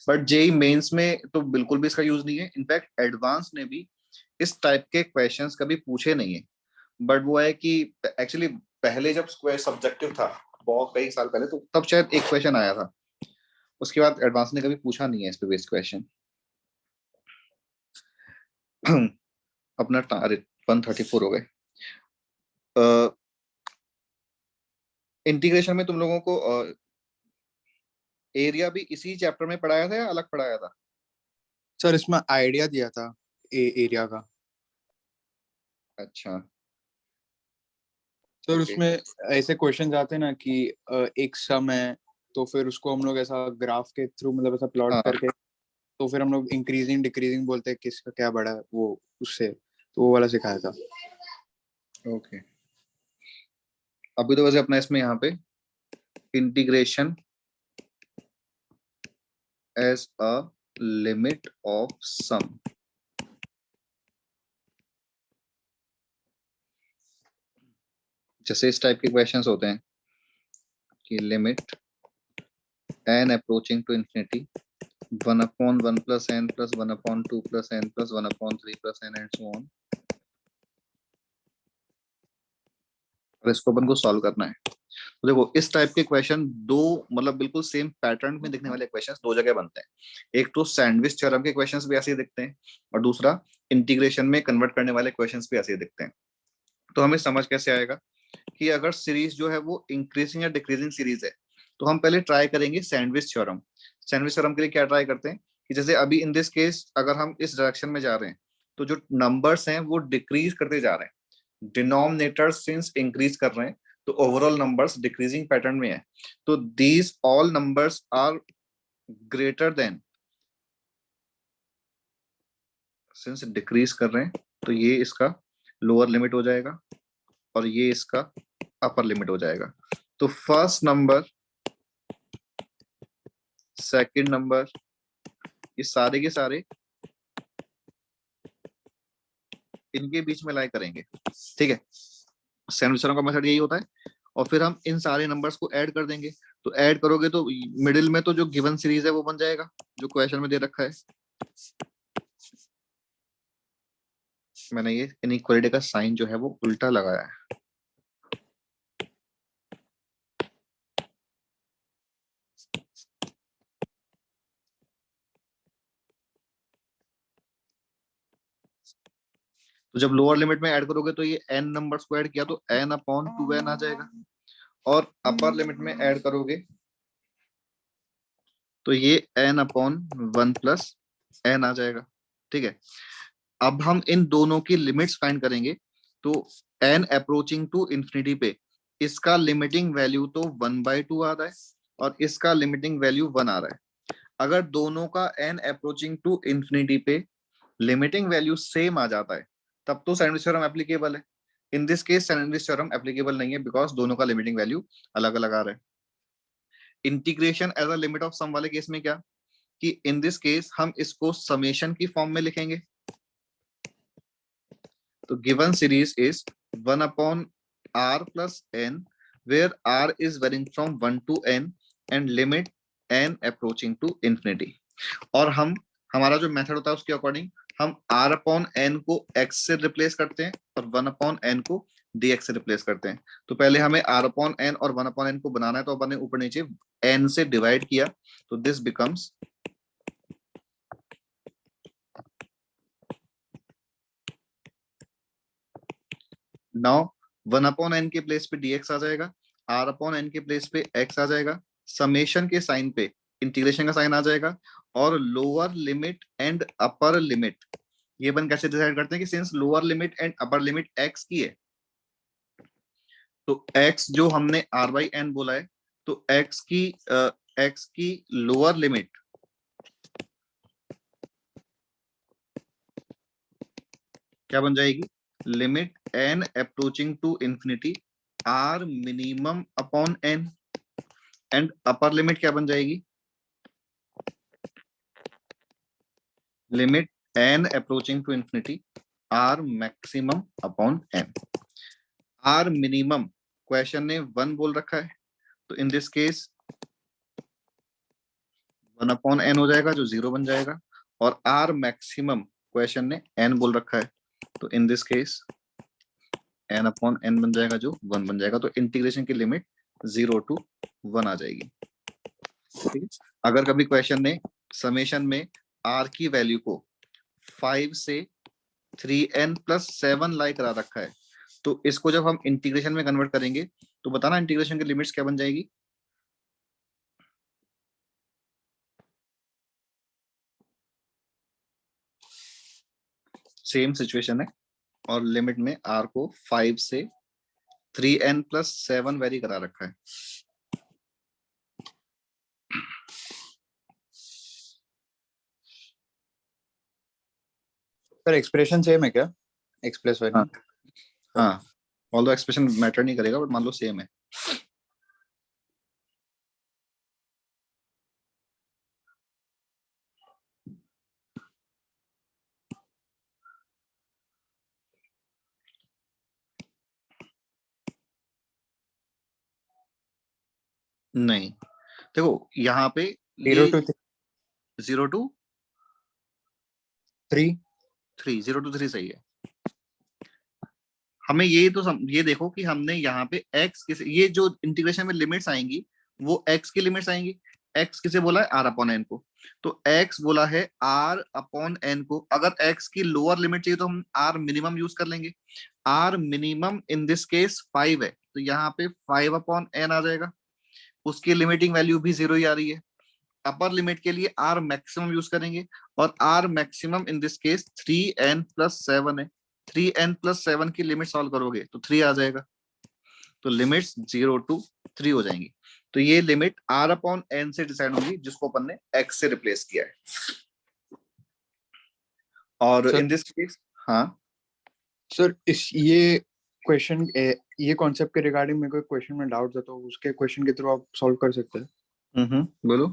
बट जेई मेंस में तो बिल्कुल भी इसका यूज नहीं है, इनफैक्ट एडवांस ने भी इस टाइप के क्वेश्चंस कभी पूछे नहीं है। बट वो है कि एक्चुअली पहले जब स्क्वायर सब्जेक्टिव था बहुत कई साल पहले, तो तब शायद एक क्वेश्चन आया था, उसके बाद एडवांस ने कभी पूछा नहीं है इस पे बेस्ड क्वेश्चन। अपना 134 हो गए। इंटीग्रेशन में तुम लोगों को एरिया भी इसी चैप्टर में पढ़ाया था या अलग पढ़ाया था? सर इसमें आइडिया दिया था एरिया का। अच्छा सर ओके उसमें ऐसे क्वेश्चन आते हैं ना कि एक सम है, तो फिर उसको हम लोग ऐसा ग्राफ के थ्रू मतलब ऐसा प्लॉट हाँ करके, तो फिर हम लोग इंक्रीजिंग डिक्रीजिंग बोलते हैं किसका क्या बड़ा है वो, उससे तो वो वाला सिखाया था। ओके। अभी तो वैसे अपना इसमें यहाँ पे integration as a limit of sum, जैसे इस टाइप के क्वेश्चंस होते हैं कि limit n approaching to infinity 1/1 plus n plus 1/2 plus n plus 1/3 plus n and so on, और इसको अपन को सॉल्व करना है। तो देखो इस टाइप के क्वेश्चन दो, मतलब बिल्कुल सेम पैटर्न में दिखने वाले क्वेश्चंस दो जगह बनते हैं। एक तो सैंडविच थ्योरम के क्वेश्चंस भी ऐसे ही दिखते हैं, और दूसरा इंटीग्रेशन में कन्वर्ट करने वाले क्वेश्चंस भी ऐसे ही दिखते हैं। तो हमें समझ कैसे आएगा कि अगर सीरीज जो है वो इंक्रीजिंग या डिक्रीजिंग सीरीज है, तो हम पहले ट्राई करेंगे सैंडविच थ्योरम। सैंडविच थ्योरम के लिए क्या ट्राई करते हैं कि जैसे अभी इन दिस केस अगर हम इस डायरेक्शन में जा रहे हैं तो जो नंबर्स हैं वो डिक्रीज करते जा रहे हैं, डिनोमिनेटर सिंस इंक्रीज कर रहे हैं, तो ओवरऑल नंबर्स डिक्रीजिंग पैटर्न में है। तो these all numbers are greater than, since decrease कर रहे हैं तो ये इसका लोअर लिमिट हो जाएगा और ये इसका अपर लिमिट हो जाएगा। तो फर्स्ट नंबर सेकंड नंबर, ये सारे के सारे इनके बीच में लाई करेंगे, ठीक है। सैंडविचरों का मेथड यही होता है। और फिर हम इन सारे नंबर्स को ऐड कर देंगे। तो ऐड करोगे तो मिडिल में तो जो गिवन सीरीज है वो बन जाएगा, जो क्वेश्चन में दे रखा है। मैंने ये इनइक्वालिटी का साइन जो है वो उल्टा लगाया है। तो जब लोअर लिमिट में ऐड करोगे तो ये n नंबर्स को ऐड किया तो n/2n आ जाएगा। और अपर लिमिट में ऐड करोगे तो ये n/1 प्लस n आ जाएगा, ठीक है। अब हम इन दोनों की लिमिट्स फाइंड करेंगे। तो n अप्रोचिंग टू इंफिनिटी पे इसका लिमिटिंग वैल्यू तो 1/2 आ रहा है और इसका लिमिटिंग वैल्यू 1 आ रहा है। अगर दोनों का n अप्रोचिंग टू इंफिनिटी पे लिमिटिंग वैल्यू सेम आ जाता है तब तो सैंडविच थ्योरम एप्लीकेबल है। इन this case sandwich theorem applicable नहीं है बिकॉज दोनों का लिमिटिंग वैल्यू अलग अलग आ रहा है। Integration as a limit of sum वाले केस में क्या, कि इन दिस केस हम इसको समेशन की फॉर्म में लिखेंगे। तो given series is 1/r plus n where r is varying from 1 to n and limit n approaching to infinity। और हम हमारा जो मेथड होता है उसके अकॉर्डिंग हम r/n को x से रिप्लेस करते हैं और 1/n को dx से रिप्लेस करते हैं। तो पहले हमें r/n और 1/n को बनाना है तो अपन ने ऊपर नीचे n से डिवाइड किया तो दिस बिकम्स नाउ 1/n के प्लेस पे dx आ जाएगा, r/n के प्लेस पे x आ जाएगा, समेशन के साइन पे इंटीग्रेशन का साइन आ जाएगा और lower limit and upper limit ये अपन कैसे डिसाइड करते हैं कि since lower limit and upper limit x की है तो x जो हमने r/n बोला है तो x की लोअर लिमिट क्या बन जाएगी, limit n approaching to infinity r minimum upon n and upper limit क्या बन जाएगी, limit n approaching to infinity r maximum upon n। r minimum question ने 1 बोल रखा है तो इन दिस केस 1/n हो जाएगा जो 0 बन जाएगा और r मैक्सिमम क्वेश्चन ने n बोल रखा है तो इन दिस केस n/n बन जाएगा जो 1 बन जाएगा। तो इंटीग्रेशन की लिमिट 0 to 1 आ जाएगी, ठीक है। अगर कभी क्वेश्चन ने समेशन में r की वैल्यू को 5 से 3n + 7 लाई करा रखा है तो इसको जब हम इंटीग्रेशन में कन्वर्ट करेंगे तो बताना इंटीग्रेशन की लिमिट्स क्या बन जाएगी। सेम सिचुएशन है और लिमिट में r को 5 से 3n + 7 वेरी करा रखा है। सर एक्सप्रेशन सेम है क्या, x प्लस वाली? हाँ ऑल्दो एक्सप्रेशन मैटर नहीं करेगा बट मान लो सेम है। नहीं देखो यहाँ पे 0 to 0 to 3 0 to 3 सही है। हमें ये तो ये देखो कि हमने यहाँ पे x किसे, ये जो इंटीग्रेशन में लिमिट्स आएंगी वो x की लिमिट्स आएंगी। x किसे बोला है, r/n को। तो x बोला है r/n को। अगर x की लोअर लिमिट चाहिए तो हम r मिनिमम यूज कर लेंगे। r minimum in this case 5 है तो यहाँ पे 5/n आ जाएगा। उसकी लिमिटिंग वैल्यू भी 0 ही आ रही है। अपर लिमिट के लिए r मैक्सिमम यूज करेंगे और r maximum in this case 3n + 7 है। 3n + 7 की लिमिट सॉल्व करोगे तो 3 आ जाएगा। तो लिमिट्स 0 to 3 हो जाएंगी। तो ये लिमिट r/n से डिसाइड होगी जिसको अपन ने x से रिप्लेस किया है। और इन दिस केस हाँ सर इस ये क्वेश्चन ये कॉन्सेप्ट के रिगार्डिंग मेरे को एक क्वेश्चन में डाउट था तो उसके क्वेश्चन के थ्रू आप सॉल्व कर सकते हैं। बोलो।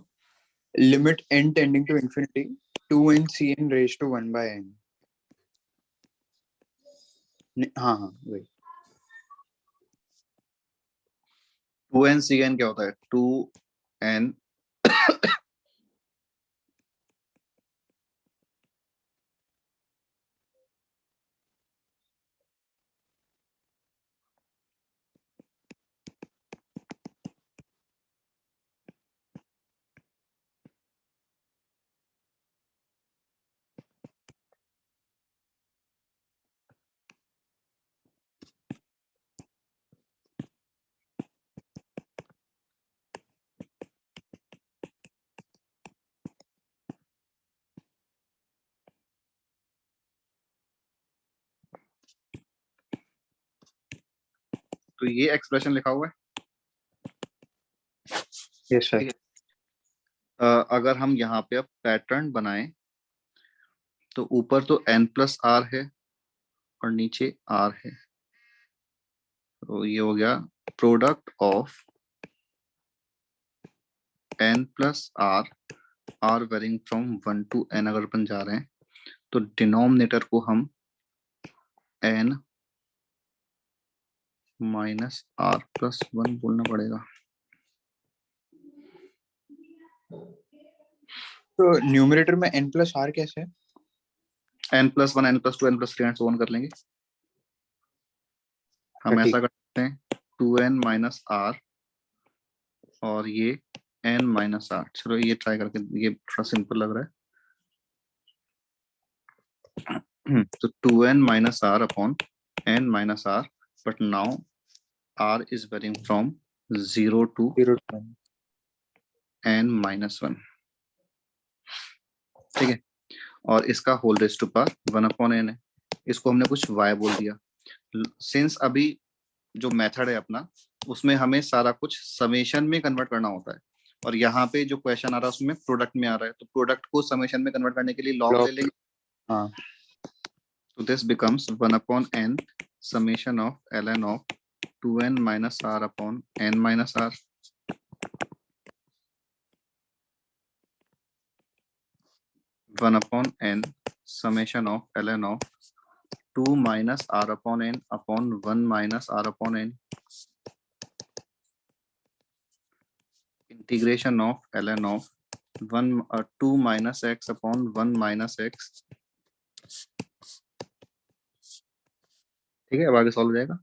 Limit n tending to infinity 2n cn raise to 1 by n। हाँ हाँ वही। 2n cn क्या होता है? 2n तो ये एक्सप्रेशन लिखा हुआ है। Yes sir. ठीक है। अगर हम यहाँ पे अब पैटर्न बनाएं तो ऊपर तो n+r है और नीचे r है, तो ये हो गया product of n+r r varying from 1 to n। अगर अपन जा रहे हैं तो डिनोमिनेटर को हम n -r+1 बोलना पड़ेगा। तो न्यूमरेटर में n प्लस r कैसे है? n+1 n+2 n+3 and so on कर लेंगे। हम ठीक। ऐसा कर सकते हैं 2n -r और ये n-r। चलो ये ट्राई करके, ये थोड़ा सिंपल लग रहा है। तो 2n -r upon n-r, but now r is varying from 0 to 0 to 1। n-1। ठीक है। और इसका whole raise to power 1/n है। इसको हमने कुछ y बोल दिया। सिंस अभी जो मेथड है अपना, उसमें हमें सारा कुछ समेशन में कन्वर्ट करना होता है, और यहाँ पे जो क्वेश्चन आ रहा है उसमें प्रोडक्ट में आ रहा है, तो प्रोडक्ट को समेशन में कन्वर्ट करने के लिए लॉग ले लेंगे। हाँ। तो this becomes 1/n summation of ln of 2n -r upon n-r। One upon n summation of ln of 2 -r upon n upon 1 -r upon n integration of ln of 2 -x upon 1 -x। ठीक है, अब आगे solve हो जाएगा।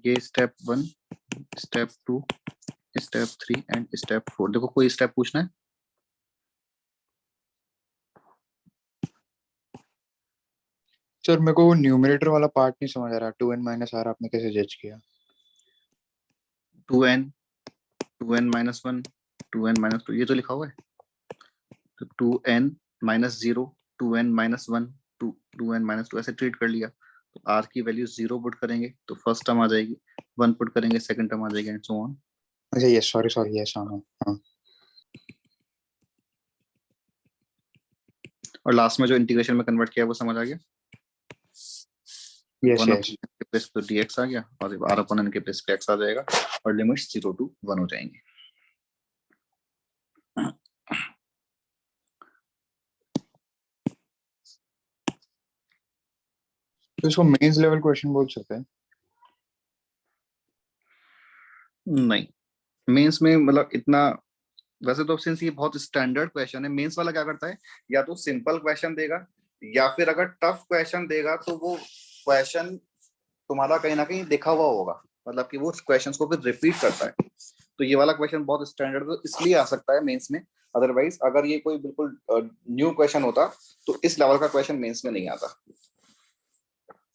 ये step 1, step 2, step 3 and step 4। देखो कोई step पूछना है? सर मेरे को वो न्यूमरेटर वाला पार्ट नहीं समझ आ रहा। 2n माइनस r आपने कैसे जज किया? 2n 2n-1 2n-2 ये तो लिखा हुआ है। तो 2n -0 2n-1 2n-2 ऐसे ट्रीट कर लिया। तो r की वैल्यू 0 पुट करेंगे तो फर्स्ट टर्म आ जाएगी, 1 पुट करेंगे सेकंड टर्म आ जाएगी, एंड सो ऑन। अच्छा यस, सॉरी सॉरी, यस हाँ हाँ। और लास्ट में जो इंटीग्रेशन में कन्वर्ट किया वो समझ आ गया। Yes 1 yes. के प्लेस पे dx आ गया और r/n के प्लेस पे x आ जाएगा और लिमिट्स 0 to 1 हो जाएंगी। तो इसको मेंस लेवल क्वेश्चन बोल सकते हैं? नहीं, मेंस में मतलब इतना, वैसे तो सिंस ये बहुत स्टैंडर्ड क्वेश्चन है, मेंस वाला क्या करता है, या तो सिंपल क्वेश्चन देगा, या फिर अगर टफ क्वेश्चन देगा तो वो क्वेश्चन तुम्हारा कहीं ना कहीं देखा हुआ होगा, मतलब कि वो क्वेश्चंस को फिर रिपीट करता है। तो ये वाला क्वेश्चन बहुत स्टैंडर्ड तो इसलिए आ सकता है मेंस में। अदरवाइज अगर ये कोई बिल्कुल न्यू क्वेश्चन होता तो इस लेवल का क्वेश्चन मेंस में नहीं आता।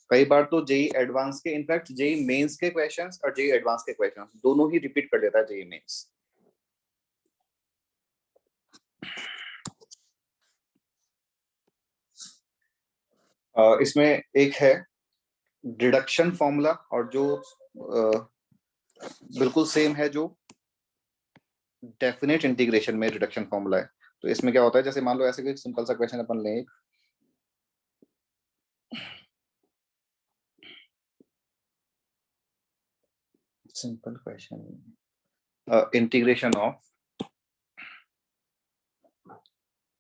कई बार तो जेई एडवांस के, इनफैक्ट जेई मेंस के क्वेश्चंस और जेई एडवांस के क्वेश्चंस दोनों ही रिपीट कर देता है जेई मेंस। इसमें एक है डिडक्शन फॉर्मूला, और जो बिल्कुल सेम है जो डेफिनेट इंटीग्रेशन में रिडक्शन फॉर्मूला है। तो इसमें क्या होता है, जैसे मान लो ऐसे कोई सिंपल सा क्वेश्चन अपन लें, सिंपल क्वेश्चन, इंटीग्रेशन ऑफ,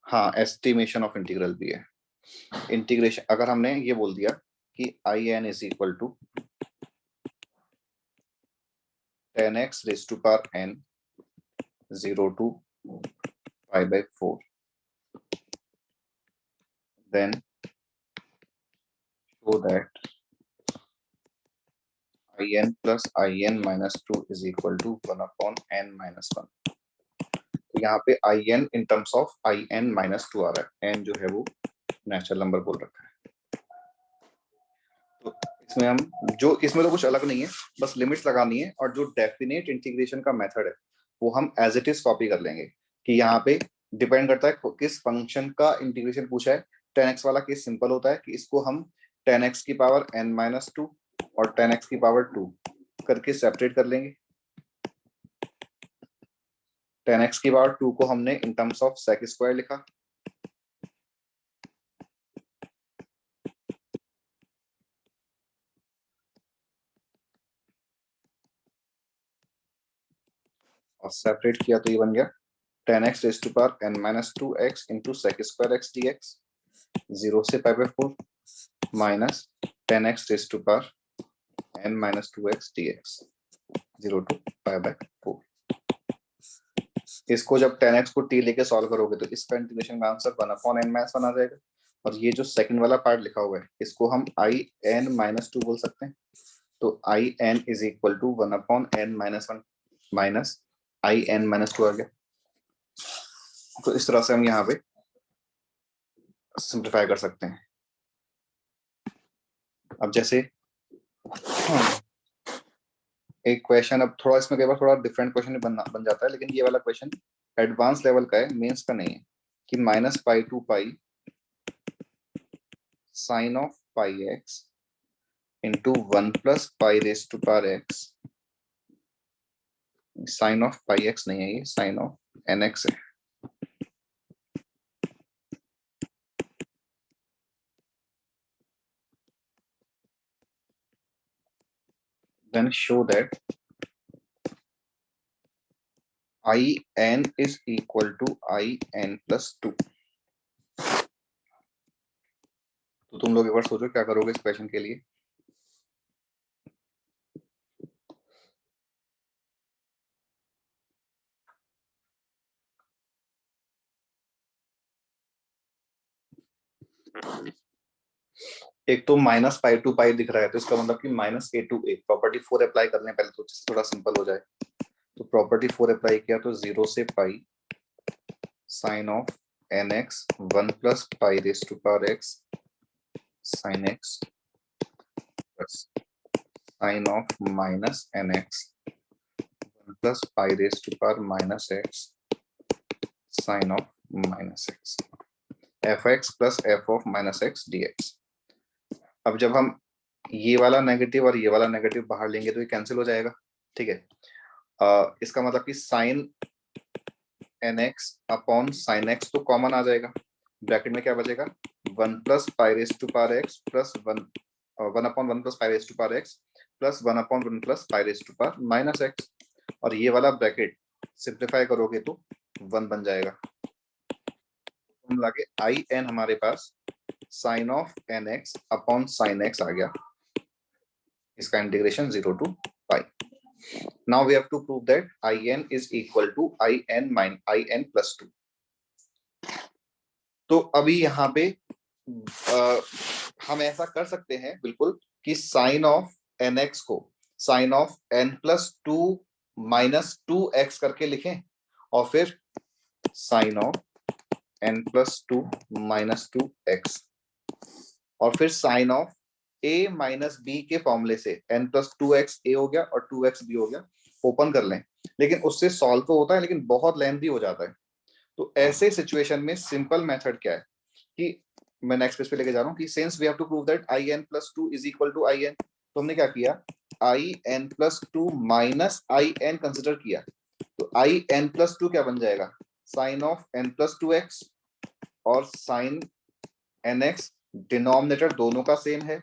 हाँ एस्टिमेशन ऑफ इंटीग्रल भी है। इंटीग्रेशन अगर हमने ये बोल दिया कि I N is equal to 10x raise to power n 0 to pi by 4, then show that in plus in minus 2 is equal to 1 upon n minus 1। तो यहाँ पे in in terms of in minus 2 आ रहा है, n जो है वो natural number बोल रखा है। तो इसमें हम जो इसमें तो कुछ अलग नहीं है, बस लिमिट्स लगानी है और जो डेफिनेट इंटीग्रेशन का मेथड है वो हम एज इट इज कॉपी कर लेंगे कि यहाँ पे डिपेंड करता है किस फंक्शन का इंटीग्रेशन पूछा है। 10x वाला केस सिंपल होता है कि इसको हम 10x की पावर n माइनस 2 और 10x की पावर 2 करके सेपरेट कर लेंगे। 10x की पावर 2 को हमने in terms of sec square लिखा, और सेपरेट किया तो ये बन गया 10x raise to power n minus 2x into sec square x dx 0 से pi by 4 minus 10x raise to power n minus 2x dx 0 to pi by 4। इसको जब 10x को t लेके सॉल्व करोगे तो इसका इंटीग्रेशन का आंसर 1 अपॉन n माइनस 1 आ जाएगा। और ये जो सेकंड वाला पार्ट लिखा हुआ है इसको हम i n माइनस 2 बोल सकते हैं। तो i n is equal to 1 upon n minus 1 minus i n minus 2 आ गया। तो इस तरह से हम यहाँ पे सिंप्लीफाई कर सकते हैं। अब जैसे एक क्वेश्चन, अब थोड़ा इसमें कई बार थोड़ा डिफरेंट क्वेश्चन बन जाता है, लेकिन ये वाला क्वेश्चन एडवांस लेवल का है, मेंस का नहीं है। कि minus pi to pi sine of pi X into 1 plus pi raise to power X, sine of pi X नहीं है, ये साइन ऑफ एन एक्स है। Then show that in is equal to in plus 2। तो तुम लोग एक बार सोचो क्या करोगे इस क्वेश्चन के लिए। एक तो माइनस पाई टू पाई दिख रहा है, तो इसका मतलब कि minus A to A. Property 4 apply करने पहले तो जिससे थोड़ा सिंपल हो जाए। तो प्रॉपर्टी 4 अप्लाई किया तो 0 से pi sine of N X 1 plus pi raise to power X sine X plus sine of minus N X 1 plus pi raise to power minus x sine of minus X F X plus F of minus X D X. अब जब हम ये वाला negative और ये वाला negative बाहर लेंगे तो ये कैंसिल हो जाएगा, ठीक है। इसका मतलब कि sine N x upon sine x तो कॉमन आ जाएगा। ब्रैकेट में क्या बचेगा 1 plus pi raise to power X plus 1 upon 1 plus pi raise to power X plus 1 upon 1 plus pi raise to power minus X. और ये वाला bracket simplify करोगे तो 1 बन जाएगा। हम लागे आई एन हमारे पास sine of N x upon sine x आ गया, इसका integration 0 to pi. Now we have to prove that I N is equal to I N plus 2। तो अभी यहाँ पे हम ऐसा कर सकते हैं बिल्कुल कि साइन ऑफ एन एक्स को sine of N plus 2 minus 2x करके लिखें और फिर sine of N plus 2 minus 2x और फिर sine of a minus B के फॉर्मूले से n प्लस 2x a हो गया और 2x b हो गया, ओपन कर लें। लेकिन उससे सॉल्व तो होता है लेकिन बहुत लेंथी हो जाता है। तो ऐसे सिचुएशन में सिंपल मेथड क्या है कि मैं नेक्स्ट पेज पे लेके जा रहा हूँ कि since we have to prove that I N plus 2 is equal to I N, तो हमने क्या किया I N plus 2 minus I N consider किया। तो आई एन प्लस 2 क्या बन जाएगा sign of N plus 2x और साइन एन एक्स डिनोमिनेटर दोनों का सेम है।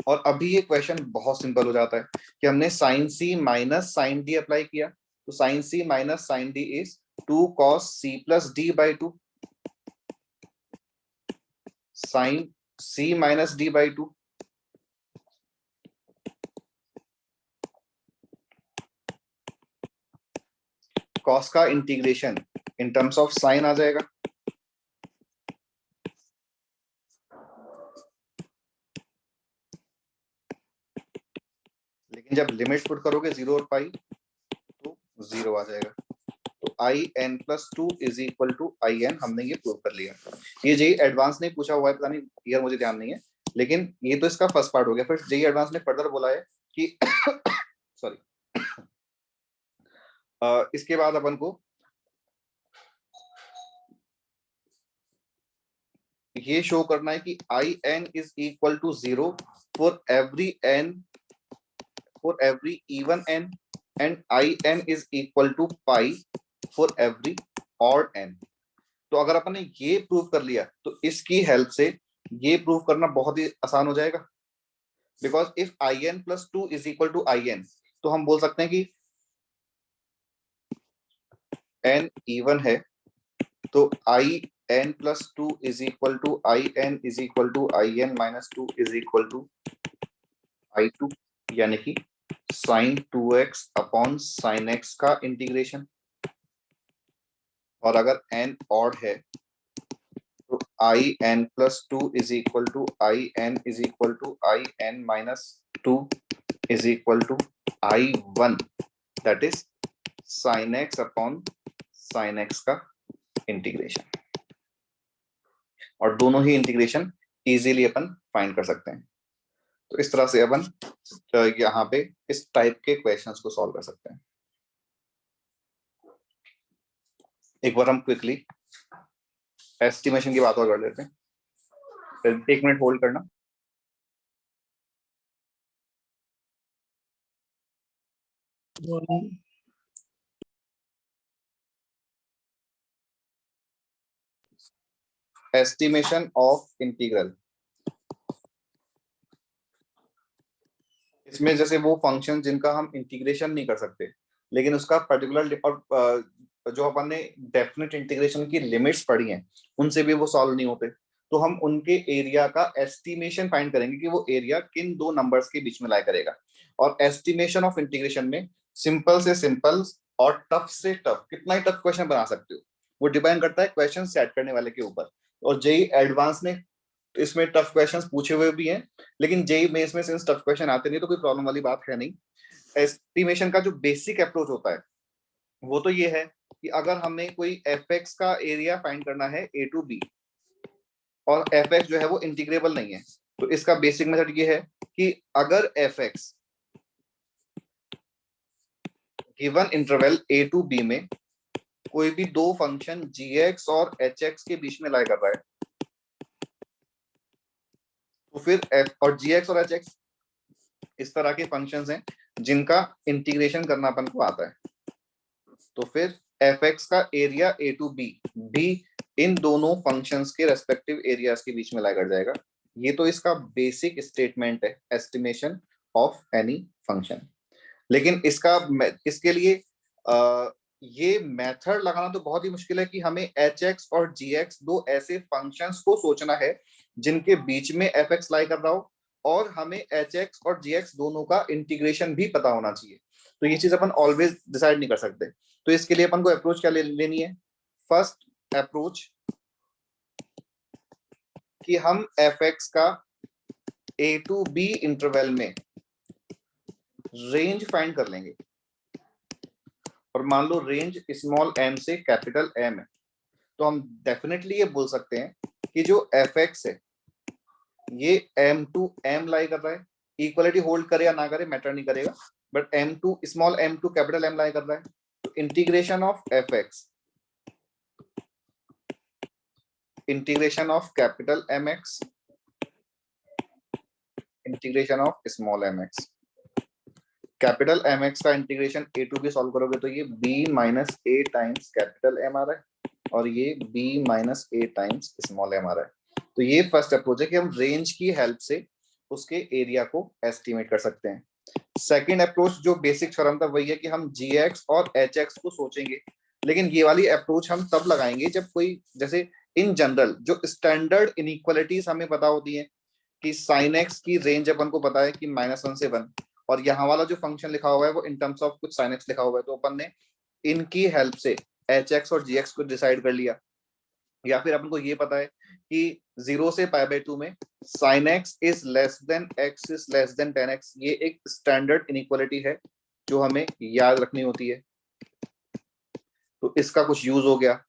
और अभी ये क्वेश्चन बहुत सिंपल हो जाता है कि हमने sine C minus sine D apply किया, तो sine C minus sine D is 2 cos c plus D by 2, sine C minus D by 2, cos का integration in terms of sine आ जाएगा, लेकिन जब लिमिट्स पुट करोगे 0 और पाई तो 0 आ जाएगा। तो I N plus 2 is equal to I N, हमने ये प्रूव कर लिया। ये जेई एडवांस ने पूछा हुआ है, पता नहीं ईयर मुझे ध्यान नहीं है, लेकिन ये तो इसका फर्स्ट पार्ट हो गया। फिर जेई एडवांस ने फर्दर बोला है कि सॉरी इसके बाद अपन को ये शो करना है कि I N is equal to 0 for every N, for every even N, and I N is equal to pi for every odd N. तो अगर अपन ने ये प्रूव कर लिया तो इसकी हेल्प से ये प्रूव करना बहुत ही आसान हो जाएगा। Because if I N plus 2 is equal to I N, तो हम बोल सकते हैं कि एन इवन है तो I N plus 2 is equal to I N is equal to I n minus 2 is equal to I 2, यानी कि sine 2x upon sine x का इंटीग्रेशन। और अगर n ऑड है तो I N plus 2 is equal to I N is equal to I n minus 2 is equal to I 1, that is sine x upon sine x का integration. और दोनों ही integration easily अपन find कर सकते हैं। तो इस तरह से अपन यहाँ पे इस टाइप के क्वेश्चंस को सॉल्व कर सकते हैं। एक बार हम क्विकली एस्टिमेशन की बात और कर लेते हैं, फिर 1 मिनट होल्ड करना। एस्टिमेशन ऑफ इंटीग्रल, इसमें जैसे वो फंक्शन जिनका हम इंटीग्रेशन नहीं कर सकते, लेकिन उसका पर्टिकुलर और जो अपन ने डेफिनेट इंटीग्रेशन की लिमिट्स पढ़ी हैं उनसे भी वो सॉल्व नहीं होते, तो हम उनके एरिया का एस्टिमेशन फाइंड करेंगे कि वो एरिया किन दो नंबर्स के बीच में लाई करेगा। और एस्टिमेशन ऑफ इंटीग्रेशन में सिंपल से सिंपल और टफ से टफ कितना ही टफ क्वेश्चन बना सकते हो, वो डिपेंड करता है क्वेश्चन सेट करने वाले के ऊपर। और जेई एडवांस ने इसमें टफ क्वेश्चंस पूछे हुए भी हैं, लेकिन जेई मेंस में सिंस टफ क्वेश्चन आते नहीं तो कोई प्रॉब्लम वाली बात है नहीं। एस्टिमेशन का जो बेसिक अप्रोच होता है वो तो ये है कि अगर हमें कोई एफ एक्स का एरिया फाइंड करना है ए टू बी, और एफ एक्स जो है वो इंटीग्रेबल नहीं है, तो इसका बेसिक मेथड ये है कि अगर F X given interval A to B में कोई भी दो फंक्शन जी एक्स और एच एक्स के बीच में लाई कर रहा है, तो फिर एफ और जी एक्स और एच एक्स इस तरह के फंक्शंस हैं जिनका इंटीग्रेशन करना अपन को आता है, तो फिर एफ एक्स का एरिया ए टू बी भी इन दोनों फंक्शंस के रेस्पेक्टिव एरियाज के बीच में लाई कर जाएगा। ये तो इसका बेसिक स्टेटमेंट है एस्टिमेशन ऑफ एनी फंक्शन। लेकिन इसके लिए ये मेथड लगाना तो बहुत ही मुश्किल है कि हमें एच एक्स और जी एक्स दो ऐसे फंक्शंस को सोचना है जिनके बीच में एफ एक्स लाई कर रहा हो, और हमें एच एक्स और जी एक्स दोनों का इंटीग्रेशन भी पता होना चाहिए। तो ये चीज अपन ऑलवेज डिसाइड नहीं कर सकते। तो इसके लिए अपन को अप्रोच क्या लेनी है? फर्स्ट अप्रोच कि हम एफ एक्स का ए टू बी इंटरवल में रेंज फाइंड कर लेंगे, और मान लो रेंज स्मॉल m से कैपिटल M है, तो हम डेफिनेटली ये बोल सकते हैं कि जो एफ एक्स है ये m टू m लाई कर रहा है। इक्वलिटी होल्ड करे या ना करे मैटर नहीं करेगा, but m to small m to capital M lie कर रहा है। तो integration of F X, integration of capital M x, integration of small m x। Capital M x का integration a to b solve करोगे तो ये b माइनस a times capital M आ रहा है, और ये b माइनस a टाइम्स स्मॉल m आ रहा है। तो ये फर्स्ट अप्रोच है कि हम रेंज की हेल्प से उसके एरिया को एस्टिमेट कर सकते हैं। सेकंड अप्रोच जो बेसिक थ्योरम था वही है कि हम gx और hx को सोचेंगे, लेकिन ये वाली अप्रोच हम तब लगाएंगे जब कोई, जैसे इन जनरल जो स्टैंडर्ड इनइक्वालिटीज हमें पता होती है कि साइन एक्स की रेंज अपन को पता है कि -1 से 1, और यहाँ वाला जो फंक्शन लिखा हुआ है वो इन टर्म्स ऑफ कुछ साइन एक्स लिखा हुआ है, तो अपन ने इनकी हेल्प से hx और gx को डिसाइड कर लिया। या फिर अपन को ये पता है कि 0 से π/2 में sin x is less than x is less than tan x, ये एक स्टैंडर्ड इनइक्वालिटी है जो हमें याद रखनी होती है, तो इसका कुछ यूज हो गया।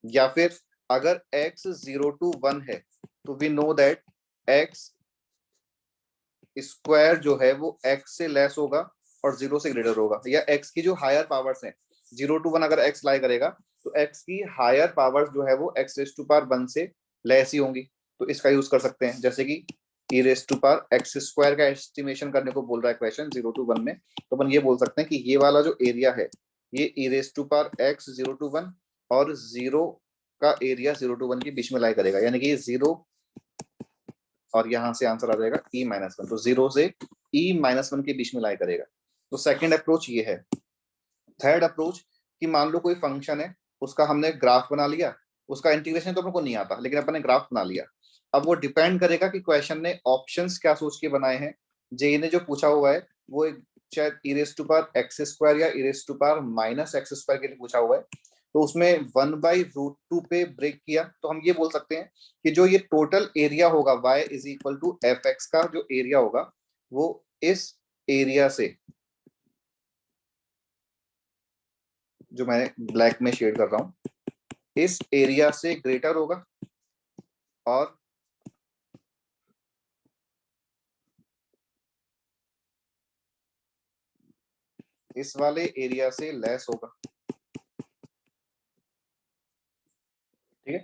या फिर अगर x 0 to 1 है तो we know that x square जो है वो x से लेस होगा और 0 से ग्रेटर होगा, या x की जो हायर पावर्स हैं 0 to 1 अगर x लाई करेगा तो x की हायर पावर्स जो है वो x रेज टू पावर 1 से लेस ही होंगी, तो इसका यूज कर सकते हैं। जैसे कि e raise to power x square का एस्टिमेशन करने को बोल रहा है क्वेश्चन 0 to 1 में, तो अपन ये बोल सकते हैं कि ये वाला जो एरिया है ये e raise to power x 0 to 1 और 0 का एरिया 0 to 1 के बीच में लाई करेगा, यानी कि 0 और यहां से आंसर आ जाएगा e-1, तो 0 से e-1 के बीच में लाई करेगा। तो सेकंड अप्रोच ये है। थर्ड अप्रोच कि मान लो कोई फंक्शन है, उसका हमने ग्राफ बना लिया, उसका इंटीग्रेशन तो अपन को नहीं आता लेकिन अपन ने ग्राफ बना लिया। अब वो डिपेंड करेगा कि क्वेश्चन ने ऑप्शंस क्या सोच के बनाए हैं। जेई ने जो पूछा हुआ है वो एक शायद e raise to power x square या e raise to power -x square के लिए पूछा हुआ है, तो उसमें 1/√2 पे ब्रेक किया, तो हम ये बोल सकते हैं कि जो ये टोटल एरिया होगा y is equal to fx का जो एरिया होगा वो इस एरिया से, जो मैं ब्लैक में शेड कर रहा हूं, इस एरिया से ग्रेटर होगा और इस वाले एरिया से लेस होगा। ठीक है,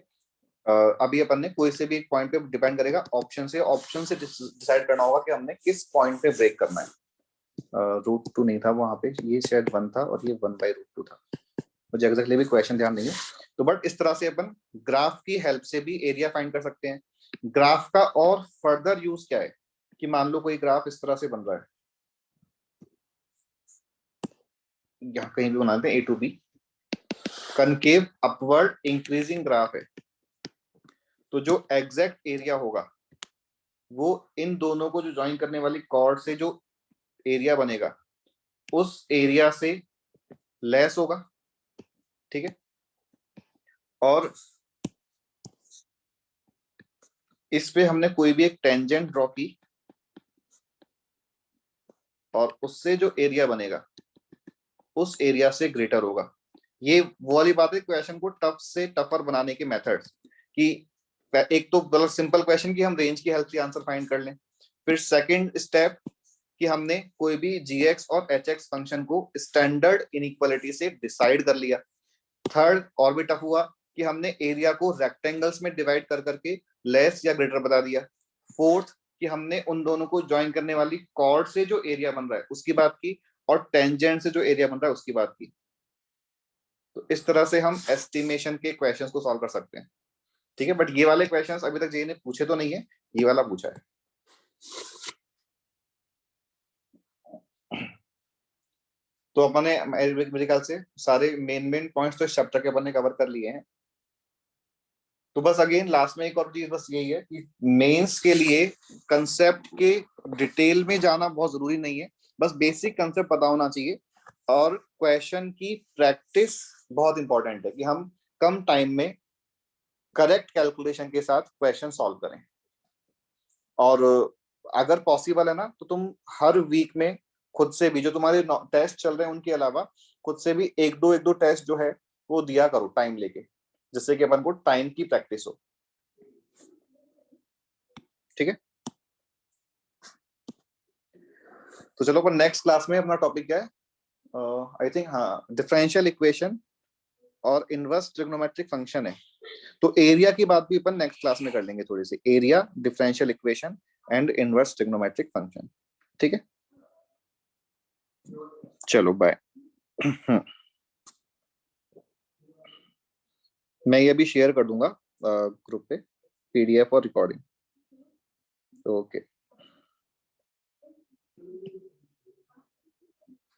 अभी अपन ने कोई से भी एक पॉइंट पे डिपेंड करेगा, ऑप्शन से डिसाइड करना होगा कि हमने किस पॉइंट पे ब्रेक करना है। √2 नहीं था वहां पे, ये शायद 1 था और ये 1/√2 था, मुझे एग्जैक्टली भी क्वेश्चन ध्यान नहीं है। तो बट इस तरह से अपन ग्राफ की हेल्प से भी एरिया फाइंड कर सकते हैं। ग्राफ का और फर्दर यूज क्या है कि मान लो कोई ग्राफ इस तरह से बन रहा है, यहाँ कहीं भी बना देते हैं A to B, concave upward increasing graph है, तो जो एग्जैक्ट एरिया होगा वो इन दोनों को जो ज्वाइन करने वाली कॉर्ड से जो एरिया बनेगा उस एरिया से लेस होगा। ठीक है, और इस पे हमने कोई भी एक टेंजेंट ड्रॉ की और उससे जो एरिया बनेगा उस एरिया से ग्रेटर होगा। ये वो वाली बात है क्वेश्चन को टफ से टफर बनाने के मेथड्स, कि एक तो मतलब सिंपल क्वेश्चन की हम रेंज की हेल्प से आंसर फाइंड कर लें, फिर सेकंड स्टेप कि हमने कोई भी gx और hx फंक्शन को स्टैंडर्ड इनइक्वालिटी से डिसाइड कर लिया। थर्ड और भी टफ हुआ कि हमने एरिया को रेक्टेंगल्स में डिवाइड कर करके लेस या ग्रेटर बता दिया। फोर्थ कि हमने उन दोनों को ज्वाइन करने वाली कॉर्ड से जो एरिया बन रहा है उसकी बात की, और टेंजेंट से जो एरिया बन रहा है उसकी बात की। तो इस तरह से हम एस्टिमेशन के क्वेश्चंस को सॉल्व कर सकते हैं। ठीक है, बट ये वाले क्वेश्चंस अभी तक जेई ने पूछे तो नहीं है, ये वाला पूछा है। तो अपने मेरे ख्याल से सारे मेन पॉइंट्स तो इस चैप्टर के अपन ने कवर कर लिए हैं। तो बस अगेन लास्ट में एक और चीज बस यही है कि मेंस के लिए कंसेप्ट के डिटेल में जाना बहुत जरूरी नहीं है, बस बेसिक कंसेप्ट पता होना चाहिए, और क्वेश्चन की प्रैक्टिस बहुत इंपॉर्टेंट है कि हम कम टाइम में करेक्ट कैलकुलेशन के साथ क्वेश्चन सॉल्व करें। और अगर पॉसिबल है ना तो तुम हर वीक में खुद से भी जो तुम्हारे टेस्ट चल रहे हैं उनके अलावा खुद से भी एक दो टेस्ट जो है वो दिया करो टाइम लेके, जिससे कि अपन को टाइम की प्रैक्टिस हो। ठीक है, तो चलो अपन नेक्स्ट क्लास में अपना टॉपिक क्या है, आई थिंक हाँ डिफरेंशियल इक्वेशन और इनवर्स ट्रिग्नोमेट्रिक फंक्शन है। तो एरिया की बात भी अपन नेक्स्ट क्लास में कर लेंगे थोड़ी सी, area, differential equation and inverse trigonometric function. ठीक है, चलो बाय। मैं ये भी शेयर कर दूंगा ग्रुप पे PDF और रिकॉर्डिंग। ओके।